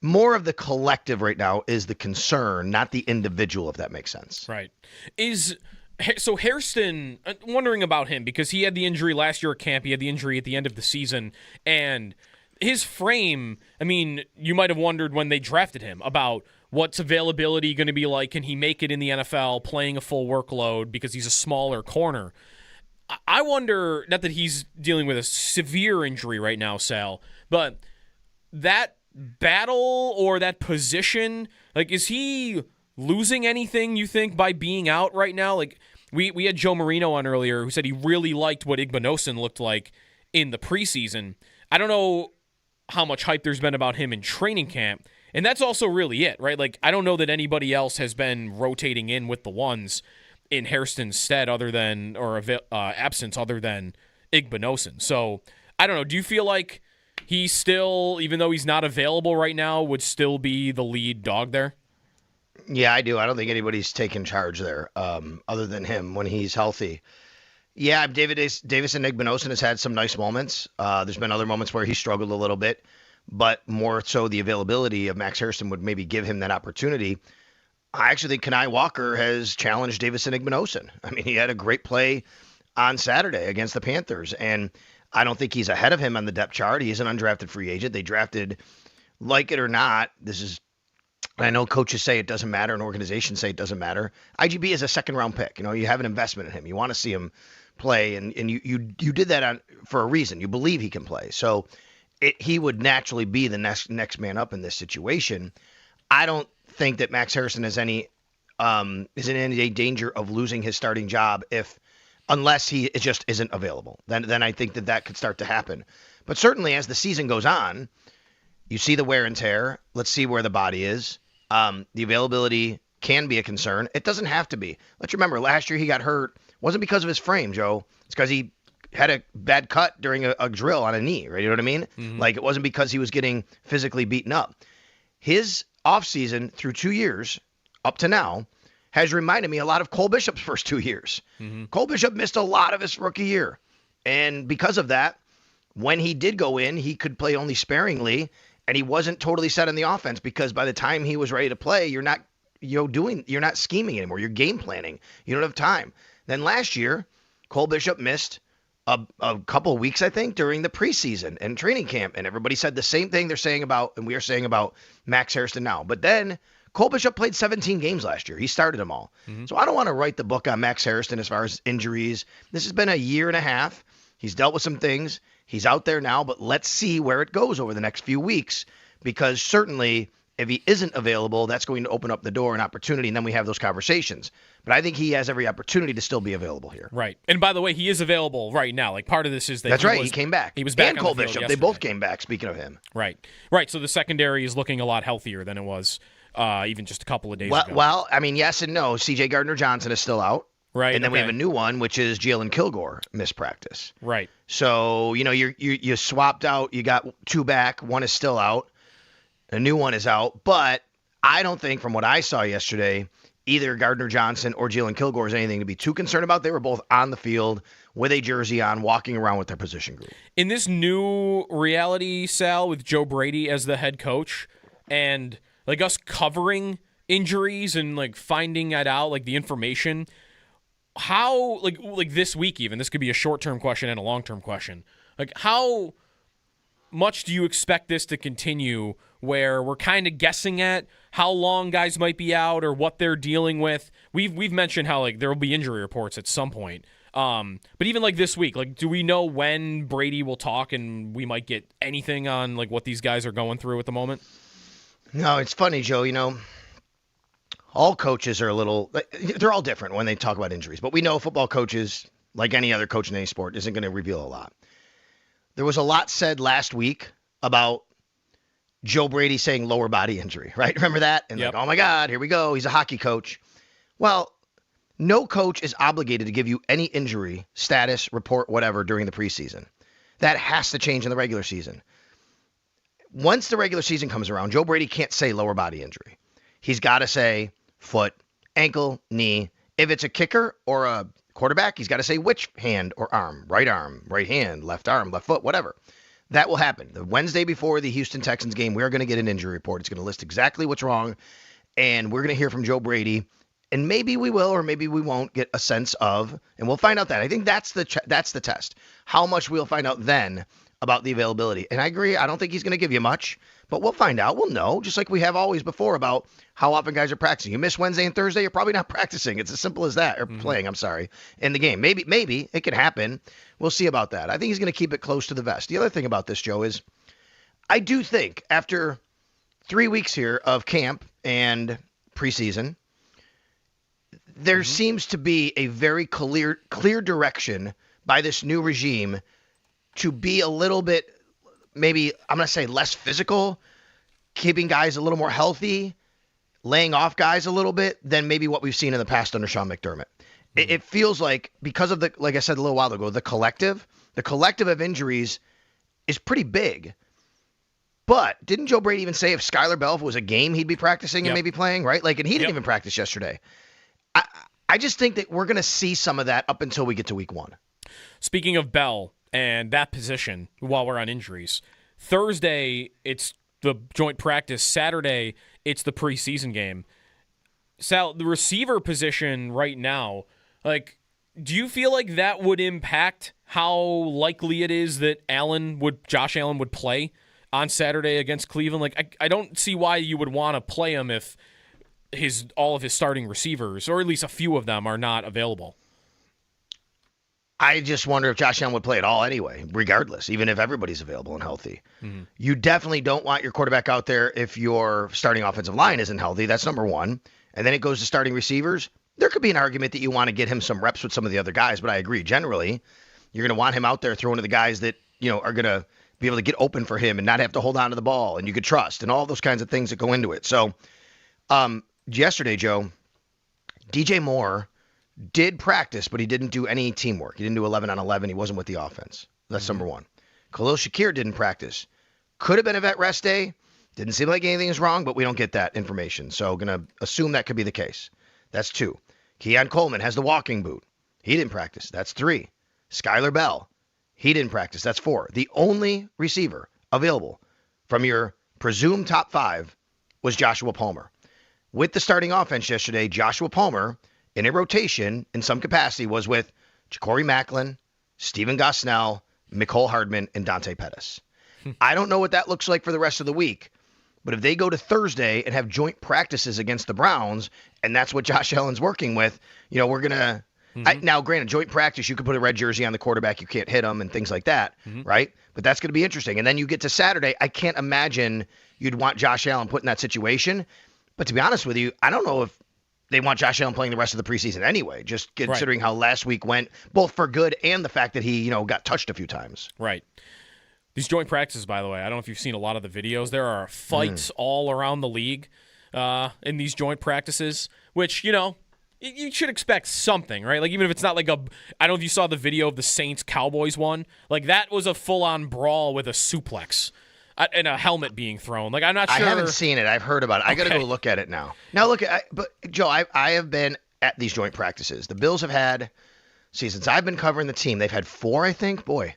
more of the collective right now is the concern, not the individual, if that makes sense. Right. So Hairston, wondering about him because he had the injury last year at camp. He had the injury at the end of the season. And his frame, I mean, you might have wondered when they drafted him about what's availability going to be like. Can he make it in the NFL playing a full workload because he's a smaller corner? I wonder, not that he's dealing with a severe injury right now, Sal, but that battle or that position, like, is he losing anything, you think, by being out right now? Like, we had Joe Marino on earlier who said he really liked what Igbinosun looked like in the preseason. I don't know how much hype there's been about him in training camp, and that's also really it, right? Like, I don't know that anybody else has been rotating in with the ones in Hairston's stead absence other than Igbinosun. So, I don't know. Do you feel like he still, even though he's not available right now, would still be the lead dog there? Yeah, I do. I don't think anybody's taken charge there other than him when he's healthy. Yeah, Davison Igbinosun has had some nice moments. There's been other moments where he struggled a little bit, but more so the availability of Max Hairston would maybe give him that opportunity. I actually think Kenai Walker has challenged Davison Igbinosun. I mean, he had a great play on Saturday against the Panthers, and I don't think he's ahead of him on the depth chart. He's an undrafted free agent. They drafted, like it or not, I know coaches say it doesn't matter and organizations say it doesn't matter. IGB is a second-round pick. You have an investment in him. You want to see him play, and you did that for a reason. You believe he can play. So he would naturally be the next man up in this situation. I don't think that Max Hairston is in any danger of losing his starting job if unless he just isn't available. Then I think that could start to happen. But certainly as the season goes on, you see the wear and tear. Let's see where the body is. The availability can be a concern. It doesn't have to be. Let's remember, last year he got hurt. Wasn't because of his frame, Joe. It's because he had a bad cut during a drill on a knee, right? You know what I mean? Mm-hmm. Like, it wasn't because he was getting physically beaten up. His offseason through 2 years, up to now, has reminded me a lot of Cole Bishop's first 2 years. Mm-hmm. Cole Bishop missed a lot of his rookie year. And because of that, when he did go in, he could play only sparingly, and he wasn't totally set on the offense because by the time he was ready to play, you're not scheming anymore. You're game planning. You don't have time. Then last year, Cole Bishop missed a couple of weeks, I think, during the preseason and training camp, and everybody said the same thing they're saying about, and we are saying about Max Hairston now. But then Cole Bishop played 17 games last year. He started them all. Mm-hmm. So I don't want to write the book on Max Hairston as far as injuries. This has been a year and a half. He's dealt with some things. He's out there now, but let's see where it goes over the next few weeks, because certainly if he isn't available, that's going to open up the door and opportunity, and then we have those conversations. But I think he has every opportunity to still be available here. Right. And by the way, he is available right now. Like, part of this is that that's right. He came back. He was back. And on Cole the field Bishop. yesterday. They both came back, speaking of him. Right. Right. So the secondary is looking a lot healthier than it was even just a couple of days ago. Well, I mean, yes and no. C.J. Gardner-Johnson is still out. Right. And then we have a new one, which is Jalen Kilgore missed practice. Right. So, you swapped out. You got two back. One is still out. A new one is out. But I don't think, from what I saw yesterday, either Gardner-Johnson or Jalen Kilgore is anything to be too concerned about. They were both on the field with a jersey on, walking around with their position group. In this new reality, Sal, with Joe Brady as the head coach, and like us covering injuries and like finding that out, like the information, how like this week even, this could be a short-term question and a long-term question. Like, how much do you expect this to continue, where we're kind of guessing at how long guys might be out or what they're dealing with? We've mentioned how like there will be injury reports at some point. But even like this week, like, do we know when Brady will talk and we might get anything on like what these guys are going through at the moment? No, it's funny, Joe. All coaches are they're all different when they talk about injuries, but we know football coaches, like any other coach in any sport, isn't going to reveal a lot. There was a lot said last week about Joe Brady saying lower body injury, right? Remember that? And Yep. like, oh my God, here we go. He's a hockey coach. Well, no coach is obligated to give you any injury status, report, whatever during the preseason. That has to change in the regular season. Once the regular season comes around, Joe Brady can't say lower body injury. He's got to say foot, ankle, knee. If it's a kicker or a quarterback, he's got to say which hand or arm, right hand, left arm, left foot, whatever. That will happen. The Wednesday before the Houston Texans game, we are going to get an injury report. It's going to list exactly what's wrong, and we're going to hear from Joe Brady, and maybe we will or maybe we won't get a sense of, and we'll find out that. I think that's the test. How much we'll find out then about the availability. And I agree, I don't think he's going to give you much, but we'll find out. We'll know, just like we have always before, about how often guys are practicing. You miss Wednesday and Thursday, you're probably not practicing. It's as simple as that, or playing, in the game. Maybe it can happen. We'll see about that. I think he's going to keep it close to the vest. The other thing about this, Joe, is I do think after 3 weeks here of camp and preseason, there seems to be a very clear direction by this new regime to be a little bit, maybe I'm going to say less physical, keeping guys a little more healthy, laying off guys a little bit than maybe what we've seen in the past under Sean McDermott. It feels like, because of like I said a little while ago, the collective of injuries is pretty big. But didn't Joe Brady even say if Skylar Bell, if it was a game, he'd be practicing and maybe playing, right? Like, and he didn't even practice yesterday. I just think that we're going to see some of that up until we get to week 1. Speaking of Bell and that position, while we're on injuries, Thursday, it's the joint practice. Saturday, it's the preseason game. Sal, the receiver position right now, like, do you feel like that would impact how likely it is that Josh Allen would play on Saturday against Cleveland? Like, I don't see why you would want to play him if all of his starting receivers, or at least a few of them, are not available. I just wonder if Josh Allen would play at all anyway, regardless, even if everybody's available and healthy. Mm-hmm. You definitely don't want your quarterback out there if your starting offensive line isn't healthy. That's number one. And then it goes to starting receivers. There could be an argument that you want to get him some reps with some of the other guys, but I agree. Generally, you're going to want him out there throwing to the guys that, are going to be able to get open for him and not have to hold on to the ball and you could trust and all those kinds of things that go into it. So yesterday, Joe, DJ Moore did practice, but he didn't do any teamwork. He didn't do 11 on 11. He wasn't with the offense. That's number one. Khalil Shakir didn't practice. Could have been a vet rest day. Didn't seem like anything is wrong, but we don't get that information. So going to assume that could be the case. That's 2. Keon Coleman has the walking boot. He didn't practice. That's 3. Skylar Bell. He didn't practice. That's 4. The only receiver available from your presumed top 5 was Joshua Palmer. With the starting offense yesterday, Joshua Palmer, in a rotation in some capacity, was with Ja'Cory Macklin, Steven Gosnell, Mecole Hardman, and Dante Pettis. I don't know what that looks like for the rest of the week, but if they go to Thursday and have joint practices against the Browns, and that's what Josh Allen's working with, we're going to now, granted, joint practice, you could put a red jersey on the quarterback, you can't hit him and things like that, right? But that's going to be interesting. And then you get to Saturday, I can't imagine you'd want Josh Allen put in that situation. But to be honest with you, I don't know if they want Josh Allen playing the rest of the preseason anyway, just considering how last week went, both for good and the fact that he, got touched a few times. Right. These joint practices, by the way, I don't know if you've seen a lot of the videos. There are fights all around the league in these joint practices, which, you should expect something, right? Like, even if it's not like I don't know if you saw the video of the Saints-Cowboys one. Like, that was a full-on brawl with a suplex and a helmet being thrown. Like, I'm not sure. I haven't seen it. I've heard about it. I got to go look at it now. Now, but Joe, I have been at these joint practices. The Bills have had, since I've been covering the team, they've had 4, I think. Boy,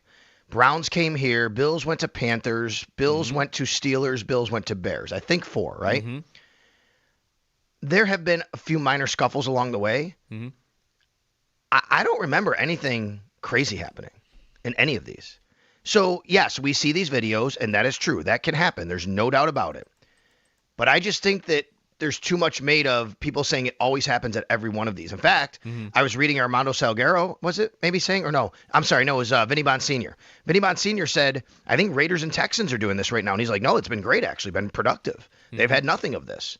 Browns came here. Bills went to Panthers. Bills went to Steelers. Bills went to Bears. I think 4, right? There have been a few minor scuffles along the way. I don't remember anything crazy happening in any of these. So, yes, we see these videos, and that is true. That can happen. There's no doubt about it. But I just think that there's too much made of people saying it always happens at every one of these. In fact, I was reading Armando Salguero, was it maybe saying, or no? I'm sorry, no, it was Vinny Bonsignor. Vinny Bonsignor said, I think Raiders and Texans are doing this right now. And he's like, no, it's been great, actually, been productive. They've had nothing of this.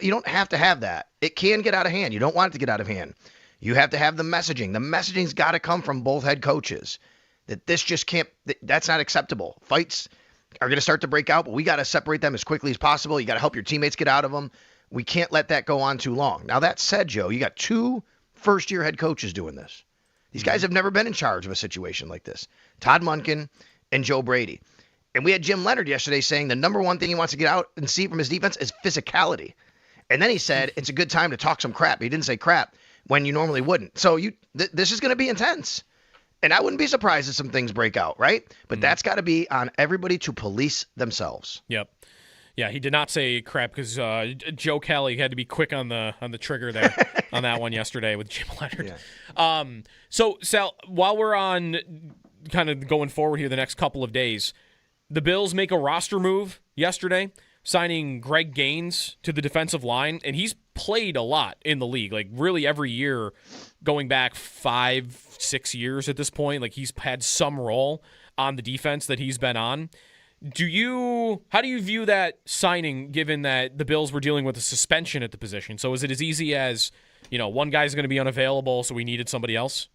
You don't have to have that. It can get out of hand. You don't want it to get out of hand. You have to have the messaging. The messaging's got to come from both head coaches. That this just can't, that's not acceptable. Fights are going to start to break out, but we got to separate them as quickly as possible. You got to help your teammates get out of them. We can't let that go on too long. Now, that said, Joe, you got 2 first-year head coaches doing this. These guys have never been in charge of a situation like this. Todd Monken and Joe Brady. And we had Jim Leonard yesterday saying the number one thing he wants to get out and see from his defense is physicality. And then he said it's a good time to talk some crap. He didn't say crap when you normally wouldn't. So this is going to be intense. And I wouldn't be surprised if some things break out, right? But that's got to be on everybody to police themselves. Yep. Yeah, he did not say crap because Joe Kelly had to be quick on the trigger there on that one yesterday with Jim Leonard. Yeah. So, Sal, while we're on kind of going forward here the next couple of days, the Bills make a roster move yesterday, signing Greg Gaines to the defensive line, and he's played a lot in the league, like really every year going back 5-6 years at this point. Like, he's had some role on the defense that he's been on. How do you view that signing, given that the Bills were dealing with a suspension at the position? So is it as easy as, one guy's going to be unavailable, so we needed somebody else?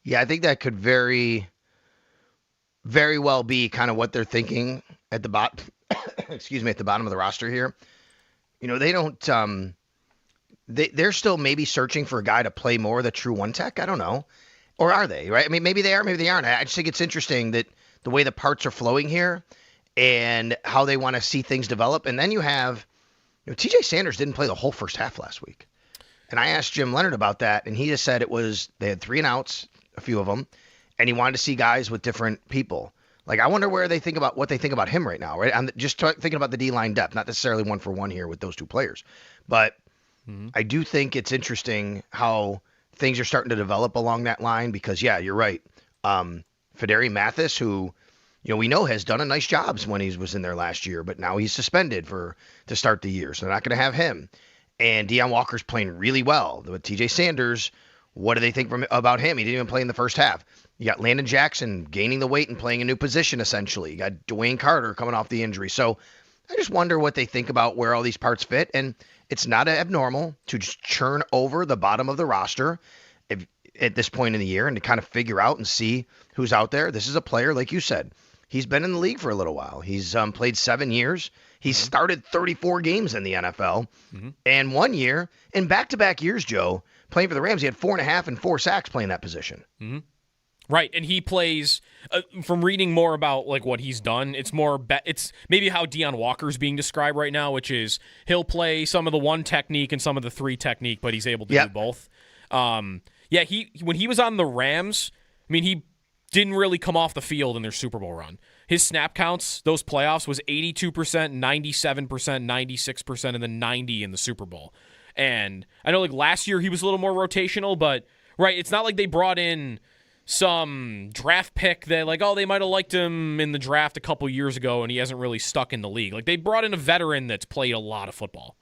Yeah, I think that could very, very well be kind of what they're thinking at the bottom. Excuse me, at the bottom of the roster here. They don't. They're still maybe searching for a guy to play more of the true one tech. I don't know, or are they? Right? I mean, maybe they are, maybe they aren't. I just think it's interesting that the way the parts are flowing here and how they want to see things develop. And then you have, TJ Sanders didn't play the whole first half last week, and I asked Jim Leonard about that, and he just said they had 3 and outs, a few of them, and he wanted to see guys with different people. Like, I wonder what they think about him right now, right? I'm just thinking about the D-line depth, not necessarily 1-for-1 here with those 2 players. But I do think it's interesting how things are starting to develop along that line because, yeah, you're right. Federi Mathis, who, we know has done a nice job when he was in there last year, but now he's suspended to start the year, so they're not going to have him. And Deion Walker's playing really well. With TJ Sanders, what do they think about him? He didn't even play in the first half. You got Landon Jackson gaining the weight and playing a new position, essentially. You got Dwayne Carter coming off the injury. So I just wonder what they think about where all these parts fit. And it's not abnormal to just churn over the bottom of the roster at this point in the year and to kind of figure out and see who's out there. This is a player, like you said, he's been in the league for a little while. He's played 7 years. He started 34 games in the NFL. And 1 year, in back-to-back years, Joe, playing for the Rams, he had 4.5 and 4 sacks playing that position. Right, and he plays. From reading more about like what he's done, it's more. It's maybe how Deion Walker's being described right now, which is he'll play some of the 1 technique and some of the 3 technique, but he's able to do both. He when he was on the Rams, I mean, he didn't really come off the field in their Super Bowl run. His snap counts, those playoffs, was 82%, 97%, 96%, and then 90 in the Super Bowl. And I know like last year he was a little more rotational, but right, it's not like they brought in some draft pick that like, oh, they might have liked him in the draft a couple years ago and he hasn't really stuck in the league. Like they brought in a veteran that's played a lot of football.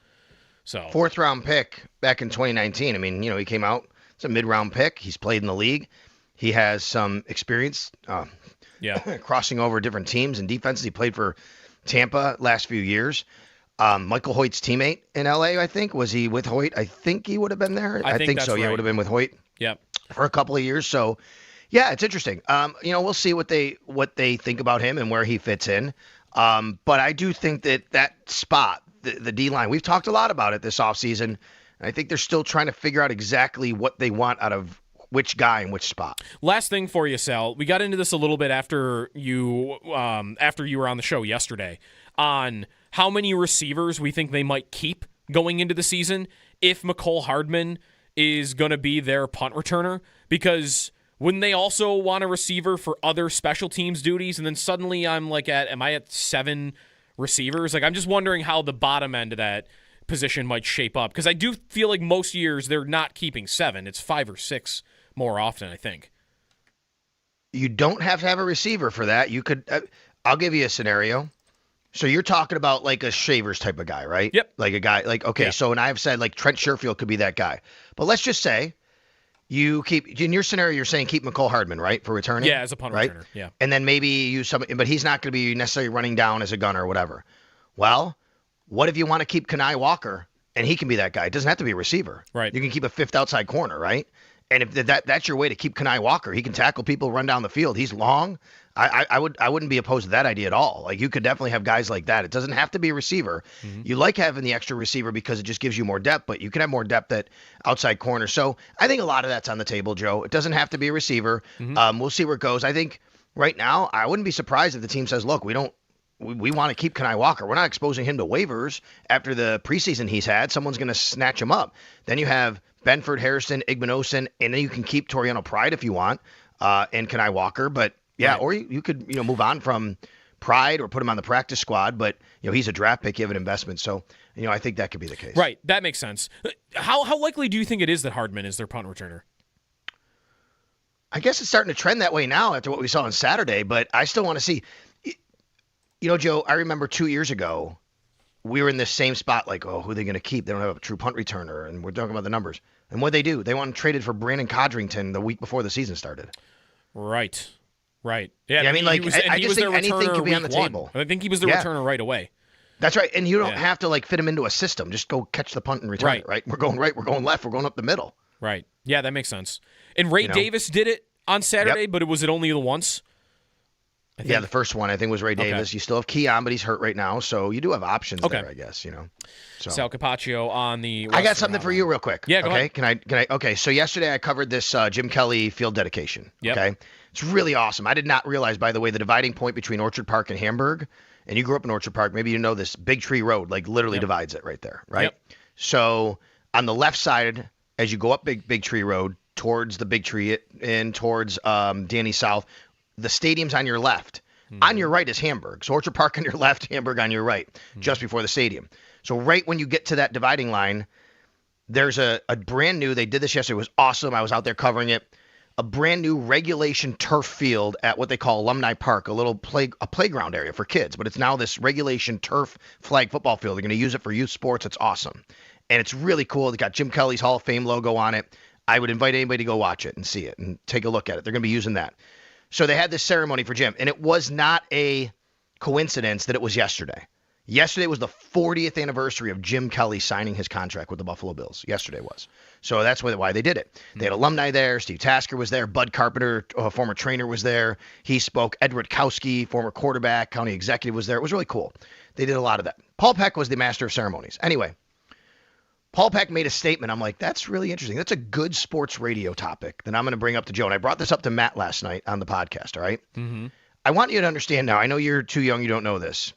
So 4th round pick back in 2019. I mean, he came out, it's a mid-round pick. He's played in the league. He has some experience crossing over different teams and defenses. He played for Tampa last few years. Michael Hoyt's teammate in LA, I think. Was he with Hoyt? I think he would have been there. I think so. Right. Yeah, would have been with Hoyt. Yep. For a couple of years. So yeah, it's interesting. We'll see what they think about him and where he fits in. But I do think that spot, the D-line, we've talked a lot about it this offseason. I think they're still trying to figure out exactly what they want out of which guy in which spot. Last thing for you, Sal. We got into this a little bit after you were on the show yesterday on how many receivers we think they might keep going into the season if McCole Hardman is going to be their punt returner, because wouldn't they also want a receiver for other special teams duties? And then suddenly am I at 7 receivers? Like, I'm just wondering how the bottom end of that position might shape up, because I do feel like most years they're not keeping 7. It's 5 or 6 more often, I think. You don't have to have a receiver for that. You could, I'll give you a scenario. So you're talking about like a Shavers type of guy, right? Yep. Like a guy, like, okay, so, and I've said like Trent Sherfield could be that guy. But let's just say you keep, in your scenario, you're saying keep McCole Hardman, right, for returning? Yeah, as a punt returner, yeah. And then maybe use somebody, but he's not going to be necessarily running down as a gunner or whatever. Well, what if you want to keep Kenai Walker and he can be that guy? It doesn't have to be a receiver. Right. You can keep a 5th outside corner, right? And if that's your way to keep Kenai Walker, he can tackle people, run down the field. He's long. I wouldn't be opposed to that idea at all. Like, you could definitely have guys like that. It doesn't have to be a receiver. Mm-hmm. You like having the extra receiver because it just gives you more depth, but you can have more depth at outside corner. So I think a lot of that's on the table, Joe. It doesn't have to be a receiver. Mm-hmm. We'll see where it goes. I think right now I wouldn't be surprised if the team says, look, we want to keep Kenai Walker. We're not exposing him to waivers after the preseason he's had. Someone's going to snatch him up. Then you have Benford, Harrison, Igmanosin, and then you can keep Toriano Pride if you want, and Kenai Walker. But yeah, right. Or you could move on from Pride or put him on the practice squad. But he's a draft pick, you have an investment, so I think that could be the case. Right, that makes sense. How likely do you think it is that Hardman is their punt returner? I guess it's starting to trend that way now after what we saw on Saturday. But I still want to see. Joe, I remember 2 years ago, we were in this same spot, like, oh, who are they going to keep? They don't have a true punt returner, and we're talking about the numbers. And what they do? They went and traded for Brandon Codrington the week before the season started. Right. Yeah, I mean, like, I just think anything could be on the table. I think he was the returner right away. That's right, and you don't have to, like, fit him into a system. Just go catch the punt and return it, right? We're going right, we're going left, we're going up the middle. Right. Yeah, that makes sense. And Ray Davis did it on Saturday, but was it only the once? Yeah, the first one I think was Ray Davis. Okay. You still have Keon, but he's hurt right now, so you do have options there, I guess. So. Sal Capaccio on the. I got something for you, real quick. Yeah, go ahead. Can I? Okay, so yesterday I covered this Jim Kelly field dedication. Yep. Okay, it's really awesome. I did not realize, by the way, the dividing point between Orchard Park and Hamburg, and you grew up in Orchard Park. Maybe you know this. Big Tree Road, like literally divides it right there, right? Yep. So on the left side, as you go up Big Tree Road towards the Big Tree and towards Danny South, the stadium's on your left. On your right is Hamburg. So Orchard Park on your left, Hamburg on your right, just before the stadium. So right when you get to that dividing line, there's a brand new, they did this yesterday, it was awesome. I was out there covering it. A brand new regulation turf field at what they call Alumni Park, a playground area for kids. But it's now this regulation turf flag football field. They're going to use it for youth sports. It's awesome. And it's really cool. It's got Jim Kelly's Hall of Fame logo on it. I would invite anybody to go watch it and see it and take a look at it. They're going to be using that. So they had this ceremony for Jim, and it was not a coincidence that it was yesterday. Yesterday was the 40th anniversary of Jim Kelly signing his contract with the Buffalo Bills. Yesterday was. So that's why they did it. They had alumni there. Steve Tasker was there. Bud Carpenter, former trainer, was there. He spoke. Ed Rutkowski, former quarterback, county executive, was there. It was really cool. They did a lot of that. Paul Peck was the master of ceremonies. Anyway, Paul Peck made a statement. I'm like, that's really interesting. That's a good sports radio topic that I'm going to bring up to Joe. And I brought this up to Matt last night on the podcast, all right? Mm-hmm. I want you to understand now. I know you're too young. You don't know this.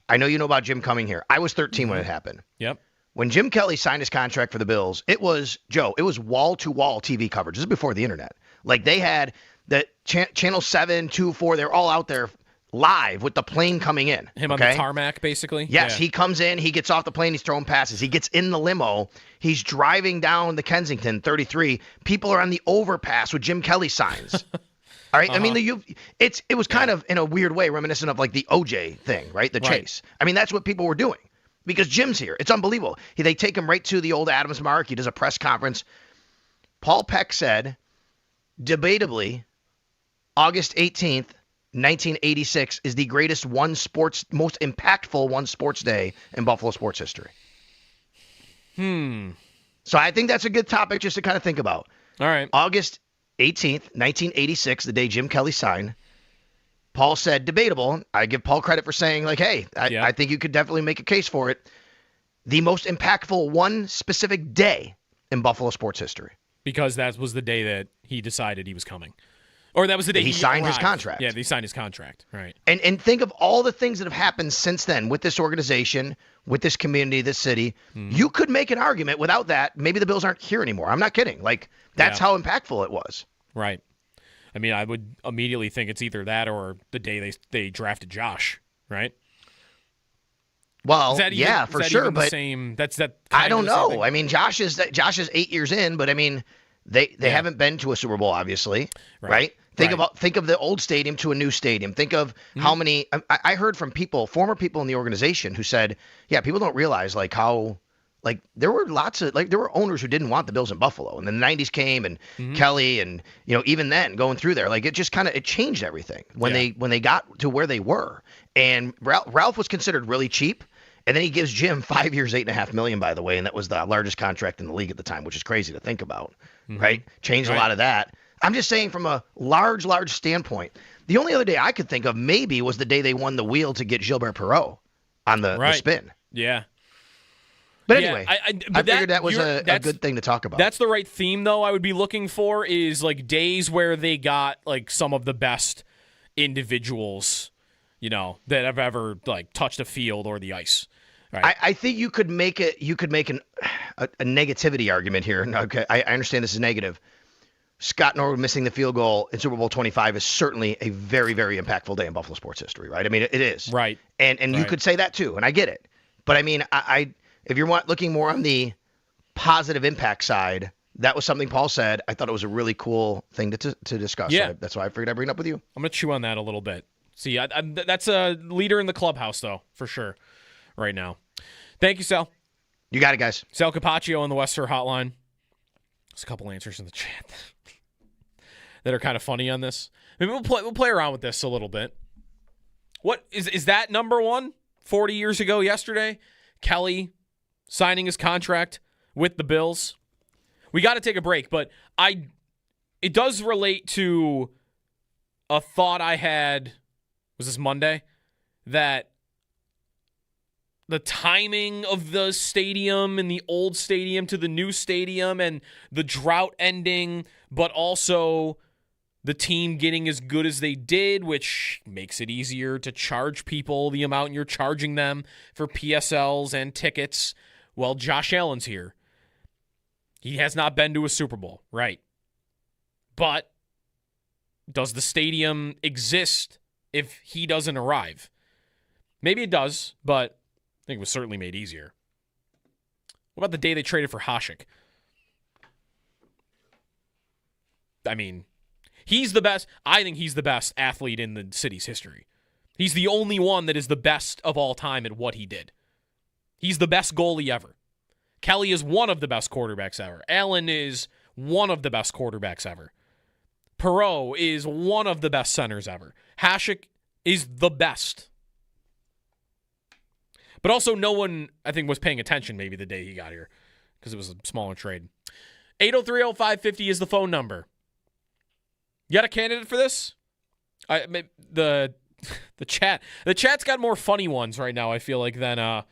I know you know about Jim coming here. I was 13 when it happened. Yep. When Jim Kelly signed his contract for the Bills, it was wall-to-wall TV coverage. This is before the internet. Like, they had the Channel 7, 2, 4, they're all out there live with the plane coming in. Him on the tarmac, basically? Yes, he comes in, he gets off the plane, he's throwing passes. He gets in the limo, he's driving down the Kensington 33. People are on the overpass with Jim Kelly signs. All right. I mean, it was kind of in a weird way reminiscent of like the OJ thing, right? The chase. I mean, that's what people were doing because Jim's here. It's unbelievable. They take him right to the old Adams Mark. He does a press conference. Paul Peck said, debatably, August 18th, 1986 is the greatest most impactful one sports day in Buffalo sports history. So I think that's a good topic just to kind of think about. All right. August 18th, 1986, the day Jim Kelly signed. Paul said, debatable. I give Paul credit for saying, like, hey, I think you could definitely make a case for it. The most impactful one specific day in Buffalo sports history. Because that was the day that he decided he was coming. Or that was the day he signed his arrived. contract. Yeah, he signed his contract. Right. And think of all the things that have happened since then with this organization, with this community, this city. You could make an argument without that. Maybe the Bills aren't here anymore. I'm not kidding. Like, that's how impactful it was. Right. I mean, I would immediately think it's either that or the day they drafted Josh, right? Well, yeah, for sure, but that's that. I don't know. I mean, Josh is 8 years in, but I mean, they haven't been to a Super Bowl, obviously, right? Think of the old stadium to a new stadium. Think of how many. I heard from former people in the organization who said, yeah, people don't realize like how. Like there were there were owners who didn't want the Bills in Buffalo, and then the 90s came and Kelly and even then going through there, like it just it changed everything when they got to where they were. And Ralph was considered really cheap, and then he gives Jim 5 years, $8.5 million, by the way, and that was the largest contract in the league at the time, which is crazy to think about, right? Changed a lot of that. I'm just saying from a large standpoint. The only other day I could think of maybe was the day they won the wheel to get Gilbert Perreault on the spin. Yeah. But anyway, I figured that was a good thing to talk about. That's the right theme, though, I would be looking for is like days where they got like some of the best individuals, that have ever like touched a field or the ice. Right. I think you could make a negativity argument here. Okay, I understand this is negative. Scott Norwood missing the field goal in Super Bowl 25 is certainly a very, very impactful day in Buffalo sports history, right? I mean, it is. Right. And you could say that too, and I get it. But I mean, if you're looking more on the positive impact side, that was something Paul said. I thought it was a really cool thing to discuss. Yeah. So that's why I figured I'd bring it up with you. I'm going to chew on that a little bit. See, that's a leader in the clubhouse, though, for sure, right now. Thank you, Sal. You got it, guys. Sal Capaccio on the Western Hotline. There's a couple answers in the chat that are kind of funny on this. Maybe we'll play around with this a little bit. What is that number one? 40 years ago yesterday, Kelly signing his contract with the Bills. We got to take a break, but it does relate to a thought I had, was this Monday, that the timing of the stadium and the old stadium to the new stadium and the drought ending, but also the team getting as good as they did, which makes it easier to charge people the amount you're charging them for PSLs and tickets. Well, Josh Allen's here. He has not been to a Super Bowl, right? But does the stadium exist if he doesn't arrive? Maybe it does, but I think it was certainly made easier. What about the day they traded for Hasek? I mean, he's the best. I think he's the best athlete in the city's history. He's the only one that is the best of all time at what he did. He's the best goalie ever. Kelly is one of the best quarterbacks ever. Allen is one of the best quarterbacks ever. Perreault is one of the best centers ever. Hasek is the best. But also no one, I think, was paying attention maybe the day he got here because it was a smaller trade. 803-0550 is the phone number. You got a candidate for this? The chat's got more funny ones right now, I feel like, than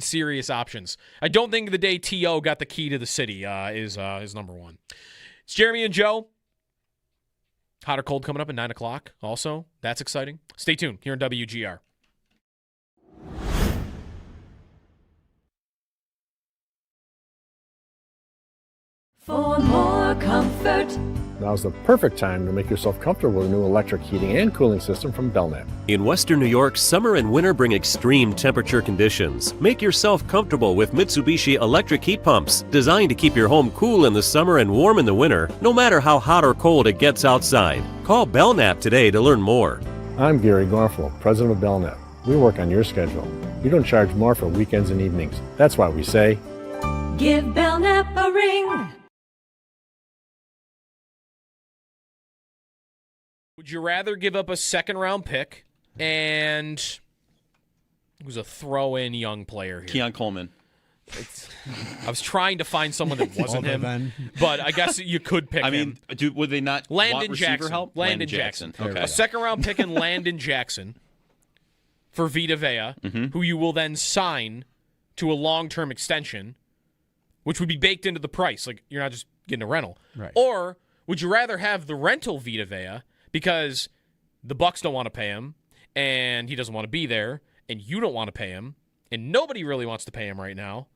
serious options. I don't think the day T.O. got the key to the city is number one. It's Jeremy and Joe. Hot or cold coming up at 9 o'clock also. That's exciting. Stay tuned here on WGR. For more comfort. Now's the perfect time to make yourself comfortable with a new electric heating and cooling system from Belknap. In Western New York, summer and winter bring extreme temperature conditions. Make yourself comfortable with Mitsubishi electric heat pumps, designed to keep your home cool in the summer and warm in the winter, no matter how hot or cold it gets outside. Call Belknap today to learn more. I'm Gary Garfel, president of Belknap. We work on your schedule. We don't charge more for weekends and evenings. That's why we say, give Belknap a ring. Would you rather give up a second-round pick and who's a throw-in young player here? Keon Coleman. I was trying to find someone that wasn't him, but I guess you could pick him. Would they not Landon want receiver Jackson. help? Landon Jackson. Okay. A second-round pick in Landon Jackson for Vita Vea, who you will then sign to a long-term extension, which would be baked into the price. Like, you're not just getting a rental. Right. Or would you rather have the rental Vita Vea because the Bucks don't want to pay him, and he doesn't want to be there, and you don't want to pay him, and nobody really wants to pay him right now,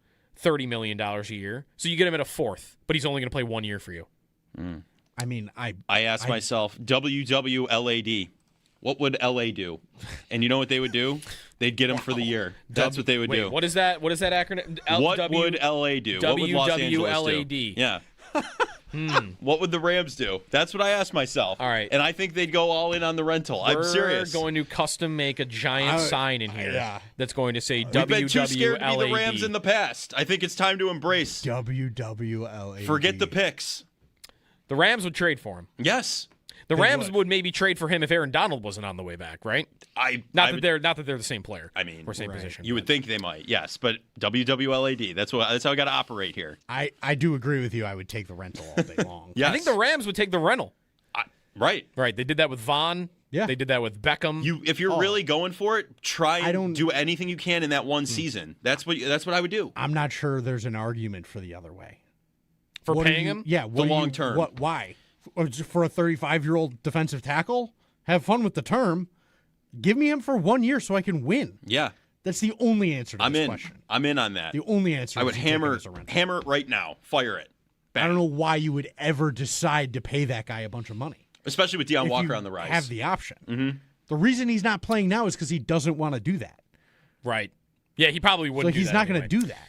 $30 million a year. So you get him at a fourth, but he's only going to play 1 year for you. I mean, I asked myself, WWLAD, what would LA do? And you know what they would do? They'd get him for the year. That's what they would do. What is that? What is that acronym? What would LA do? What would Los Angeles do? Yeah. What would the Rams do? That's what I asked myself. All right. And I think they'd go all in on the rental. I'm serious. We're going to custom make a giant sign in here that's going to say WWLAD. We've been too scared to be the Rams in the past. I think it's time to embrace WWLAD. Forget the picks. The Rams would trade for him. Yes. The Rams would maybe trade for him if Aaron Donald wasn't on the way back, right? Not that they're the same player. I mean, or same position. You would think they might, yes, but WWLAD. That's how I got to operate here. I do agree with you. I would take the rental all day long. Yes. I think the Rams would take the rental. Right. Right. They did that with Vaughn. Yeah. They did that with Beckham. If you're really going for it, try and do anything you can in that one season. That's what I would do. I'm not sure there's an argument for the other way. For paying him? Yeah. The long term. Why? For a 35-year-old defensive tackle? Have fun with the term. Give me him for 1 year so I can win. Yeah. That's the only answer to this question. I'm in on that. The only answer I would is hammer it right now. Fire it. Bang. I don't know why you would ever decide to pay that guy a bunch of money. Especially with Deion if Walker you on the rise. Have the option. Mm-hmm. The reason he's not playing now is because he doesn't want to do that. Right. Yeah, he probably wouldn't. So he's not going to do that.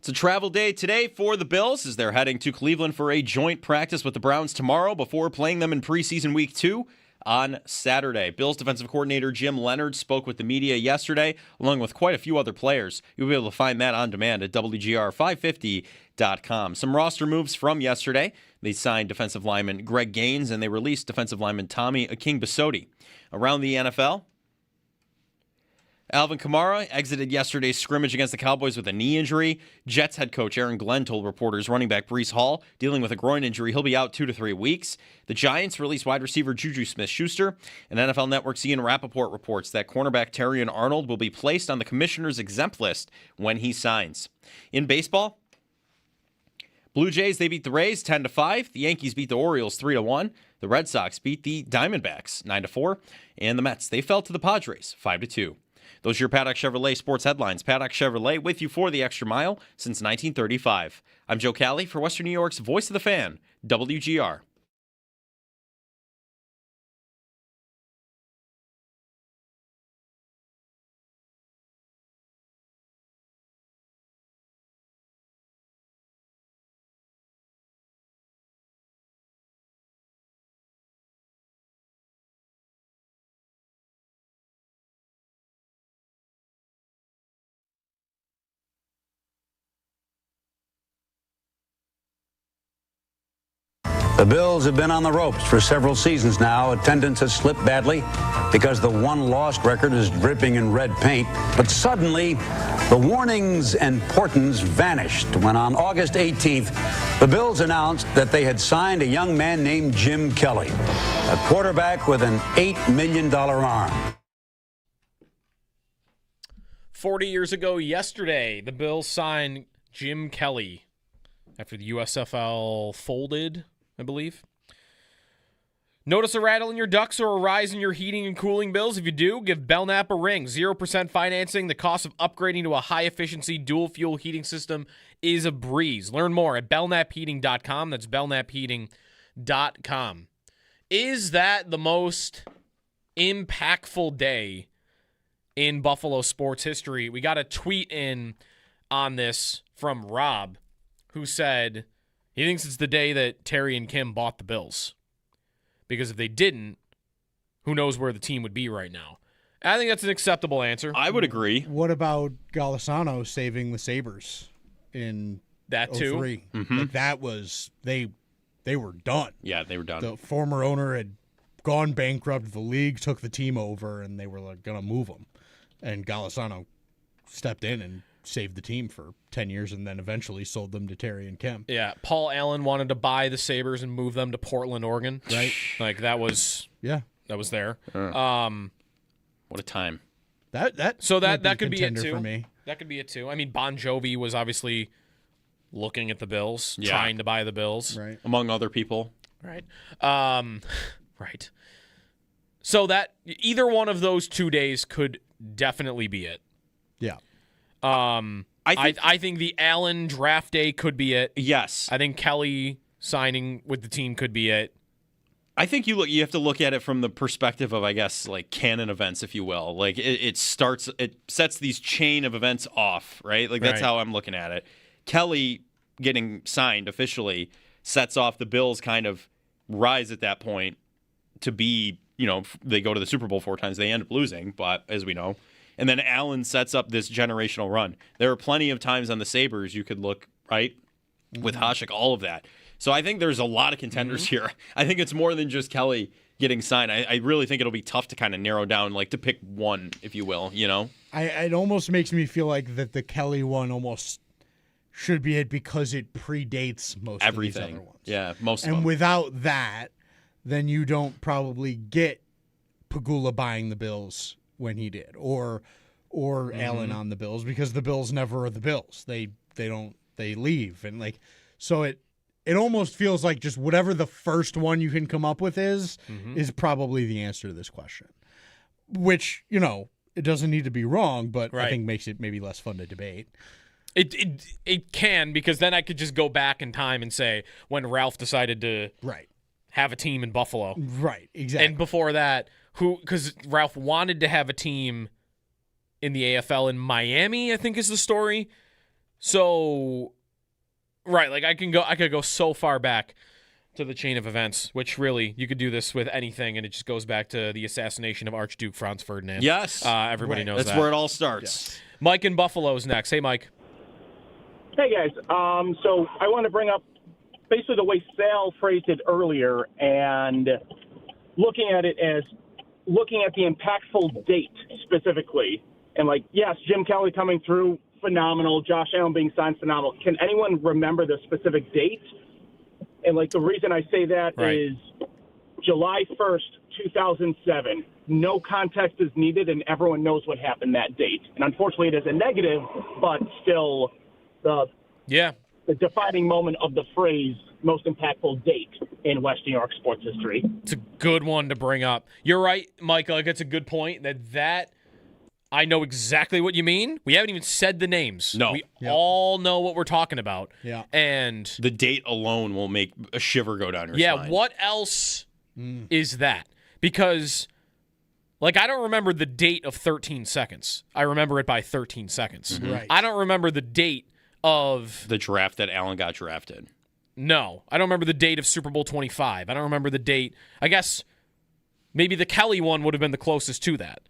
It's a travel day today for the Bills as they're heading to Cleveland for a joint practice with the Browns tomorrow before playing them in preseason week 2 on Saturday. Bills defensive coordinator Jim Leonard spoke with the media yesterday, along with quite a few other players. You'll be able to find that on demand at WGR550.com. Some roster moves from yesterday. They signed defensive lineman Greg Gaines, and they released defensive lineman Tommy Aking-Bisotti. Around the NFL, Alvin Kamara exited yesterday's scrimmage against the Cowboys with a knee injury. Jets head coach Aaron Glenn told reporters running back Breece Hall dealing with a groin injury. He'll be out 2 to 3 weeks. The Giants released wide receiver Juju Smith-Schuster. And NFL Network's Ian Rappaport reports that cornerback Terrion Arnold will be placed on the commissioner's exempt list when he signs. In baseball, Blue Jays, they beat the Rays 10-5. The Yankees beat the Orioles 3-1. The Red Sox beat the Diamondbacks 9-4. And the Mets, they fell to the Padres 5-2. Those are your Paddock Chevrolet sports headlines. Paddock Chevrolet with you for the extra mile since 1935. I'm Joe Cali for Western New York's Voice of the Fan, WGR. The Bills have been on the ropes for several seasons now. Attendance has slipped badly because the one-loss record is dripping in red paint. But suddenly, the warnings and portents vanished when on August 18th, the Bills announced that they had signed a young man named Jim Kelly, a quarterback with an $8 million arm. 40 years ago yesterday, the Bills signed Jim Kelly after the USFL folded, I believe. Notice a rattle in your ducts or a rise in your heating and cooling bills? If you do, give Belknap a ring. 0% financing. The cost of upgrading to a high-efficiency dual-fuel heating system is a breeze. Learn more at belknapheating.com. That's belknapheating.com. Is that the most impactful day in Buffalo sports history? We got a tweet in on this from Rob, who said he thinks it's the day that Terry and Kim bought the Bills. Because if they didn't, who knows where the team would be right now. I think that's an acceptable answer. I would agree. What about Golisano saving the Sabres in that too? 03? Like that was they were done. Yeah, they were done. The former owner had gone bankrupt. The league took the team over, and they were like going to move them. And Golisano stepped in and saved the team for 10 years and then eventually sold them to Terry and Kim. Yeah, Paul Allen wanted to buy the Sabres and move them to Portland, Oregon. Right. Like that was there. What a time. That could be it too. For me. That could be it too. I mean, Bon Jovi was obviously looking at the Bills, trying to buy the Bills. Right. Among other people. Right. Right. So that either one of those 2 days could definitely be it. Yeah. I think the Allen draft day could be it. Yes. I think Kelly signing with the team could be it. I think you have to look at it from the perspective of, I guess, like canon events, if you will. Like it sets these chain of events off, right? Like that's how I'm looking at it. Kelly getting signed officially sets off the Bills' kind of rise at that point to be, they go to the Super Bowl 4 times, they end up losing, but as we know. And then Allen sets up this generational run. There are plenty of times on the Sabres you could look, right, with Hasek, all of that. So I think there's a lot of contenders here. I think it's more than just Kelly getting signed. I really think it'll be tough to kind of narrow down, like to pick one, if you will, It almost makes me feel like that the Kelly one almost should be it because it predates most everything. Of these other ones. Yeah, most of them. them. And without that, then you don't probably get Pagula buying the Bills when he did, or Allen on the Bills, because the Bills never are the Bills. They leave, and so it almost feels like just whatever the first one you can come up with is probably the answer to this question, which it doesn't need to be wrong, but I think makes it maybe less fun to debate. It can, because then I could just go back in time and say when Ralph decided to have a team in Buffalo, right? Exactly, and before that. Because Ralph wanted to have a team in the AFL in Miami, I think is the story. So, right, like I could go so far back to the chain of events, which really, you could do this with anything, and it just goes back to the assassination of Archduke Franz Ferdinand. Yes. Everybody knows That's that. where it all starts. Yeah. Mike in Buffalo's next. Hey, Mike. Hey, guys. So I want to bring up basically the way Sal phrased it earlier and looking at it as looking at the impactful date specifically. And, like, yes, Jim Kelly coming through, phenomenal. Josh Allen being signed, phenomenal. Can anyone remember the specific date? And, like, the reason I say that is July 1st, 2007. No context is needed, and everyone knows what happened that date. And unfortunately, it is a negative, but still the defining moment of the phrase most impactful date in West New York sports history. It's a good one to bring up. You're right, Mike. Like, it's a good point that I know exactly what you mean. We haven't even said the names. No. We all know what we're talking about. Yeah. And the date alone will make a shiver go down your spine. What else is that? Because, like, I don't remember the date of 13 seconds. I remember it by 13 seconds. Mm-hmm. Right. I don't remember the date of the draft that Allen got drafted. No. I don't remember the date of Super Bowl 25. I don't remember the date. I guess maybe the Kelly one would have been the closest to that.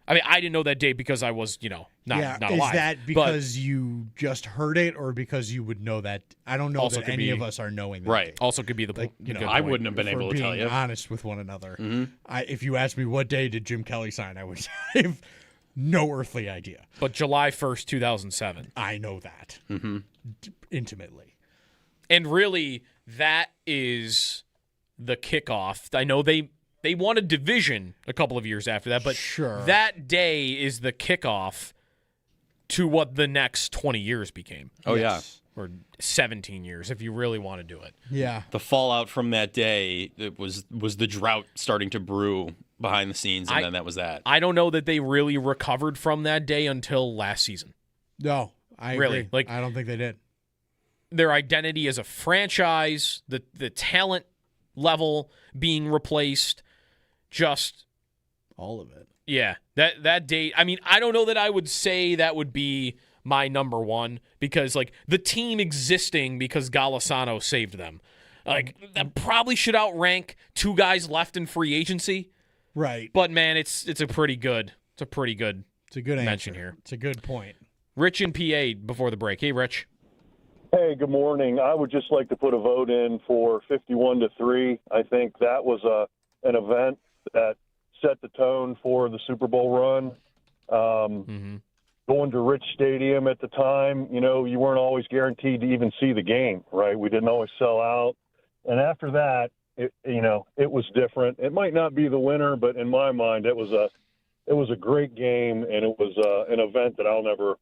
I mean, I didn't know that date because I was, not alive. Is that because you just heard it, or because you would know that? I don't know Also that could any be- of us are knowing that. Right. date. Also could be the, Like, the good I point. wouldn't have been If able we're to tell being you. honest with one another. Mm-hmm. If you asked me what day did Jim Kelly sign, I would have no earthly idea. But July 1st, 2007. I know that intimately. And really, that is the kickoff. I know they won a division a couple of years after that, but that day is the kickoff to what the next 20 years became. Oh, yeah. Or 17 years, if you really want to do it. Yeah. The fallout from that day, it was the drought starting to brew behind the scenes, and then that was that. I don't know that they really recovered from that day until last season. No, I Really? agree. Like, I don't think they did. Their identity as a franchise, the talent level being replaced, just all of it. Yeah, that date. I mean, I don't know that I would say that would be my number one, because like the team existing because Golisano saved them, like that probably should outrank two guys left in free agency. Right. But man, it's a pretty good mention answer here. It's a good point. Rich in PA before the break. Hey, Rich. Hey, good morning. I would just like to put a vote in for 51-3. I think that was an event that set the tone for the Super Bowl run. Going to Rich Stadium at the time, you weren't always guaranteed to even see the game, right? We didn't always sell out. And after that, it was different. It might not be the winner, but in my mind, it was a great game, and it was an event that I'll never,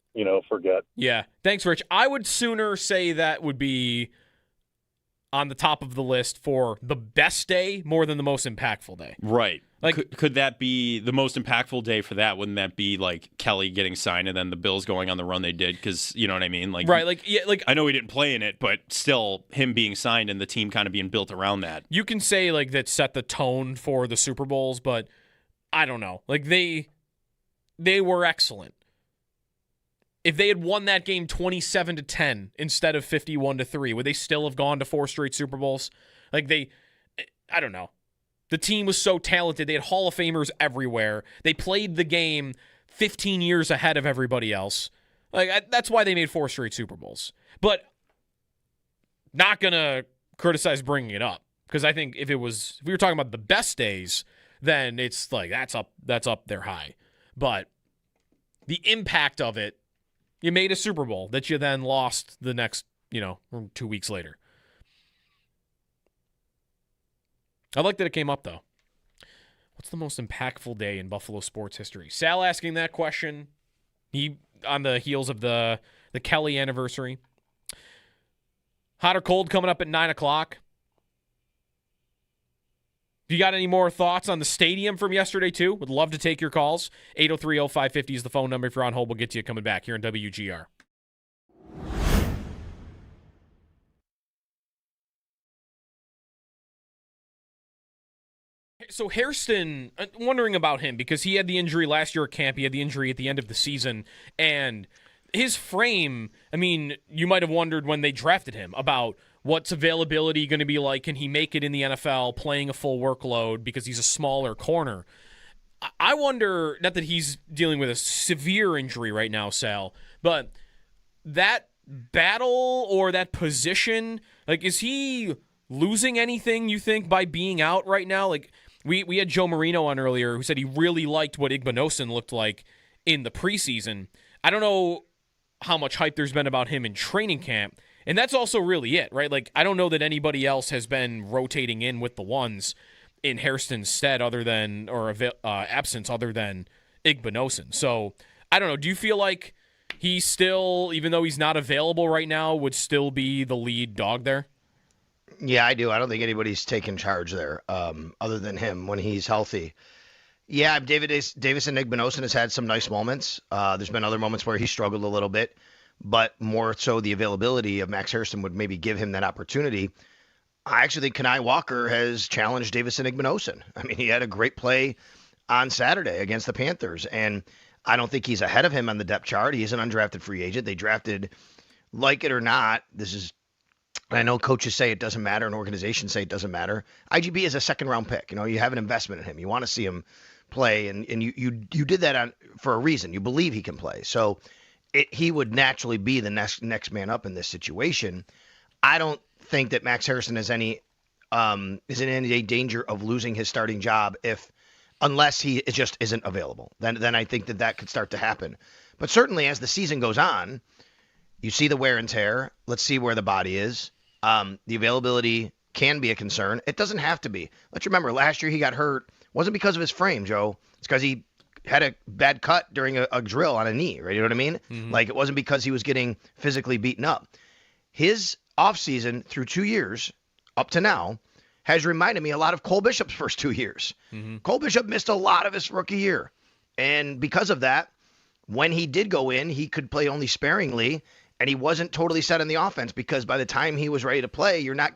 forget. Yeah. Thanks, Rich. I would sooner say that would be on the top of the list for the best day more than the most impactful day. Right. Like, could that be the most impactful day for that? Wouldn't that be like Kelly getting signed and then the Bills going on the run they did? Because you know what I mean. Like, right. Like, yeah. Like, I know he didn't play in it, but still, him being signed and the team kind of being built around that. You can say like that set the tone for the Super Bowls, but I don't know. Like they were excellent. If they had won that game 27-10 instead of 51-3, would they still have gone to 4 straight Super Bowls? Like I don't know. The team was so talented. They had Hall of Famers everywhere. They played the game 15 years ahead of everybody else. Like that's why they made 4 straight Super Bowls. But not gonna criticize bringing it up, because I think if we were talking about the best days, then it's like that's up there high. But the impact of it, you made a Super Bowl that you then lost the next, 2 weeks later. I like that it came up, though. What's the most impactful day in Buffalo sports history? Sal asking that question. He on the heels of the Kelly anniversary. Hot or cold coming up at 9 o'clock. If you got any more thoughts on the stadium from yesterday, too, would love to take your calls. 803-0550 is the phone number. If you're on hold, we'll get to you coming back here on WGR. So Hairston, wondering about him, because he had the injury last year at camp. He had the injury at the end of the season, and his frame, I mean, you might have wondered when they drafted him about what's availability going to be like. Can he make it in the NFL playing a full workload because he's a smaller corner? I wonder, not that he's dealing with a severe injury right now, Sal, but that battle or that position, like, is he losing anything, you think, by being out right now? Like, we had Joe Marino on earlier who said he really liked what Igbinosun looked like in the preseason. I don't know how much hype there's been about him in training camp, and that's also really it, right? Like, I don't know that anybody else has been rotating in with the ones in Hairston's stead absence other than Igbinosun. So, I don't know. Do you feel like he still, even though he's not available right now, would still be the lead dog there? Yeah, I do. I don't think anybody's taken charge there other than him when he's healthy. Yeah, Davison Igbinosun has had some nice moments. There's been other moments where he struggled a little bit, but more so the availability of Max Hairston would maybe give him that opportunity. I actually think Kenai Walker has challenged Davison Igbinosun. I mean, he had a great play on Saturday against the Panthers, and I don't think he's ahead of him on the depth chart. He's an undrafted free agent. They drafted, like it or not, I know coaches say it doesn't matter and organizations say it doesn't matter. IGB is a second-round pick. You know, you have an investment in him. You want to see him play, and you did that for a reason. You believe he can play. So he would naturally be the next man up in this situation. I don't think that Max Hairston is in any danger of losing his starting job unless he just isn't available. Then I think that could start to happen. But certainly as the season goes on, you see the wear and tear. Let's see where the body is. The availability can be a concern. It doesn't have to be. Let's remember, last year he got hurt. It wasn't because of his frame, Joe. It's because he had a bad cut during a drill on a knee, right? You know what I mean? Mm-hmm. Like, it wasn't because he was getting physically beaten up. His offseason through 2 years, up to now, has reminded me a lot of Cole Bishop's first 2 years. Mm-hmm. Cole Bishop missed a lot of his rookie year. And because of that, when he did go in, he could play only sparingly, and he wasn't totally set in the offense because by the time he was ready to play, you're not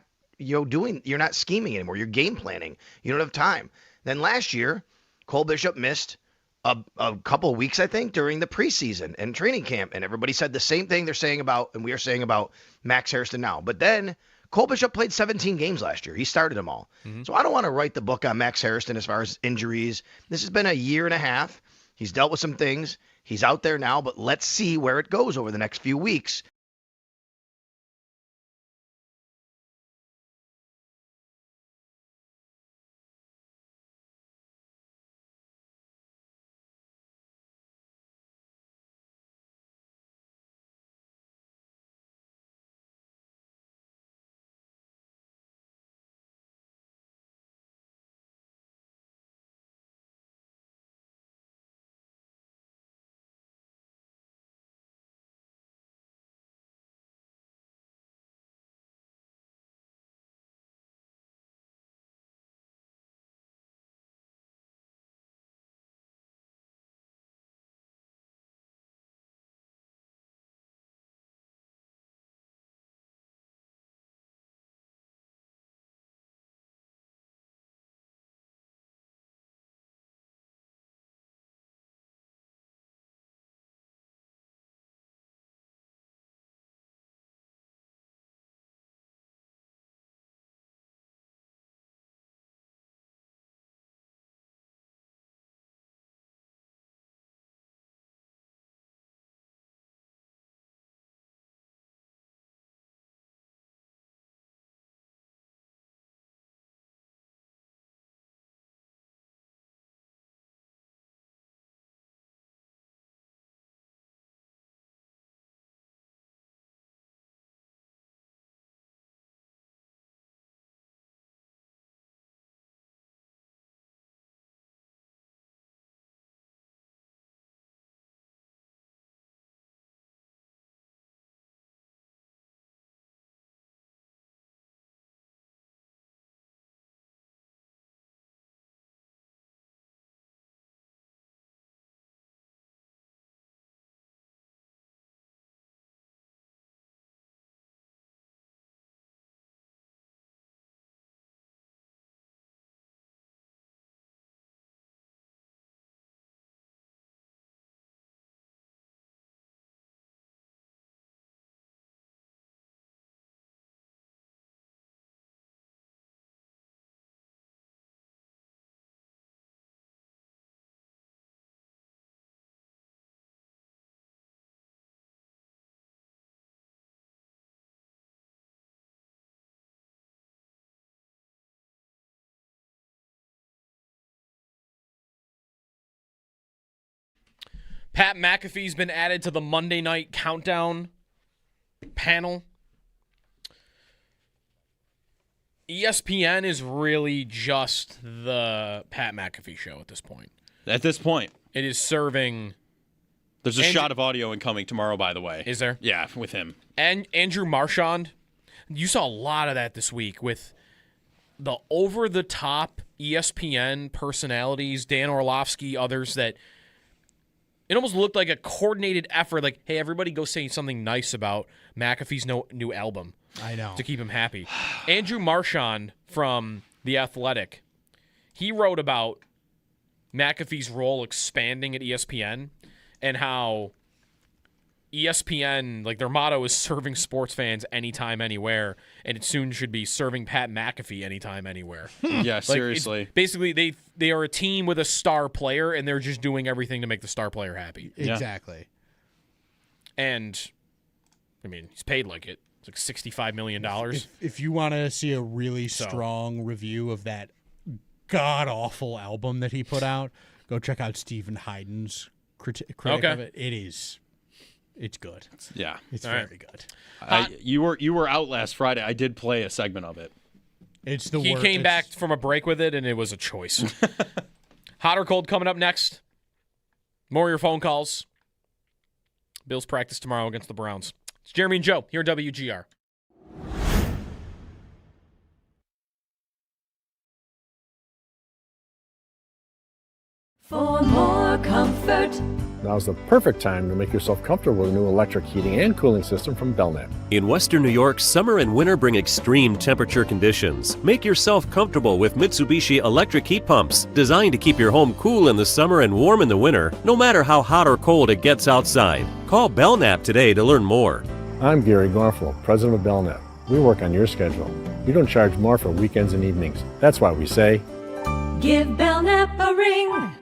scheming anymore. You're game planning. You don't have time. Then last year, Cole Bishop missed a couple of weeks, I think, during the preseason and training camp, and everybody said the same thing we are saying about Max Hairston now. But then Cole Bishop played 17 games last year. He started them all. Mm-hmm. So I don't want to write the book on Max Hairston as far as injuries. This has been a year and a half. He's dealt with some things. He's out there now, but let's see where it goes over the next few weeks. Pat McAfee's been added to the Monday Night Countdown panel. ESPN is really just the Pat McAfee show at this point. At this point. It is serving... There's a shot of audio incoming tomorrow, by the way. Is there? Yeah, with him. And Andrew Marchand. You saw a lot of that this week with the over-the-top ESPN personalities, Dan Orlovsky, others, that it almost looked like a coordinated effort, like, hey, everybody go say something nice about McAfee's new album. I know. To keep him happy. Andrew Marchand from The Athletic, he wrote about McAfee's role expanding at ESPN and how ESPN, like their motto is serving sports fans anytime, anywhere, and it soon should be serving Pat McAfee anytime, anywhere. Yeah, seriously. Basically, they are a team with a star player, and they're just doing everything to make the star player happy. Exactly. And, I mean, he's paid like it. It's like $65 million. If you want to see a really strong review of that god-awful album that he put out, go check out Stephen Hyden's critic of it. It's good. Yeah. It's very good. You were out last Friday. I did play a segment of it. It's the He came back from a break with it, and it was a choice. Hot or cold coming up next. More of your phone calls. Bills practice tomorrow against the Browns. It's Jeremy and Joe here at WGR. For more comfort, Now's the perfect time to make yourself comfortable with a new electric heating and cooling system from Belknap. In Western New York, summer and winter bring extreme temperature conditions. Make yourself comfortable with Mitsubishi electric heat pumps, designed to keep your home cool in the summer and warm in the winter, no matter how hot or cold it gets outside. Call Belknap today to learn more. I'm Gary Garfel, president of Belknap. We work on your schedule. We don't charge more for weekends and evenings. That's why we say, give Belknap a ring.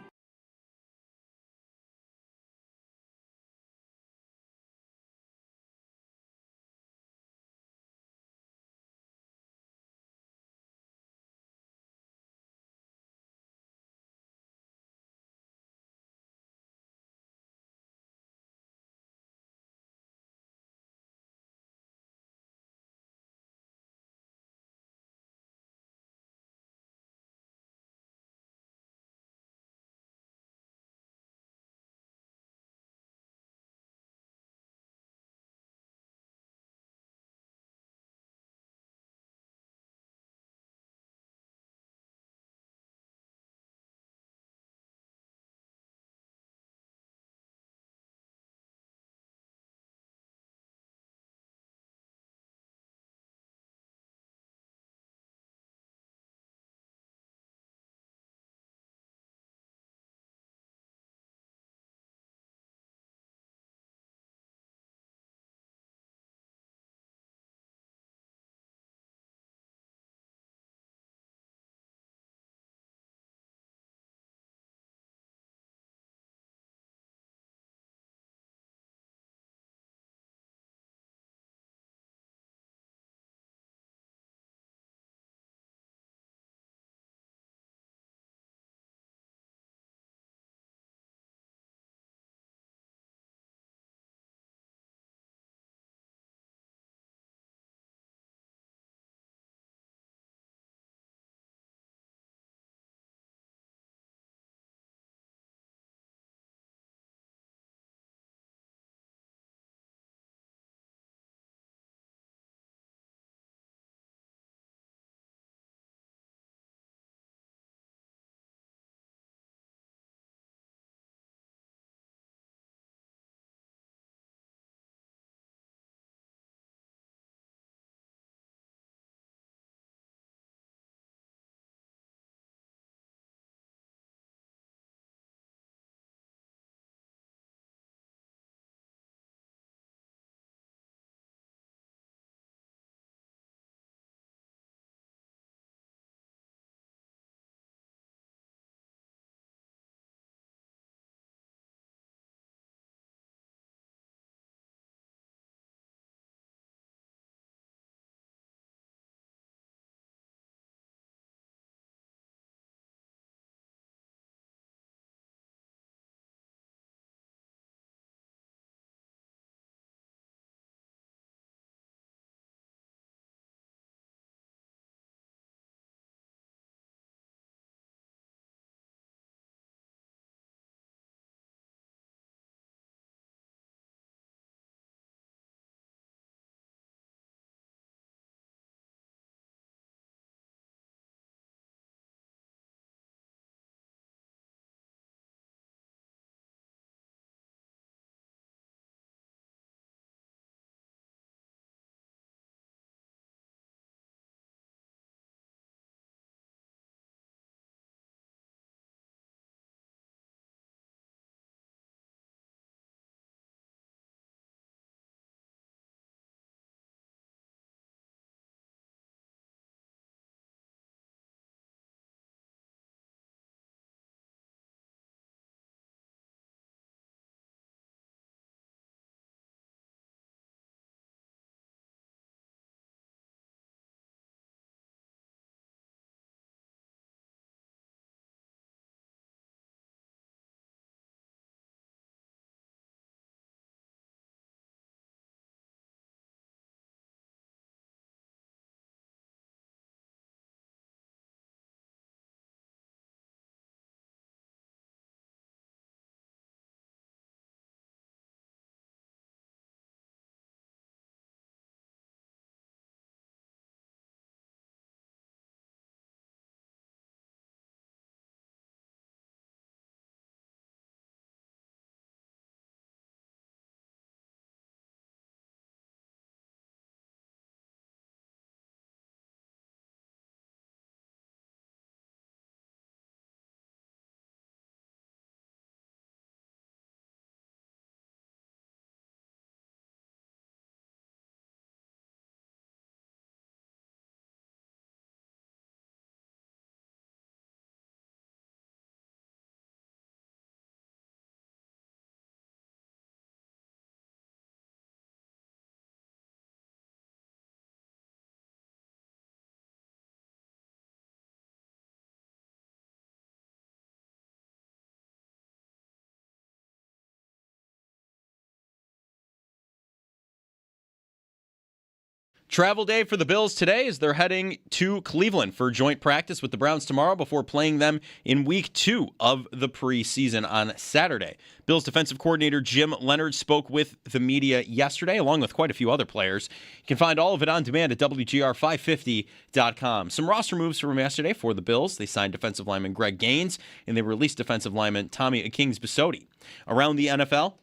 Travel day for the Bills today as they're heading to Cleveland for joint practice with the Browns tomorrow before playing them in week 2 of the preseason on Saturday. Bills defensive coordinator Jim Leonhard spoke with the media yesterday, along with quite a few other players. You can find all of it on demand at WGR550.com. Some roster moves from yesterday for the Bills. They signed defensive lineman Greg Gaines, and they released defensive lineman Tommy Akings-Bisotti. Around the NFL,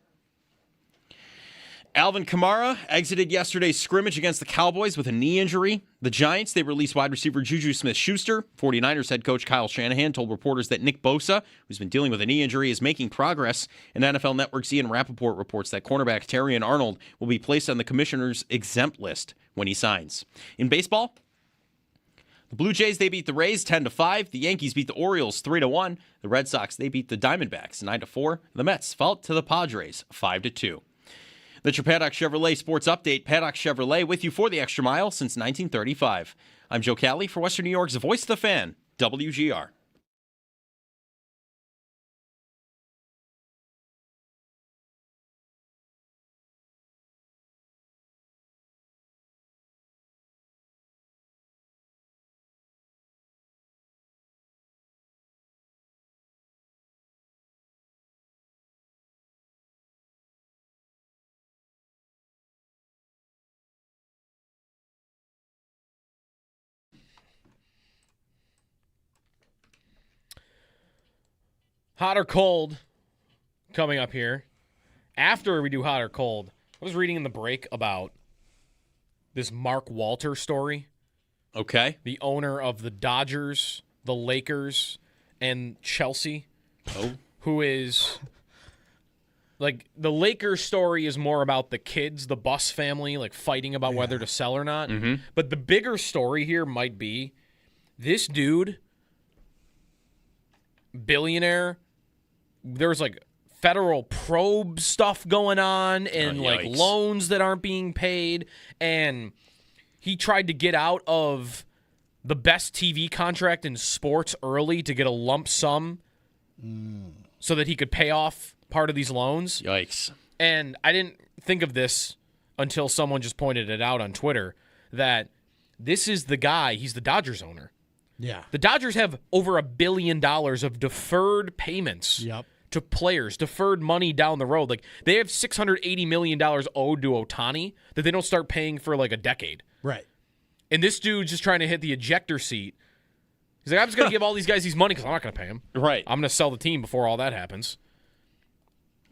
Alvin Kamara exited yesterday's scrimmage against the Cowboys with a knee injury. The Giants, they released wide receiver Juju Smith-Schuster. 49ers head coach Kyle Shanahan told reporters that Nick Bosa, who's been dealing with a knee injury, is making progress. And NFL Network's Ian Rappaport reports that cornerback Terrion Arnold will be placed on the commissioner's exempt list when he signs. In baseball, the Blue Jays, they beat the Rays 10-5. The Yankees beat the Orioles 3-1. The Red Sox, they beat the Diamondbacks 9-4. The Mets fell to the Padres 5-2. That's your Paddock Chevrolet Sports Update. Paddock Chevrolet with you for the extra mile since 1935. I'm Joe Cali for Western New York's Voice of the Fan, WGR. Hot or cold coming up here. After we do hot or cold, I was reading in the break about this Mark Walter story. Okay. The owner of the Dodgers, the Lakers, and Chelsea. Oh. Who is, like, the Lakers story is more about the kids, the Buss family, like, fighting about whether to sell or not. Mm-hmm. But the bigger story here might be this dude, billionaire, there's like federal probe stuff going on and like loans that aren't being paid, and he tried to get out of the best TV contract in sports early to get a lump sum so that he could pay off part of these loans. Yikes. And I didn't think of this until someone just pointed it out on Twitter, that this is the guy, he's the Dodgers owner. Yeah. The Dodgers have over $1 billion of deferred payments to players, deferred money down the road. Like, they have $680 million owed to Ohtani that they don't start paying for like a decade. Right. And this dude's just trying to hit the ejector seat. He's like, I'm just going to give all these guys these money because I'm not going to pay them. Right. I'm going to sell the team before all that happens.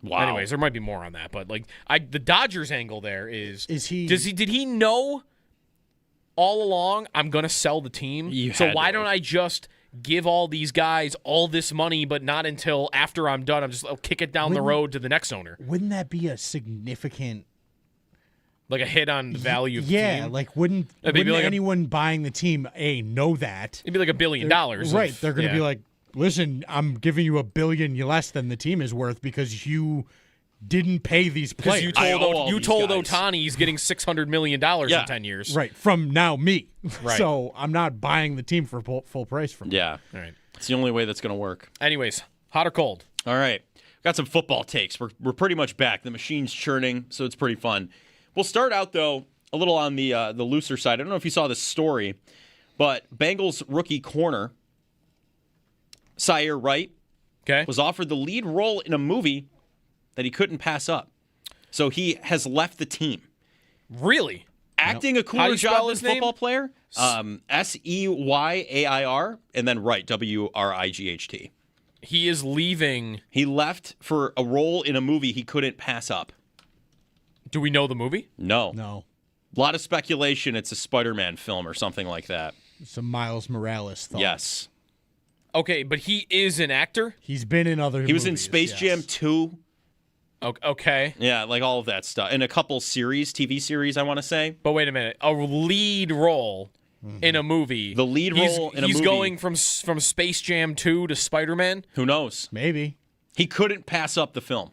Wow. Anyways, there might be more on that, but like, the Dodgers angle there is he? Did he know all along I'm going to sell the team? So why don't I just give all these guys all this money, but not until after I'm done? I'll kick it down the road to the next owner. Wouldn't that be a significant, like a hit on the value of the team? Yeah, like wouldn't anyone buying the team know that? It'd be like $1 billion. Right. They're going to be like, listen, I'm giving you $1 billion less than the team is worth because you didn't pay these players. Because you told Ohtani he's getting $600 million in 10 years. Right, from now me. Right. So I'm not buying the team for full price from me. Yeah. All right. It's the only way that's going to work. Anyways, hot or cold? All right. Got some football takes. We're pretty much back. The machine's churning, so it's pretty fun. We'll start out, though, a little on the looser side. I don't know if you saw this story, but Bengals rookie corner, Sire Wright, was offered the lead role in a movie that he couldn't pass up. So he has left the team. Really? Acting a cooler job than football player? Seywair, and then Wright, Wright. He is leaving. He left for a role in a movie he couldn't pass up. Do we know the movie? No. No. A lot of speculation it's a Spider-Man film or something like that. Some Miles Morales thought. Yes. Okay, but he is an actor? He's been in other He was in Space Jam 2. Okay. Yeah, like all of that stuff. And a couple TV series, I want to say. But wait a minute. A lead role in a movie. The lead role in a movie. He's going from Space Jam 2 to Spider-Man? Who knows? Maybe. He couldn't pass up the film.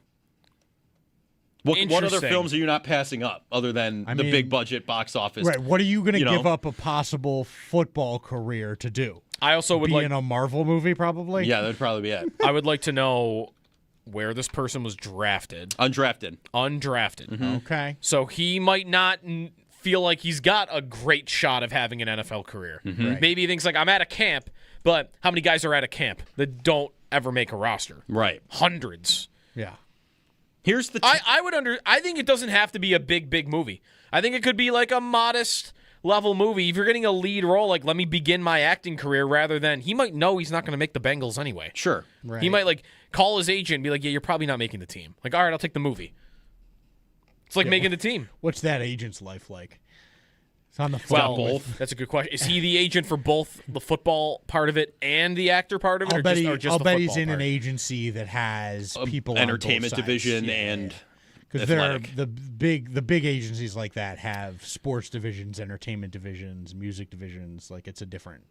What other films are you not passing up other than the big budget box office? Right. What are you going to give up a possible football career to do? I also would be in a Marvel movie, probably. Yeah, that'd probably be it. I would like to know where this person was drafted. Undrafted. Mm-hmm. Okay. So he might not feel like he's got a great shot of having an NFL career. Right. Maybe he thinks like, I'm at a camp, but how many guys are at a camp that don't ever make a roster? Right. Hundreds. Yeah. Here's the. I think it doesn't have to be a big movie. I think it could be like a modest level movie. If you're getting a lead role, like let me begin my acting career, rather than he might know he's not going to make the Bengals anyway. Sure. Right. He might like call his agent and be like, yeah, you're probably not making the team. Like, all right, I'll take the movie. It's like making the team. What's that agent's life like? It's on the Well, phone. that's a good question. Is he the agent for both the football part of it and the actor part of it? I'll or bet, just I'll the bet he's football in part? an agency that has people entertainment on both sides. division Yeah, and because they're athletic. the big agencies like that have sports divisions, entertainment divisions, music divisions. Like it's a different.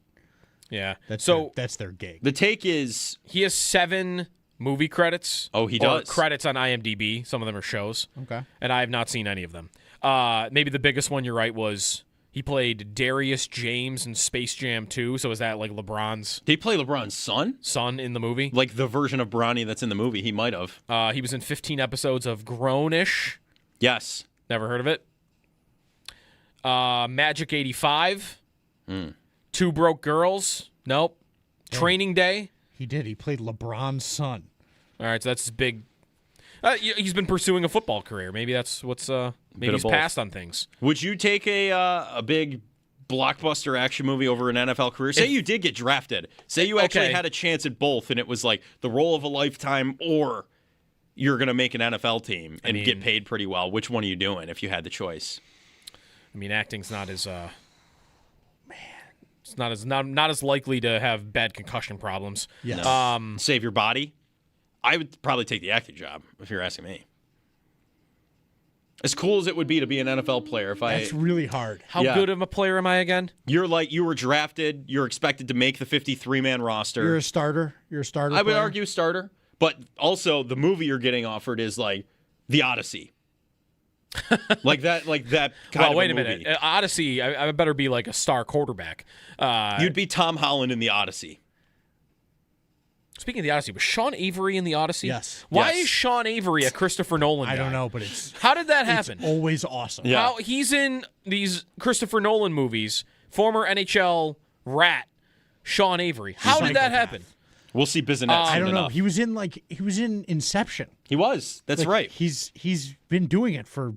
Yeah. That's So that's their gig. The take is he has 7 movie credits. Oh, he or does. credits on IMDb. Some of them are shows. Okay. And I have not seen any of them. Maybe the biggest one, you're right, was he played Darius James in Space Jam 2. So is that like LeBron's Did he play LeBron's son in the movie? Like the version of Bronny that's in the movie? He might have. He was in 15 episodes of Grown-ish. Yes. Never heard of it. Magic 85. 2 Broke Girls. Nope. Training Day. He did. He played LeBron's son. All right, so that's his big. He's been pursuing a football career. Maybe that's what's. Maybe Bit of he's both. passed on things. Would you take a big blockbuster action movie over an NFL career? Say you did get drafted. Say you actually had a chance at both, and it was like the role of a lifetime, or you're going to make an NFL team and get paid pretty well. Which one are you doing if you had the choice? I mean, acting's not as. It's not as likely to have bad concussion problems. Yes. No. Save your body. I would probably take the acting job if you're asking me. As cool as it would be to be an NFL player, That's really hard. How good of a player am I again? You're like, you were drafted. You're expected to make the 53-man roster. You're a starter. You're a starter. I would player? argue starter, but also the movie you're getting offered is like The Odyssey. like that kind of wait a movie. minute. Odyssey, I better be like a star quarterback. You'd be Tom Holland in The Odyssey. Speaking of The Odyssey, was Sean Avery in The Odyssey? Yes. Why Yes. is Sean Avery a Christopher Nolan guy? I don't know, but it's How did that happen? It's always awesome. Yeah. How he's in these Christopher Nolan movies, former NHL rat Sean Avery. How did that happen? We'll see Bizanet I soon don't know. enough. He was in Inception. He was. That's Like, right. He's been doing it for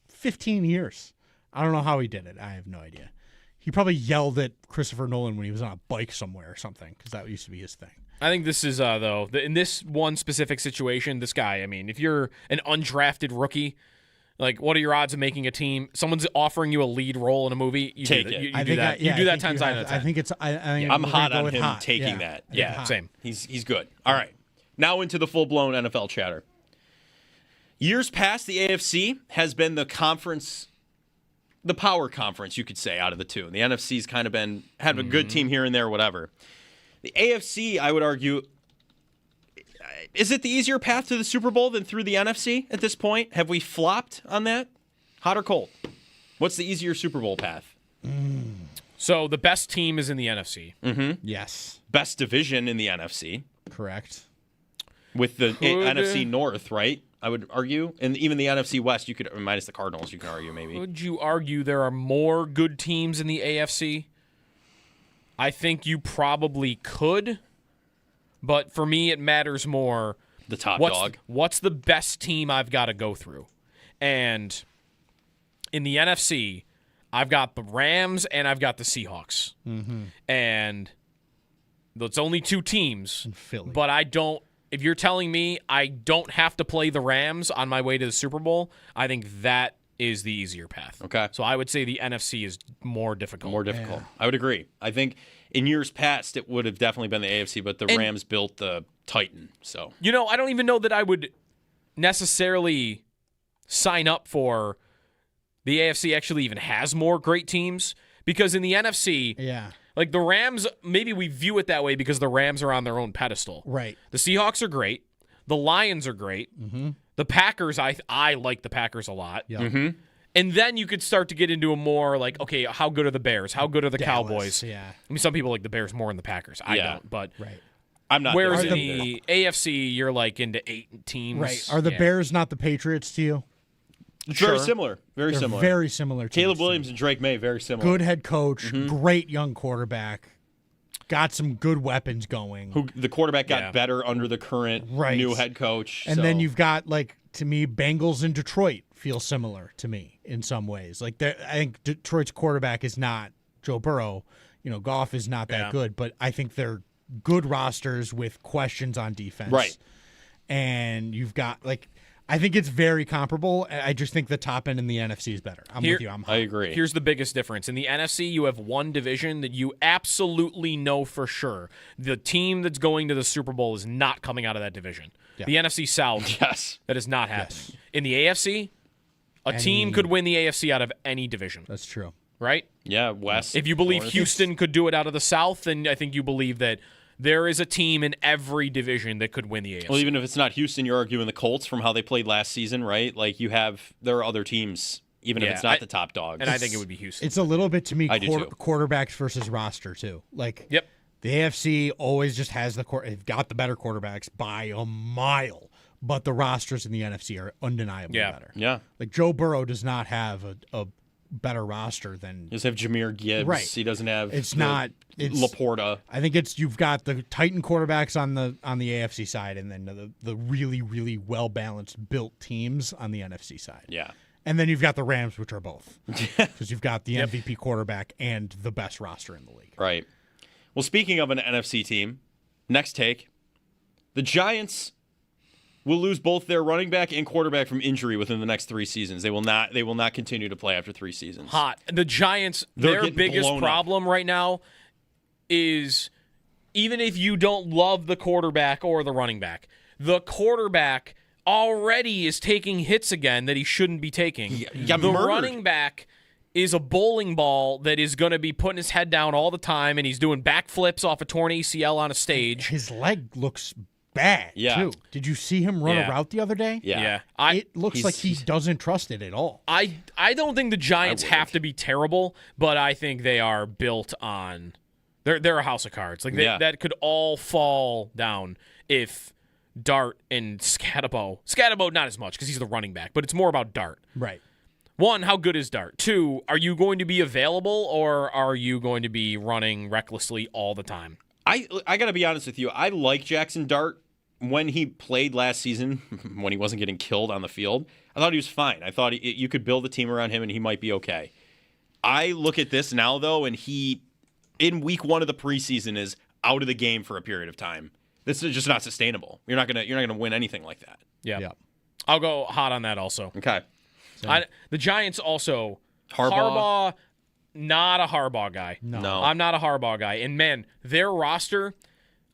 15 years. I don't know how he did it. I have no idea. He probably yelled at Christopher Nolan when he was on a bike somewhere or something, because that used to be his thing. I think this is, though, in this one specific situation, this guy, I mean, if you're an undrafted rookie, like, what are your odds of making a team? Someone's offering you a lead role in a movie. You Take do that. it. You do that. You do that 10 times out of 10. I think it's. I'm hot on him taking that. Yeah, same. He's good. All right. Now into the full-blown NFL chatter. Years past, the AFC has been the conference, the power conference, you could say, out of the two. The NFC's kind of been, had a good team here and there, whatever. The AFC, I would argue, is it the easier path to the Super Bowl than through the NFC at this point? Have we flopped on that? Hot or cold? What's the easier Super Bowl path? So the best team is in the NFC. Mm-hmm. Yes. Best division in the NFC. Correct. With the Could- NFC North, right? I would argue. And even the NFC West, you could, minus the Cardinals, you can argue maybe. Would you argue there are more good teams in the AFC? I think you probably could. But for me, it matters more. The top what's, dog. What's the best team I've got to go through? And in the NFC, I've got the Rams and I've got the Seahawks. Mm-hmm. And it's only 2 teams. Philly. But I don't. If you're telling me I don't have to play the Rams on my way to the Super Bowl, I think that is the easier path. Okay. So I would say the NFC is more difficult. More difficult. I would agree. I think in years past, it would have definitely been the AFC, but the Rams built the Titan. So You know, I don't even know that I would necessarily sign up for the AFC actually even has more great teams, because in the NFC, Yeah. like the Rams, maybe we view it that way because the Rams are on their own pedestal. Right. The Seahawks are great. The Lions are great. Mm-hmm. The Packers, I like the Packers a lot. Yeah. Mm-hmm. And then you could start to get into a more like, okay, how good are the Bears? How good are the Dallas, Cowboys? yeah. I mean, some people like the Bears more than the Packers. I Yeah. don't, but Right. I'm not. whereas there in either. the AFC, you're like into 8 teams. Right. Are the Yeah. Bears not the Patriots to you? It's very similar. Very They're similar. Very similar. Caleb Williams and Drake May, very similar. Good head coach, Mm-hmm. great young quarterback, got some good weapons going. The quarterback got better under the current new head coach. And then you've got, to me, Bengals and Detroit feel similar to me in some ways. I think Detroit's quarterback is not Joe Burrow. Goff is not that good, but I think they're good rosters with questions on defense. Right. And you've got, I think it's very comparable. I just think the top end in the NFC is better. I'm with you. I agree. Here's the biggest difference. In the NFC, you have one division that you absolutely know for sure. The team that's going to the Super Bowl is not coming out of that division. Yeah. The NFC South, that is not happening. Yes. In the AFC, team could win the AFC out of any division. That's true. Right? Yeah, West. If you believe Houston could do it out of the South, then I think you believe that there is a team in every division that could win the AFC. Well, even if it's not Houston, you're arguing the Colts from how they played last season, right? There are other teams, even if it's not the top dogs. And I think it would be Houston. It's a little bit, to me, I do too. quarterbacks versus roster, too. The AFC always just has they've got the better quarterbacks by a mile, but the rosters in the NFC are undeniably better. Yeah. Joe Burrow does not have a better roster than he doesn't have Jahmyr Gibbs. Right. He doesn't have Laporta. I think you've got the Titan quarterbacks on the AFC side, and then the really, really well balanced built teams on the NFC side. Yeah. And then you've got the Rams, which are both, because you've got the MVP quarterback and the best roster in the league. Right. Well, speaking of an NFC team, next take, the Giants will lose both their running back and quarterback from injury within the next 3 seasons. They will not continue to play after 3 seasons. Hot. The Giants, their biggest problem right now is even if you don't love the quarterback or the running back, the quarterback already is taking hits again that he shouldn't be taking. The running back is a bowling ball that is going to be putting his head down all the time, and he's doing backflips off a torn ACL on a stage. His leg looks bad, too. Did you see him run a route the other day? Yeah. It looks like he doesn't trust it at all. I don't think the Giants have to be terrible, but I think they are built on they're a house of cards. That could all fall down if Dart and Scatterbo not as much because he's the running back, but it's more about Dart. Right. 1, how good is Dart? 2, are you going to be available or are you going to be running recklessly all the time? I got to be honest with you. I like Jackson Dart when he played last season, when he wasn't getting killed on the field. I thought he was fine. I thought you could build a team around him and he might be okay. I look at this now, though, and he, in week 1 of the preseason, is out of the game for a period of time. This is just not sustainable. You're not gonna win anything like that. Yeah. I'll go hot on that also. Okay. The Giants also Harbaugh, not a Harbaugh guy. No. I'm not a Harbaugh guy. And man, their roster,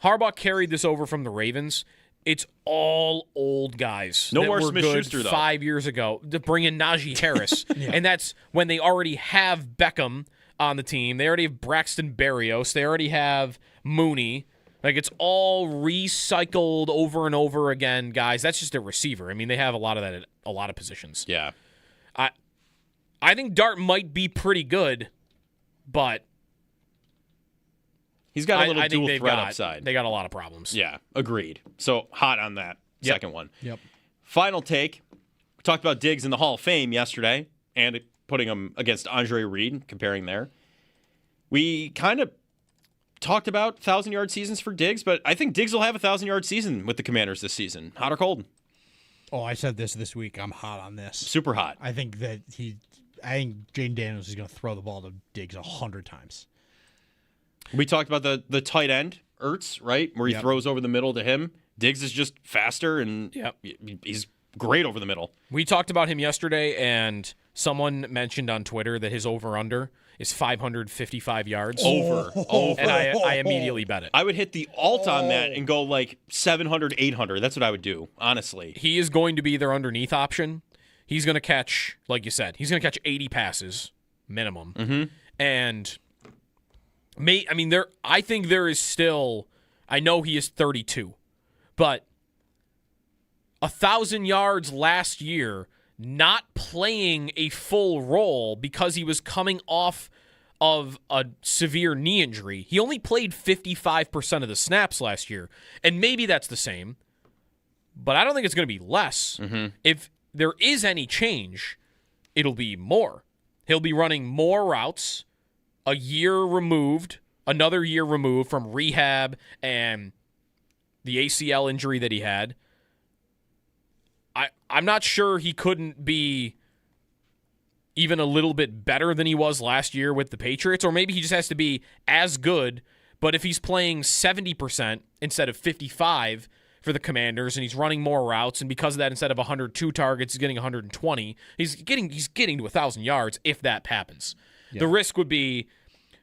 Harbaugh carried this over from the Ravens. It's all old guys. No that more were Smith-Schuster, good though. 5 years ago to bring in Najee Harris. And that's when they already have Beckham on the team. They already have Braxton Berrios. They already have Mooney. It's all recycled over and over again, guys. That's just a receiver. I mean, they have a lot of that at a lot of positions. Yeah. I think Dart might be pretty good, but he's got a little dual threat upside. They got a lot of problems. Yeah, agreed. So hot on that second one. Yep. Final take. We talked about Diggs in the Hall of Fame yesterday and putting him against Andre Reed, comparing there. We kind of talked about 1,000-yard seasons for Diggs, but I think Diggs will have a 1,000-yard season with the Commanders this season. Hot or cold? Oh, I said this week. I'm hot on this. Super hot. I think Jaden Daniels is going to throw the ball to Diggs 100 times. We talked about the tight end, Ertz, right? Where he throws over the middle to him. Diggs is just faster, and he's great over the middle. We talked about him yesterday, and someone mentioned on Twitter that his over-under is 555 yards. Over. And I immediately bet it. I would hit the alt on that and go 700, 800. That's what I would do, honestly. He is going to be their underneath option. He's going to catch, like you said, he's going to catch 80 passes minimum. Mm-hmm. And I think there is still, I know he is 32, but 1,000 yards last year, not playing a full role because he was coming off of a severe knee injury. He only played 55% of the snaps last year, and maybe that's the same, but I don't think it's going to be less. Mm-hmm. If there is any change, it'll be more. He'll be running more routes, another year removed from rehab and the ACL injury that he had. I'm not sure he couldn't be even a little bit better than he was last year with the Patriots, or maybe he just has to be as good, but if he's playing 70% instead of 55% for the Commanders, and he's running more routes, and because of that, instead of 102 targets, he's getting 120. He's getting to 1,000 yards if that happens. Yeah. The risk would be,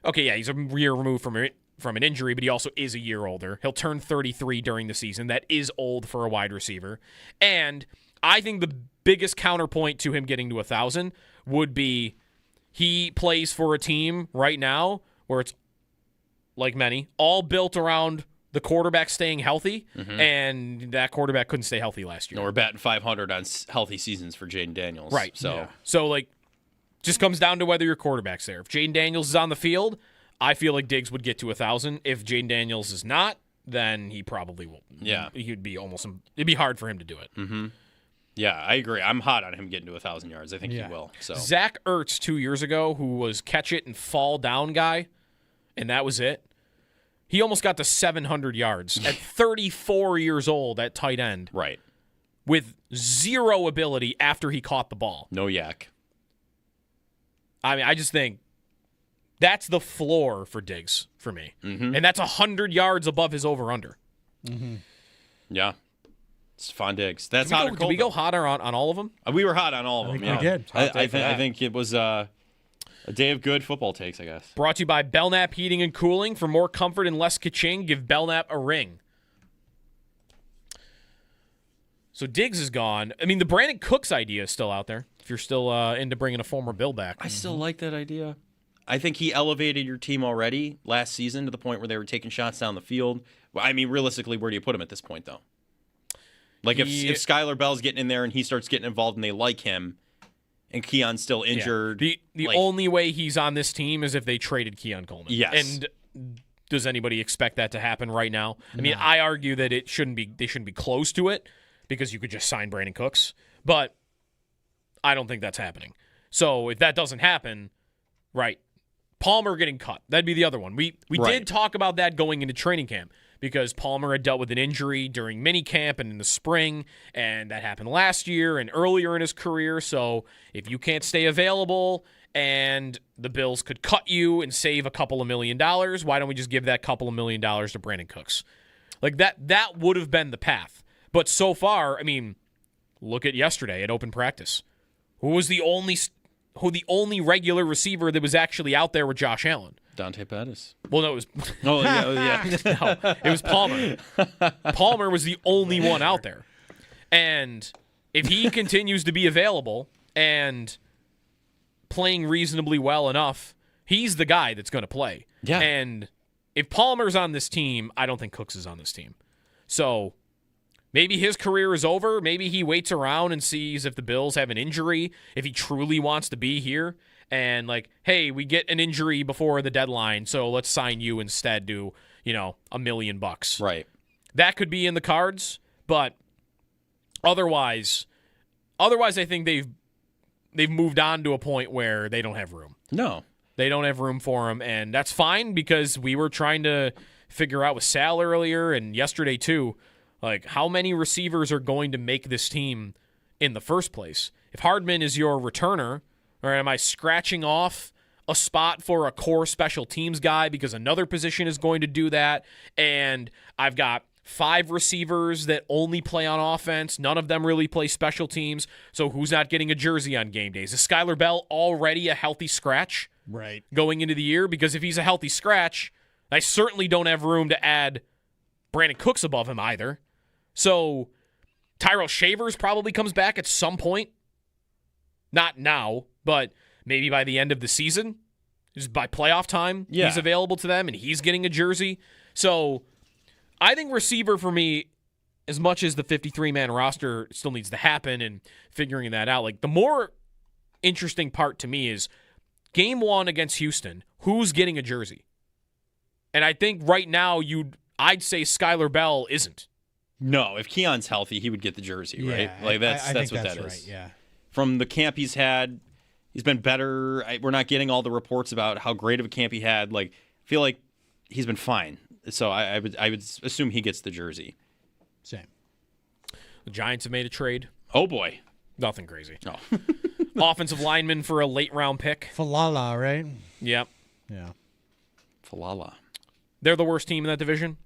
okay, yeah, he's a year removed from an injury, but he also is a year older. He'll turn 33 during the season. That is old for a wide receiver. And I think the biggest counterpoint to him getting to 1,000 would be he plays for a team right now where it's, like many, all built around the quarterback staying healthy, and that quarterback couldn't stay healthy last year. No, we're batting 500 on healthy seasons for Jaden Daniels. Right. So like, just comes down to whether your quarterback's there. If Jaden Daniels is on the field, I feel like Diggs would get to 1,000. If Jaden Daniels is not, then he probably will. Yeah. It'd be hard for him to do it. Mm-hmm. Yeah, I agree. I'm hot on him getting to 1,000 yards. I think he will. So Zach Ertz 2 years ago, who was catch it and fall down guy, and that was it. He almost got to 700 yards at 34 years old at tight end. Right. With zero ability after he caught the ball. No yak. I mean, I just think that's the floor for Diggs for me. Mm-hmm. And that's 100 yards above his over-under. Mm-hmm. Yeah. Stephon Diggs. That's did hot or cold. Did we go hotter on all of them? We were hot on all of them. We did. I think it was a day of good football takes, I guess. Brought to you by Belknap Heating and Cooling. For more comfort and less ka-ching, give Belknap a ring. So Diggs is gone. I mean, the Brandon Cooks idea is still out there, if you're still into bringing a former Bill back. I still like that idea. I think he elevated your team already last season to the point where they were taking shots down the field. Well, I mean, realistically, where do you put him at this point, though? Like, if Skylar Bell's getting in there and he starts getting involved and they like him, and Keon's still injured. Yeah. The only way he's on this team is if they traded Keon Coleman. Yes. And does anybody expect that to happen right now? I mean, I argue that they shouldn't be close to it because you could just sign Brandon Cooks. But I don't think that's happening. So if that doesn't happen, right, Palmer getting cut. That'd be the other one. We did talk about that going into training camp because Palmer had dealt with an injury during minicamp and in the spring, and that happened last year and earlier in his career. So if you can't stay available and the Bills could cut you and save a couple of $1 million, why don't we just give that couple of $1 million to Brandon Cooks? Like that would have been the path. But so far, I mean, look at yesterday at open practice. Who was the only regular receiver that was actually out there with Josh Allen? Dante Pettis. Well, no, it was. Oh yeah. No, it was Palmer. Palmer was the only one out there, and if he continues to be available and playing reasonably well enough, he's the guy that's going to play. Yeah. And if Palmer's on this team, I don't think Cooks is on this team. So maybe his career is over. Maybe he waits around and sees if the Bills have an injury, if he truly wants to be here. And like, hey, we get an injury before the deadline, so let's sign you instead to, $1 million. Right. That could be in the cards, but otherwise I think they've moved on to a point where they don't have room. No. They don't have room for him, and that's fine because we were trying to figure out with Sal earlier and yesterday too, like how many receivers are going to make this team in the first place. If Hardman is your returner, or am I scratching off a spot for a core special teams guy because another position is going to do that, and I've got 5 receivers that only play on offense. None of them really play special teams, so who's not getting a jersey on game days? Is Skylar Bell already a healthy scratch going into the year? Because if he's a healthy scratch, I certainly don't have room to add Brandon Cooks above him either. So Tyrell Shavers probably comes back at some point. Not now, but maybe by the end of the season. Just by playoff time, he's available to them, and he's getting a jersey. So I think receiver for me, as much as the 53-man roster still needs to happen and figuring that out, like the more interesting part to me is game 1 against Houston, who's getting a jersey? And I think right now I'd say Skylar Bell isn't. No, if Keon's healthy, he would get the jersey, right? Like that's what that is. Right, yeah. From the camp he's had, He's been better. We're not getting all the reports about how great of a camp he had. Like, I feel like he's been fine. So I would assume he gets the jersey. Same. The Giants have made a trade. Oh boy, nothing crazy. Oh. Offensive lineman for a late round pick. Falala, right? Yep. Yeah. Falala. They're the worst team in that division.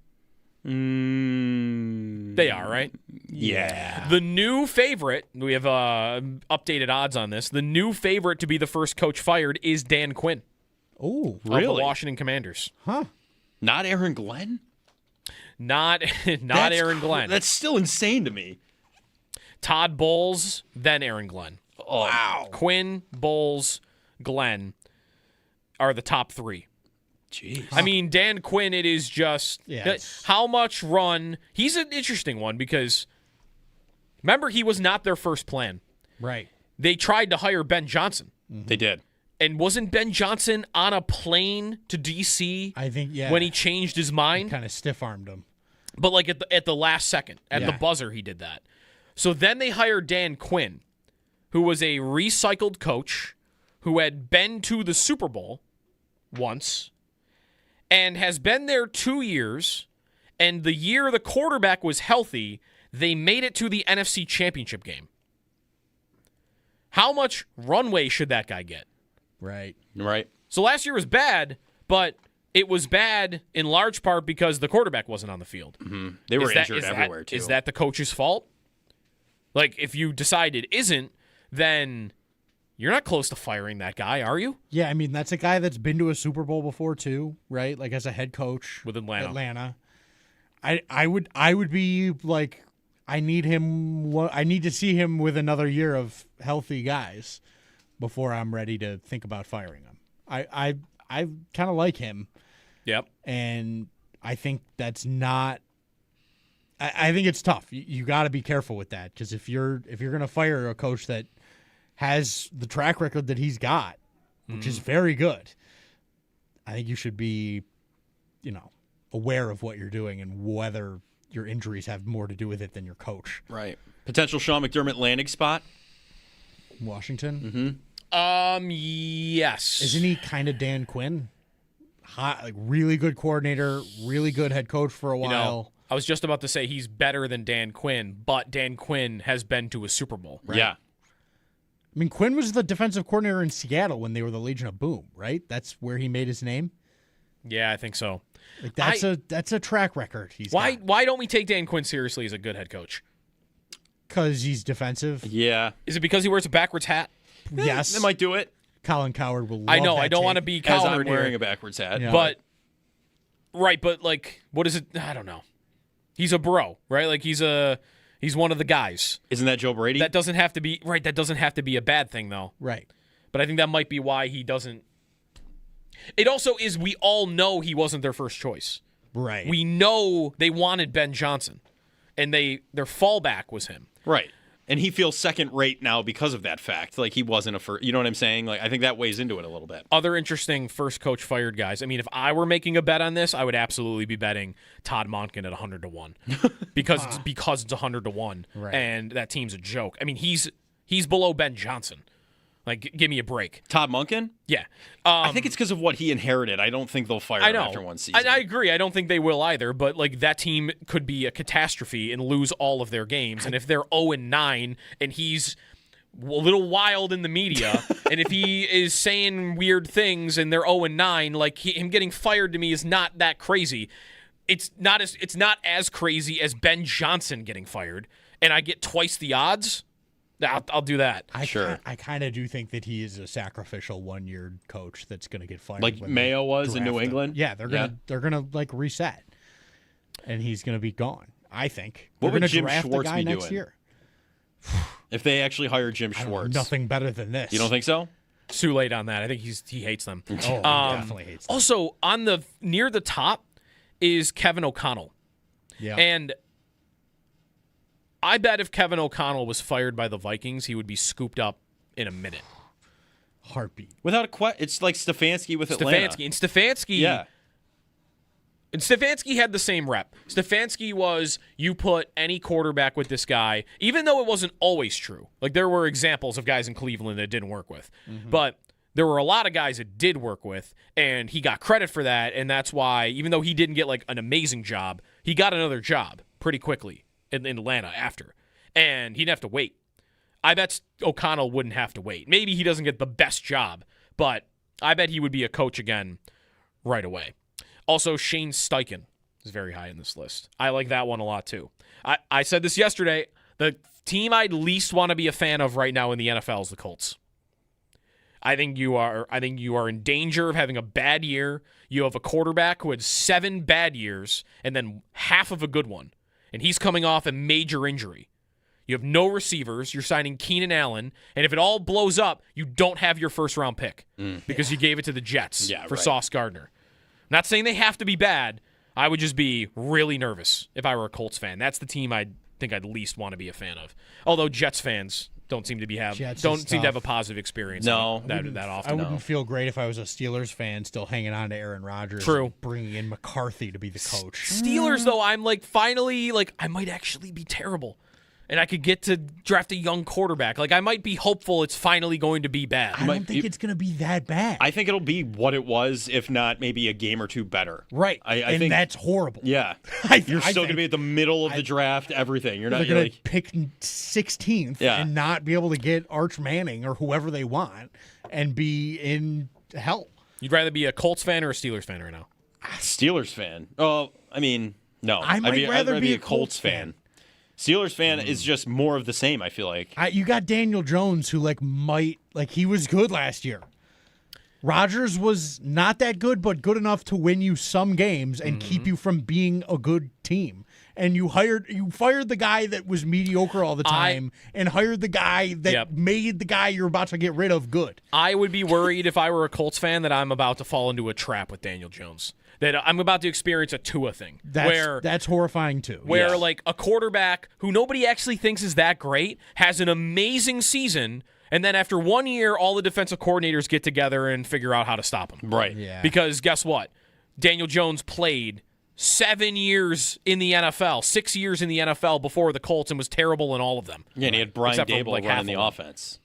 They are, right? Yeah. The new favorite, we have updated odds on this. The new favorite to be the first coach fired is Dan Quinn. Oh, really? Of the Washington Commanders. Huh. Not Aaron Glenn? Not Aaron Glenn. That's still insane to me. Todd Bowles, then Aaron Glenn. Oh, wow. Quinn, Bowles, Glenn are the top three. Jeez. I mean, Dan Quinn, it is just how much run. He's an interesting one because remember, he was not their first plan. Right. They tried to hire Ben Johnson. Mm-hmm. They did. And wasn't Ben Johnson on a plane to D.C. I think, yeah. when he changed his mind? Kind of stiff-armed him. But like at the last second, at the buzzer, he did that. So then they hired Dan Quinn, who was a recycled coach who had been to the Super Bowl once and has been there 2 years. And the year the quarterback was healthy, they made it to the NFC Championship game. How much runway should that guy get? Right. Right. So last year was bad, but it was bad in large part because the quarterback wasn't on the field. Mm-hmm. They were injured everywhere, too. Is that the coach's fault? Like, if you decide it isn't, then you're not close to firing that guy, are you? Yeah, I mean, that's a guy that's been to a Super Bowl before, too, right? Like, as a head coach. With Atlanta. I would be like, I need to see him with another year of healthy guys before I'm ready to think about firing him. I kind of like him. Yep. And I think that's not. I think it's tough. You got to be careful with that because if you're going to fire a coach that has the track record that he's got, which is very good, I think you should be, aware of what you're doing and whether your injuries have more to do with it than your coach. Right. Potential Sean McDermott landing spot. Washington. Mm-hmm. Yes. Isn't he kind of Dan Quinn? Really good coordinator, really good head coach for a while. I was just about to say he's better than Dan Quinn, but Dan Quinn has been to a Super Bowl. Right? Yeah. I mean, Quinn was the defensive coordinator in Seattle when they were the Legion of Boom, right? That's where he made his name. Yeah, I think so. Like that's a track record. Why don't we take Dan Quinn seriously as a good head coach? Because he's defensive. Yeah. Is it because he wears a backwards hat? Yes. They might do it. Colin Cowherd will love I know. that I don't take. want to be As Cowherd I'm wearing here, a backwards hat. Yeah. but like, what is it? I don't know. He's a bro, right? Like he's one of the guys. Isn't that Joe Brady? That doesn't have to be right. That doesn't have to be a bad thing, though. Right. But I think that might be why he doesn't. It also is. We all know he wasn't their first choice. Right. We know they wanted Ben Johnson, and their fallback was him. Right. And he feels second rate now because of that fact. Like he wasn't a first. You know what I'm saying? Like I think that weighs into it a little bit. Other interesting first coach fired guys. I mean, if I were making a bet on this, I would absolutely be betting Todd Monken at 100-1 because it's 100-1, right. And that team's a joke. I mean, he's below Ben Johnson. Like, give me a break. Todd Monken? Yeah. I think it's because of what he inherited. I don't think they'll fire him after one season. I agree. I don't think they will either. But like that team could be a catastrophe and lose all of their games. And if they're 0-9 and he's a little wild in the media, and if he is saying weird things and they're 0-9, like him getting fired to me is not that crazy. It's not as crazy as Ben Johnson getting fired, and I get twice the odds. I'll do that. Sure. I kind of do think that he is a sacrificial one-year coach that's going to get fired. Like Mayo was in New England? Yeah, they're gonna like reset, and he's going to be gone. I think. What they're would gonna Jim draft Schwartz the guy be next doing? year. If they actually hire Jim I don't know, Schwartz. nothing better than this. You don't think so? It's too late on that. I think he hates them. Oh, he definitely hates them. Also, near the top is Kevin O'Connell. Yeah. And I bet if Kevin O'Connell was fired by the Vikings, he would be scooped up in a minute. Heartbeat. Without a question. It's like Stefanski with Atlanta. Stefanski. And Stefanski, Yeah. And Stefanski had the same rep. Stefanski was, you put any quarterback with this guy, even though it wasn't always true. Like, there were examples of guys in Cleveland that it didn't work with. But there were a lot of guys it did work with, and he got credit for that, and that's why, even though he didn't get, like, an amazing job, he got another job pretty quickly in Atlanta after. And he didn't have to wait. I bet O'Connell wouldn't have to wait. Maybe he doesn't get the best job, but I bet he would be a coach again right away. Also, Shane Steichen is very high in this list. I like that one a lot, too. I said this yesterday. The team I'd least want to be a fan of right now in the NFL is the Colts. I think you are in danger of having a bad year. You have a quarterback who had 7 bad years and then half of a good one, and he's coming off a major injury. You have no receivers. You're signing Keenan Allen, and if it all blows up, you don't have your first-round pick because you gave it to the Jets for Sauce Gardner. Not saying they have to be bad. I would just be really nervous if I were a Colts fan. That's the team I'd least want to be a fan of. Although Jets fans don't seem to have a positive experience. No, that often. I wouldn't feel great if I was a Steelers fan still hanging on to Aaron Rodgers. True. Bringing in McCarthy to be the coach. Steelers, though, I'm like, finally, like, I might actually be terrible. And I could get to draft a young quarterback. Like, I might be hopeful it's finally going to be bad. I don't think it's going to be that bad. I think it'll be what it was, if not maybe a game or two better. Right. I think that's horrible. Yeah. You're still going to be at the middle of the draft, everything. You're not going to pick 16th and not be able to get Arch Manning or whoever they want and be in hell. You'd rather be a Colts fan or a Steelers fan right now? Steelers fan. Oh, I mean, no. I'd rather be a Colts fan. Steelers fan is just more of the same, I feel like. You got Daniel Jones, who he was good last year. Rodgers was not that good, but good enough to win you some games and keep you from being a good team. And you fired the guy that was mediocre all the time and hired the guy that made the guy you're about to get rid of good. I would be worried if I were a Colts fan that I'm about to fall into a trap with Daniel Jones. That I'm about to experience a Tua thing. That's horrifying, too. Where, like, a quarterback who nobody actually thinks is that great has an amazing season, and then after 1 year, all the defensive coordinators get together and figure out how to stop him. Right. Yeah. Because guess what? Daniel Jones played 7 years in the NFL, 6 years in the NFL before the Colts and was terrible in all of them. Yeah, and he had Brian Dable running the offense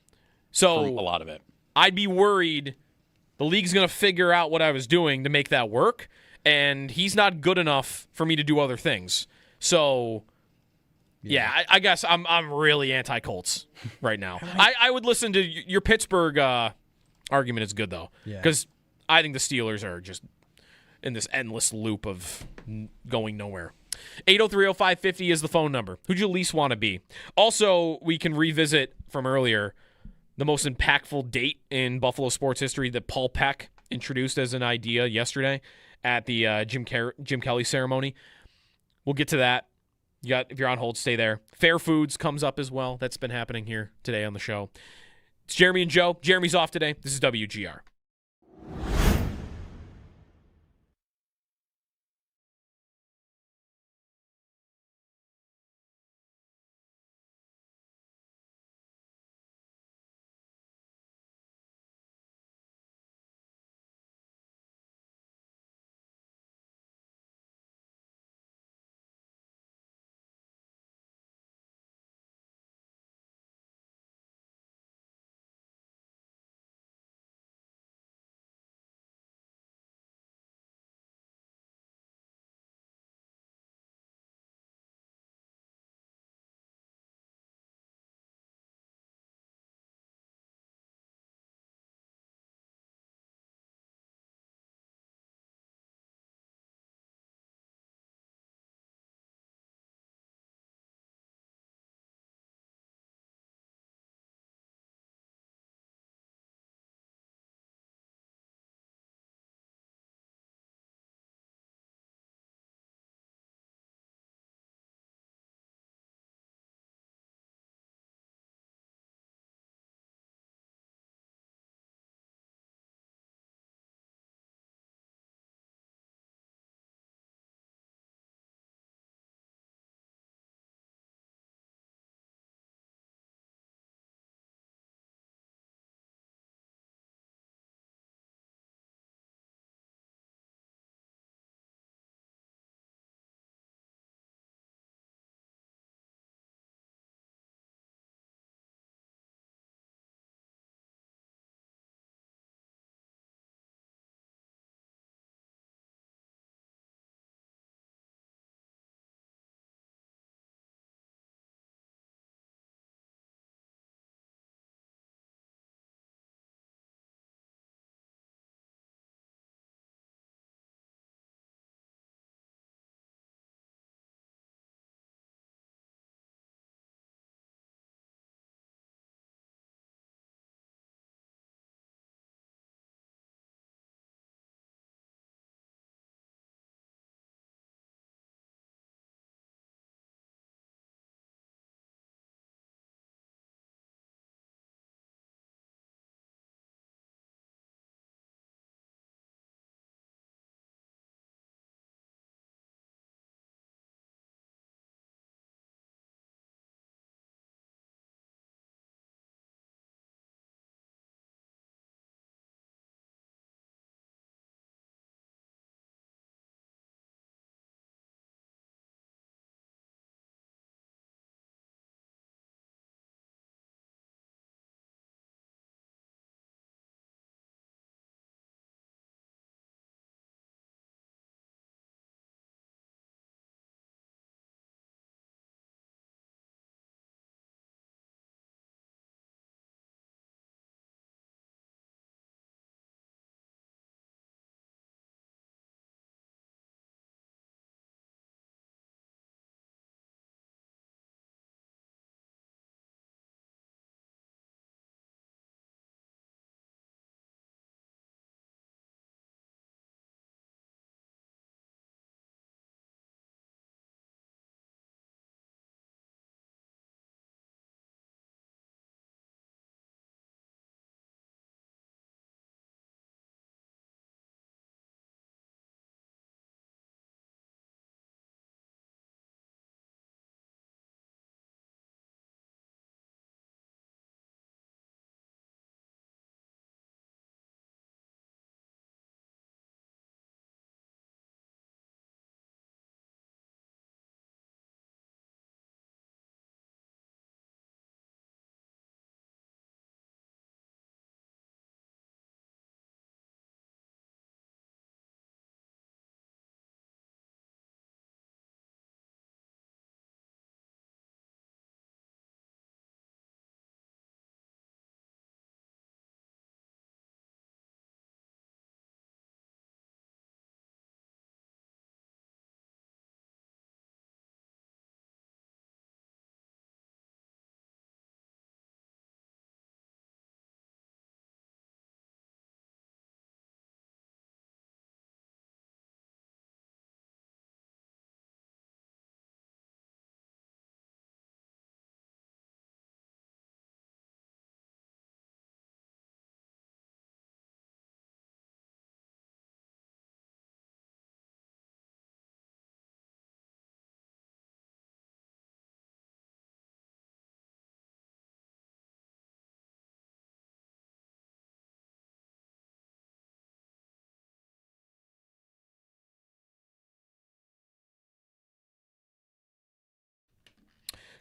for a lot of it. I'd be worried the league's going to figure out what I was doing to make that work, and he's not good enough for me to do other things. So, I guess I'm really anti-Colts right now. I would listen to your Pittsburgh argument is good, though, because I think the Steelers are just in this endless loop of going nowhere. 803-0550 is the phone number. Who'd you least want to be? Also, we can revisit from earlier the most impactful date in Buffalo sports history that Paul Peck introduced as an idea yesterday at the Jim Kelly ceremony. We'll get to that. If you're on hold, stay there. Fair Foods comes up as well. That's been happening here today on the show. It's Jeremy and Joe. Jeremy's off today. This is WGR.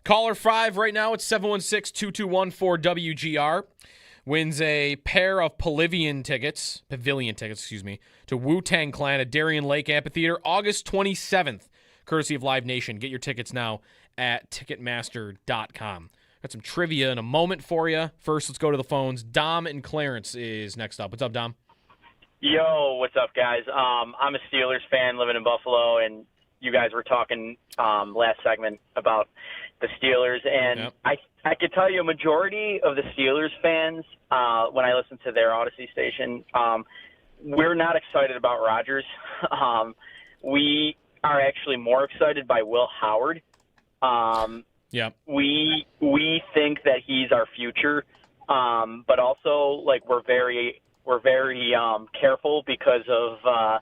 Caller 5 right now, it's 716-221-4WGR. Wins a pair of pavilion tickets, to Wu-Tang Clan at Darien Lake Amphitheater, August 27th, courtesy of Live Nation. Get your tickets now at Ticketmaster.com. Got some trivia in a moment for you. First, let's go to the phones. Dom and Clarence is next up. What's up, Dom? Yo, what's up, guys? I'm a Steelers fan living in Buffalo, and you guys were talking last segment about the Steelers, and I could tell you a majority of the Steelers fans, when I listen to their Odyssey station, we're not excited about Rodgers. We are actually more excited by Will Howard. We think that he's our future, but also like we're very careful because of our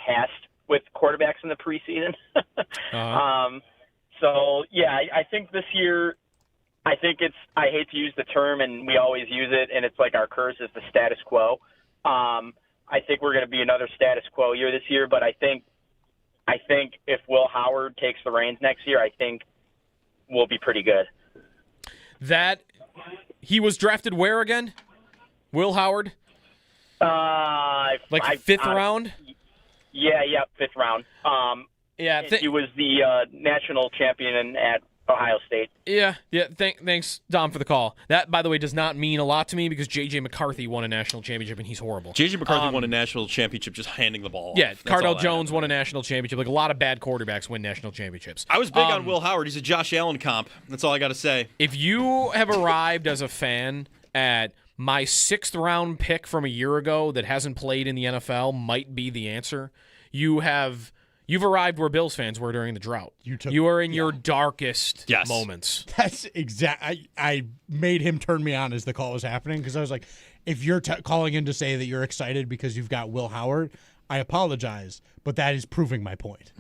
past with quarterbacks in the preseason. So yeah, I think this year, I hate to use the term, and we always use it, and it's like our curse is the status quo. I think we're going to be another status quo year this year, but I think if Will Howard takes the reins next year, I think we'll be pretty good. That he was drafted where again? Will Howard? Fifth round? Yeah, fifth round. He was the national champion at Ohio State. Yeah. Thanks, Dom, for the call. That, by the way, does not mean a lot to me because J.J. McCarthy won a national championship, and he's horrible. J.J. McCarthy won a national championship just handing the ball off. Yeah, Cardell Jones won a national championship. Like, a lot of bad quarterbacks win national championships. I was big on Will Howard. He's a Josh Allen comp. That's all I got to say. If you have arrived as a fan at my sixth-round pick from a year ago that hasn't played in the NFL might be the answer, You've arrived where Bills fans were during the drought. You are in your darkest moments. That's exact. I made him turn me on as the call was happening because I was like, if you're calling in to say that you're excited because you've got Will Howard, I apologize, but that is proving my point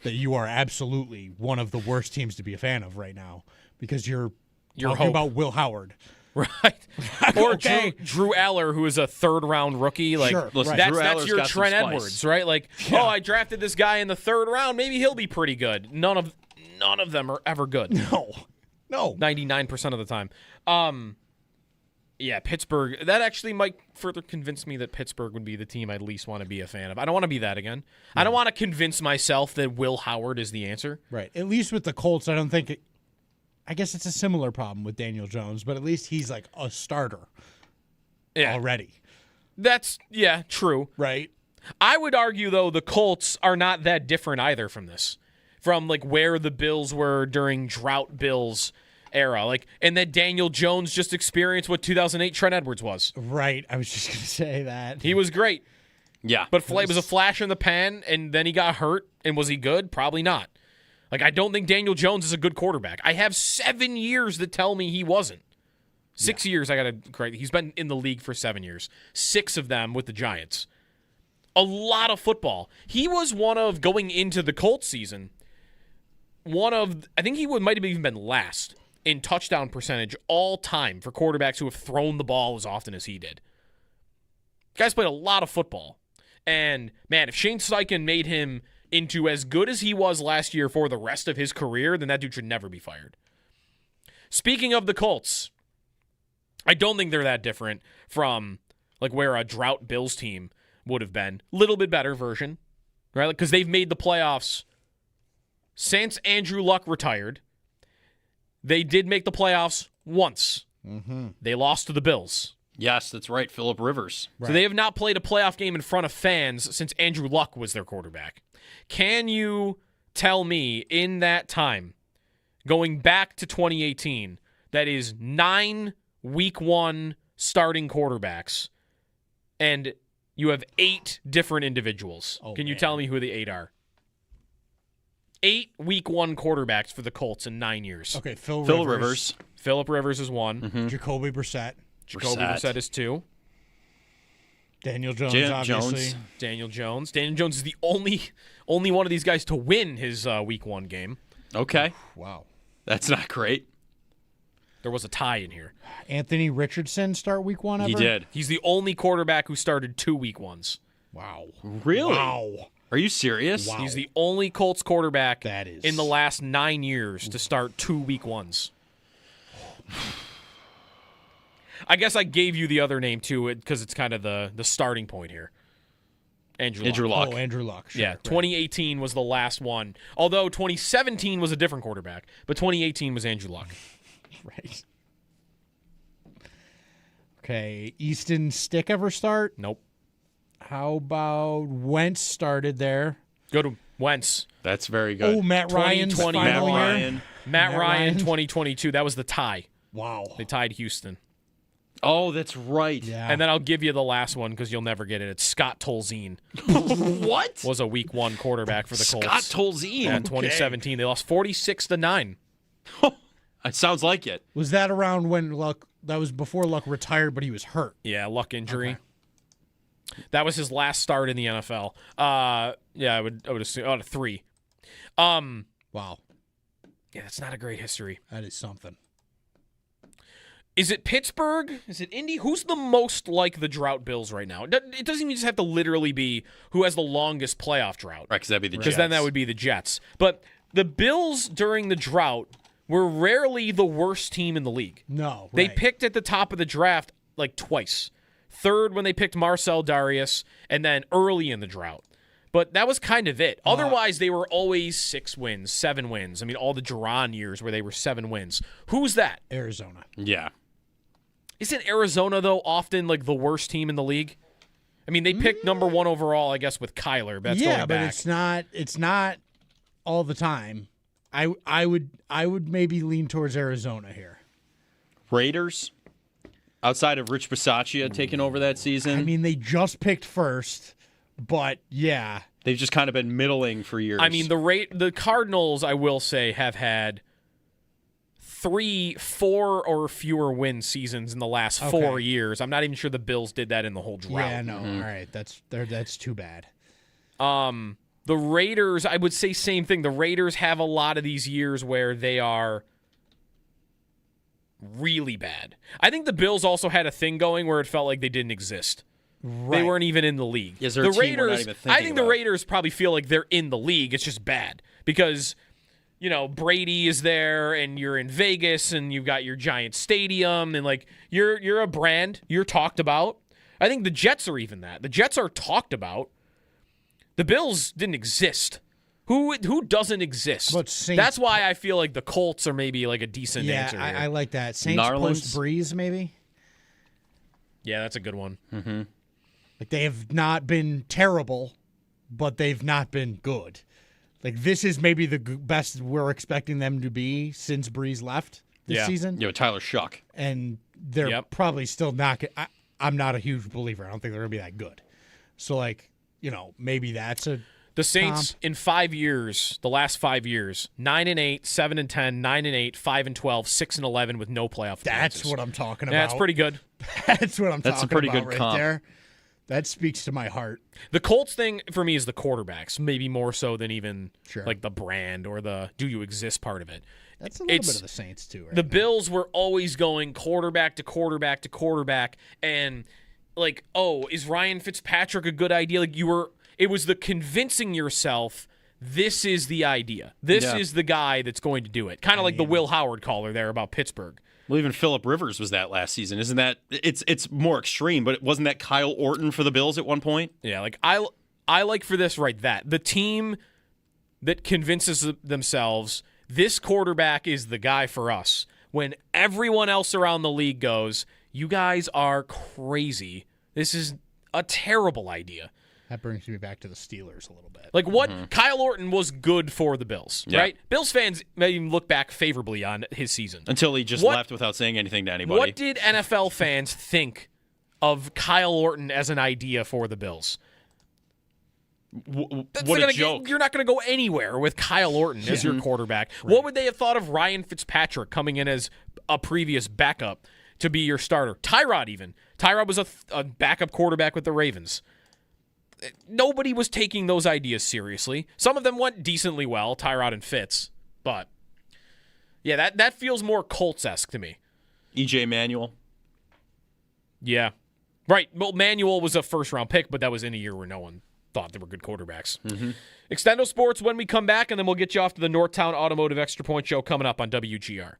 that you are absolutely one of the worst teams to be a fan of right now because you're talking about Will Howard. Right. Or Drew Aller, who is a third-round rookie. Like, sure, listen, that's your Trent Edwards, right? Like, I drafted this guy in the third round. Maybe he'll be pretty good. None of them are ever good. No. 99% of the time. Pittsburgh. That actually might further convince me that Pittsburgh would be the team I'd least want to be a fan of. I don't want to be that again. Yeah. I don't want to convince myself that Will Howard is the answer. Right. At least with the Colts, I don't think I guess it's a similar problem with Daniel Jones, but at least he's like a starter already. That's, true. Right. I would argue, though, the Colts are not that different either from this. From, like, where the Bills were during drought Bills era. Like, and that Daniel Jones just experienced what 2008 Trent Edwards was. Right. I was just going to say that. He was great. Yeah. But it was a flash in the pan, and then he got hurt. And was he good? Probably not. Like, I don't think Daniel Jones is a good quarterback. I have 7 years that tell me he wasn't. 6 years, I got to correct. He's been in the league for 7 years. 6 of them with the Giants. A lot of football. He was one of, going into the Colts season, I think he might have even been last in touchdown percentage all time for quarterbacks who have thrown the ball as often as he did. Guys played a lot of football. And, man, if Shane Steichen made him into as good as he was last year for the rest of his career, then that dude should never be fired. Speaking of the Colts, I don't think they're that different from like where a drought Bills team would have been. Little bit better version, right? Because they've made the playoffs since Andrew Luck retired. They did make the playoffs once. Mm-hmm. They lost to the Bills. Yes, that's right, Phillip Rivers. So they have not played a playoff game in front of fans since Andrew Luck was their quarterback. Can you tell me in that time, going back to 2018, that is 9 week 1 starting quarterbacks, and you have 8 different individuals. Can you tell me who the 8 are? 8 week 1 quarterbacks for the Colts in 9 years. Okay, Phil Rivers. Phillip Rivers is 1. Mm-hmm. Jacoby Brissett. Jacoby Brissett is 2. Daniel Jones, obviously. Daniel Jones. Daniel Jones is the only one of these guys to win his week 1 game. Okay. Wow. That's not great. There was a tie in here. Anthony Richardson start week 1 ever? He did. He's the only quarterback who started 2 week 1s. Wow. Really? Wow. Are you serious? Wow. He's the only Colts quarterback That is- in the last 9 years to start 2 week ones. I guess I gave you the other name too because it's kind of the starting point here. Andrew Luck. Oh, Andrew Luck. Sure, Yeah, right. 2018 was the last one. Although 2017 was a different quarterback, but 2018 was Andrew Luck. Right. Okay. Easton Stick ever start? Nope. How about Wentz started there? Go to Wentz. That's very good. Oh, Matt Ryan's 2020 final Matt year? Ryan. Matt Ryan, Ryan. 2022. That was the tie. Wow. They tied Houston. Oh, that's right. Yeah. And then I'll give you the last one because you'll never get it. It's Scott Tolzien. What? Was a week 1 quarterback for the Colts. Scott Tolzien. Yeah, 2017. They lost 46-9. It sounds like it. Was that around when Luck? That was before Luck retired, but he was hurt. Yeah, Luck injury. Okay. That was his last start in the NFL. Yeah, I would assume out of 3. Wow. Yeah, that's not a great history. That is something. Is it Pittsburgh? Is it Indy? Who's the most like the drought Bills right now? It doesn't even just have to literally be who has the longest playoff drought. Right, because that'd be the Jets. Because then that would be the Jets. But the Bills during the drought were rarely the worst team in the league. No, They right. picked at the top of the draft like twice. Third when they picked Marcel Darius, and then early in the drought. But that was kind of it. Otherwise, they were always 6 wins, 7 wins. I mean, all the Duran years where they were 7 wins. Who's that? Arizona. Yeah. Isn't Arizona, though, often like the worst team in the league? I mean, they picked number 1 overall, I guess, with Kyler. But that's yeah, going but back. it's not all the time. I would maybe lean towards Arizona here. Raiders, outside of Rich Bisaccia taking over that season. I mean, they just picked first, but yeah. They've just kind of been middling for years. I mean, the Cardinals, I will say, have had 3, 4 or fewer win seasons in the last 4 years. I'm not even sure the Bills did that in the whole drought. Yeah, no. All right, that's too bad. The Raiders, I would say same thing. The Raiders have a lot of these years where they are really bad. I think the Bills also had a thing going where it felt like they didn't exist. Right. They weren't even in the league. Is there a The team we're not Raiders, even thinking I think the about? Raiders probably feel like they're in the league. It's just bad because, Brady is there and you're in Vegas and you've got your giant stadium and like you're a brand. You're talked about. I think the Jets are even that. The Jets are talked about. The Bills didn't exist. Who doesn't exist? But Saints- That's why I feel like the Colts are maybe like a decent Yeah, answer here. I like that. Saints Narlands? post Breeze, maybe. Yeah, that's a good one. Mm-hmm. Like they have not been terrible, but they've not been good. Like this is maybe the best we're expecting them to be since Breeze left this season. Tyler Shuck. And they're probably still not. I'm not a huge believer. I don't think they're going to be that good. So maybe that's a. The Saints comp. in 5 years, the last 5 years, 9-8, 7-10, 9-8, 5-12, 6-11 with no playoff. That's what I'm talking about. Yeah, that's pretty good. That's what I'm That's a talking pretty about good right comp. there. That speaks to my heart. The Colts thing for me is the quarterbacks, maybe more so than even Sure. like the brand or the do you exist part of it. That's a little bit of the Saints too, right? The Bills were always going quarterback to quarterback to quarterback, and like, oh, is Ryan Fitzpatrick a good idea? Like it was the convincing yourself this is the idea. This is the guy that's going to do it. Kind of like the Will Howard caller there about Pittsburgh. Well, even Phillip Rivers was that last season. Isn't that it's more extreme, but wasn't that Kyle Orton for the Bills at one point? Yeah, like I like for this that the team that convinces themselves this quarterback is the guy for us when everyone else around the league goes, you guys are crazy. This is a terrible idea. That brings me back to the Steelers a little bit. Like what Kyle Orton was good for the Bills, right? Bills fans may even look back favorably on his season. Until he just left without saying anything to anybody. What did NFL fans think of Kyle Orton as an idea for the Bills? What a joke. You're not going to go anywhere with Kyle Orton as your quarterback. Right. What would they have thought of Ryan Fitzpatrick coming in as a previous backup to be your starter? Tyrod even. Tyrod was a backup quarterback with the Ravens. Nobody was taking those ideas seriously. Some of them went decently well, Tyrod and Fitz. But, yeah, that feels more Colts-esque to me. E.J. Manuel. Yeah. Right. Well, Manuel was a first-round pick, but that was in a year where no one thought they were good quarterbacks. Mm-hmm. Extendo Sports when we come back, and then we'll get you off to the Northtown Automotive Extra Point Show coming up on WGR.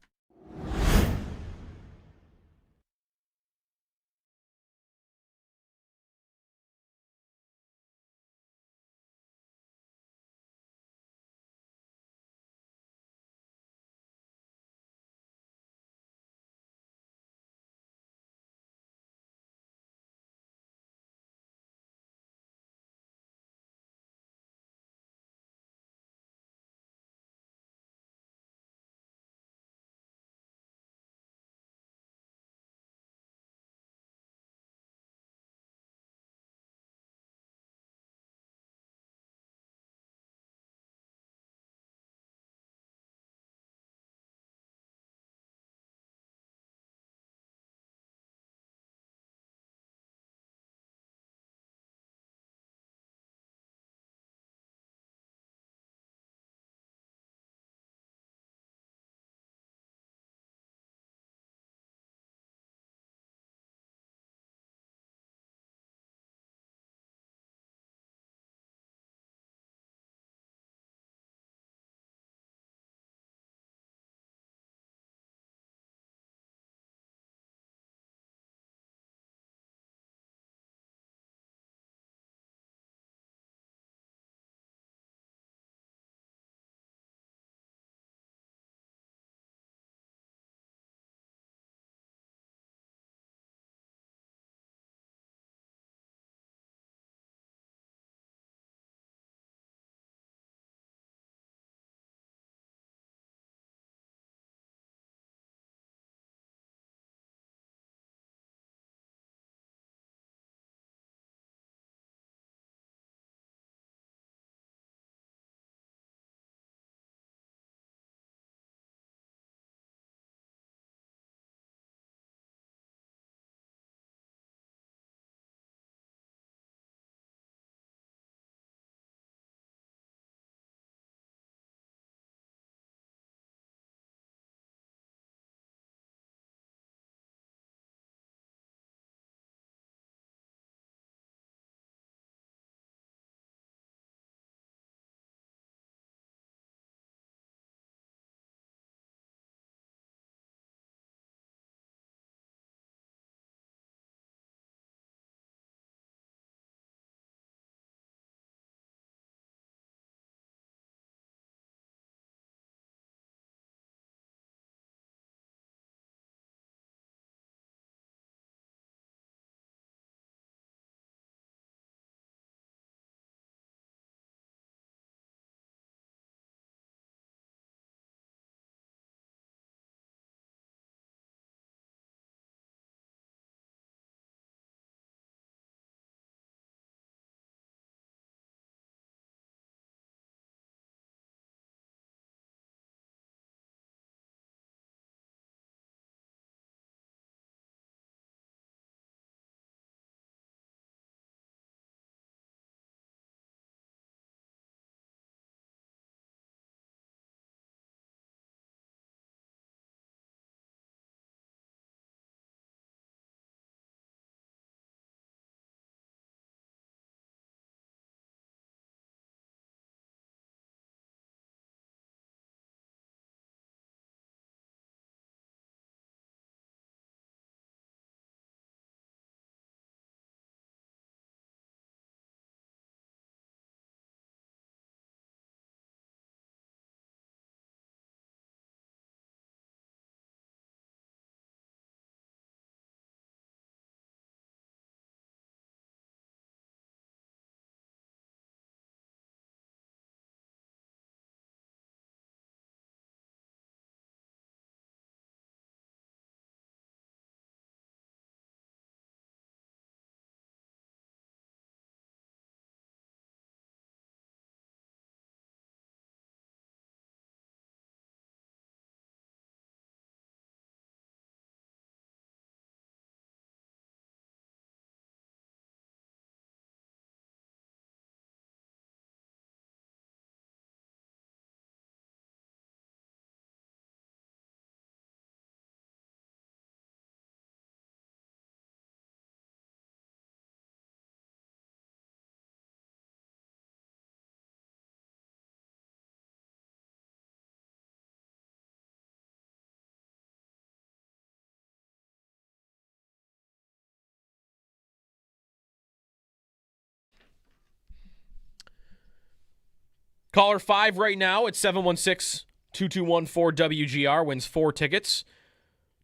Caller 5 right now at 716-2214-WGR wins 4 tickets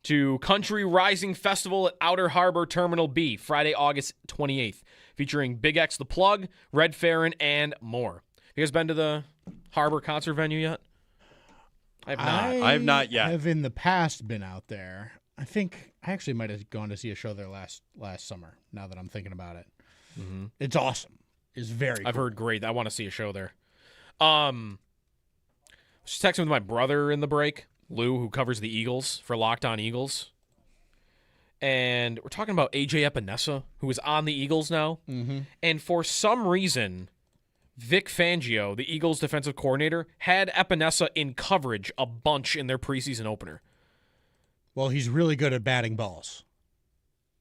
to Country Rising Festival at Outer Harbor Terminal B, Friday, August 28th, featuring Big X The Plug, Red Farron, and more. You guys been to the Harbor concert venue yet? I have not. I have not yet. I have in the past been out there. I think I actually might have gone to see a show there last summer, now that I'm thinking about it. Mm-hmm. It's awesome. It's very I've cool. heard great. I want to see a show there. Just texting with my brother in the break, Lou, who covers the Eagles for Locked On Eagles. And we're talking about AJ Epinesa, who is on the Eagles now. Mm-hmm. And for some reason, Vic Fangio, the Eagles defensive coordinator, had Epinesa in coverage a bunch in their preseason opener. Well, he's really good at batting balls.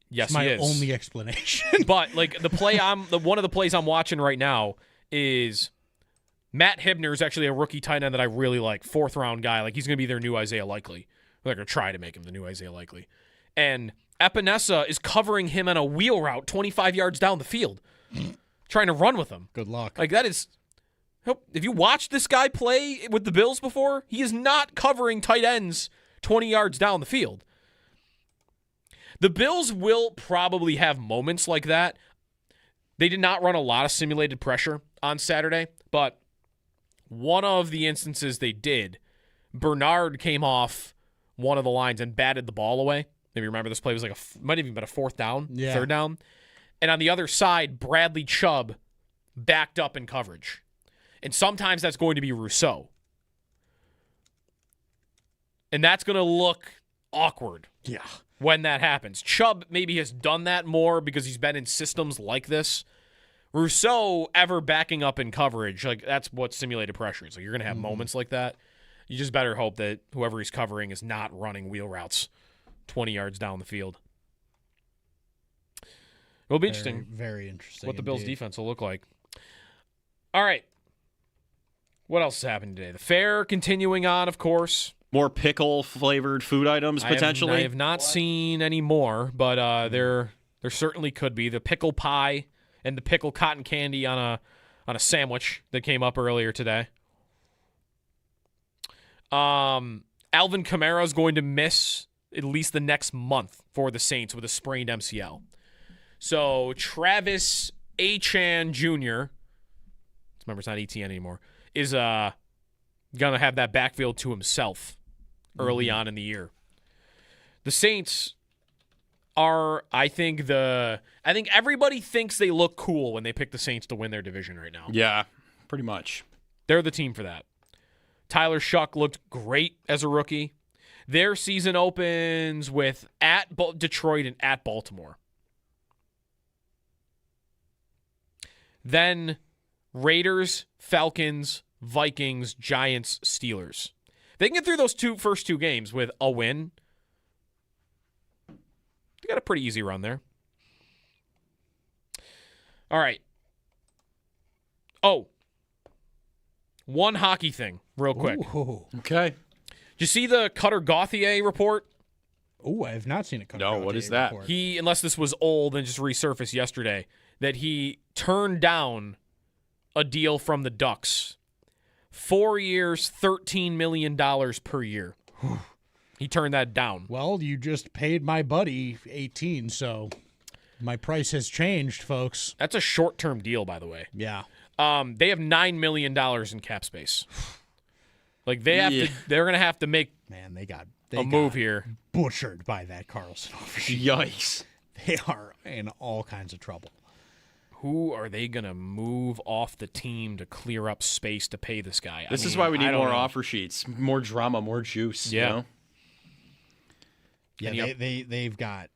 Yes, That's my he is. only explanation. But like one of the plays I'm watching right now is Matt Hibner is actually a rookie tight end that I really like, 4th round guy. Like he's going to be their new Isaiah Likely. They're going to try to make him the new Isaiah Likely. And Epinesa is covering him on a wheel route 25 yards down the field, trying to run with him. Good luck. Like that is. If you watched this guy play with the Bills before, he is not covering tight ends 20 yards down the field. The Bills will probably have moments like that. They did not run a lot of simulated pressure on Saturday, but one of the instances they did, Bernard came off one of the lines and batted the ball away. Maybe you remember this play was like might have even been a 4th down, 3rd down. And on the other side, Bradley Chubb backed up in coverage. And sometimes that's going to be Rousseau. And that's going to look awkward. Yeah. When that happens. Chubb maybe has done that more because he's been in systems like this. Rousseau ever backing up in coverage, like that's what simulated pressure is. Like you're going to have moments like that. You just better hope that whoever he's covering is not running wheel routes 20 yards down the field. It'll be interesting. Very interesting. What the Bills' indeed. defense will look like. All right. What else is happening today? The fair continuing on, of course. More pickle-flavored food items, potentially? I have not seen any more, but there certainly could be. The pickle pie and the pickle cotton candy on a sandwich that came up earlier today. Alvin Kamara is going to miss at least the next month for the Saints with a sprained MCL. So Travis Achan Jr., remember it's not ETN anymore, is going to have that backfield to himself early on in the year. The Saints are, I think everybody thinks they look cool when they pick the Saints to win their division right now. Yeah, pretty much. They're the team for that. Tyler Shuck looked great as a rookie. Their season opens with at Detroit and at Baltimore. Then Raiders, Falcons, Vikings, Giants, Steelers. They can get through those first two games with a win. They got a pretty easy run there. All right. Oh. One hockey thing, real quick. Ooh. Okay. Did you see the Cutter Gauthier report? Oh, I have not seen it. No, what is that? Report. He, unless this was old and just resurfaced yesterday, that he turned down a deal from the Ducks. 4 years, $13 million per year. He turned that down. Well, you just paid my buddy 18, so my price has changed, folks. That's a short-term deal, by the way. Yeah. They have $9 million in cap space. Like they're gonna have to make they got move here. Butchered by that Carlson offer. Yikes. They are in all kinds of trouble. Who are they going to move off the team to clear up space to pay this guy? This is why we need more offer sheets, more drama, more juice. Yeah. You know? Yeah, they've got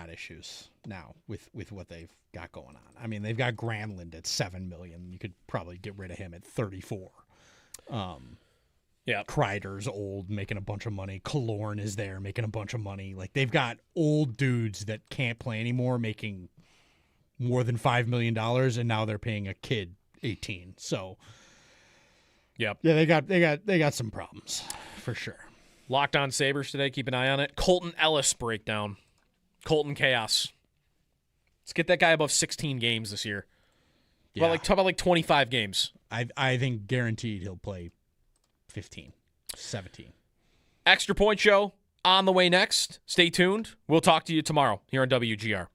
issues now with what they've got going on. I mean, they've got Granlund at $7 million. You could probably get rid of him at 34. Yeah. Kreider's old, making a bunch of money. Killorn is there, making a bunch of money. Like they've got old dudes that can't play anymore, making more than $5 million, and now they're paying a kid 18. So, yep. Yeah, they got some problems for sure. Locked on Sabres today. Keep an eye on it. Colton Ellis breakdown. Colton Chaos. Let's get that guy above 16 games this year. Yeah. Talk about 25 games. I think guaranteed he'll play 15, 17. Extra Point Show on the way next. Stay tuned. We'll talk to you tomorrow here on WGR.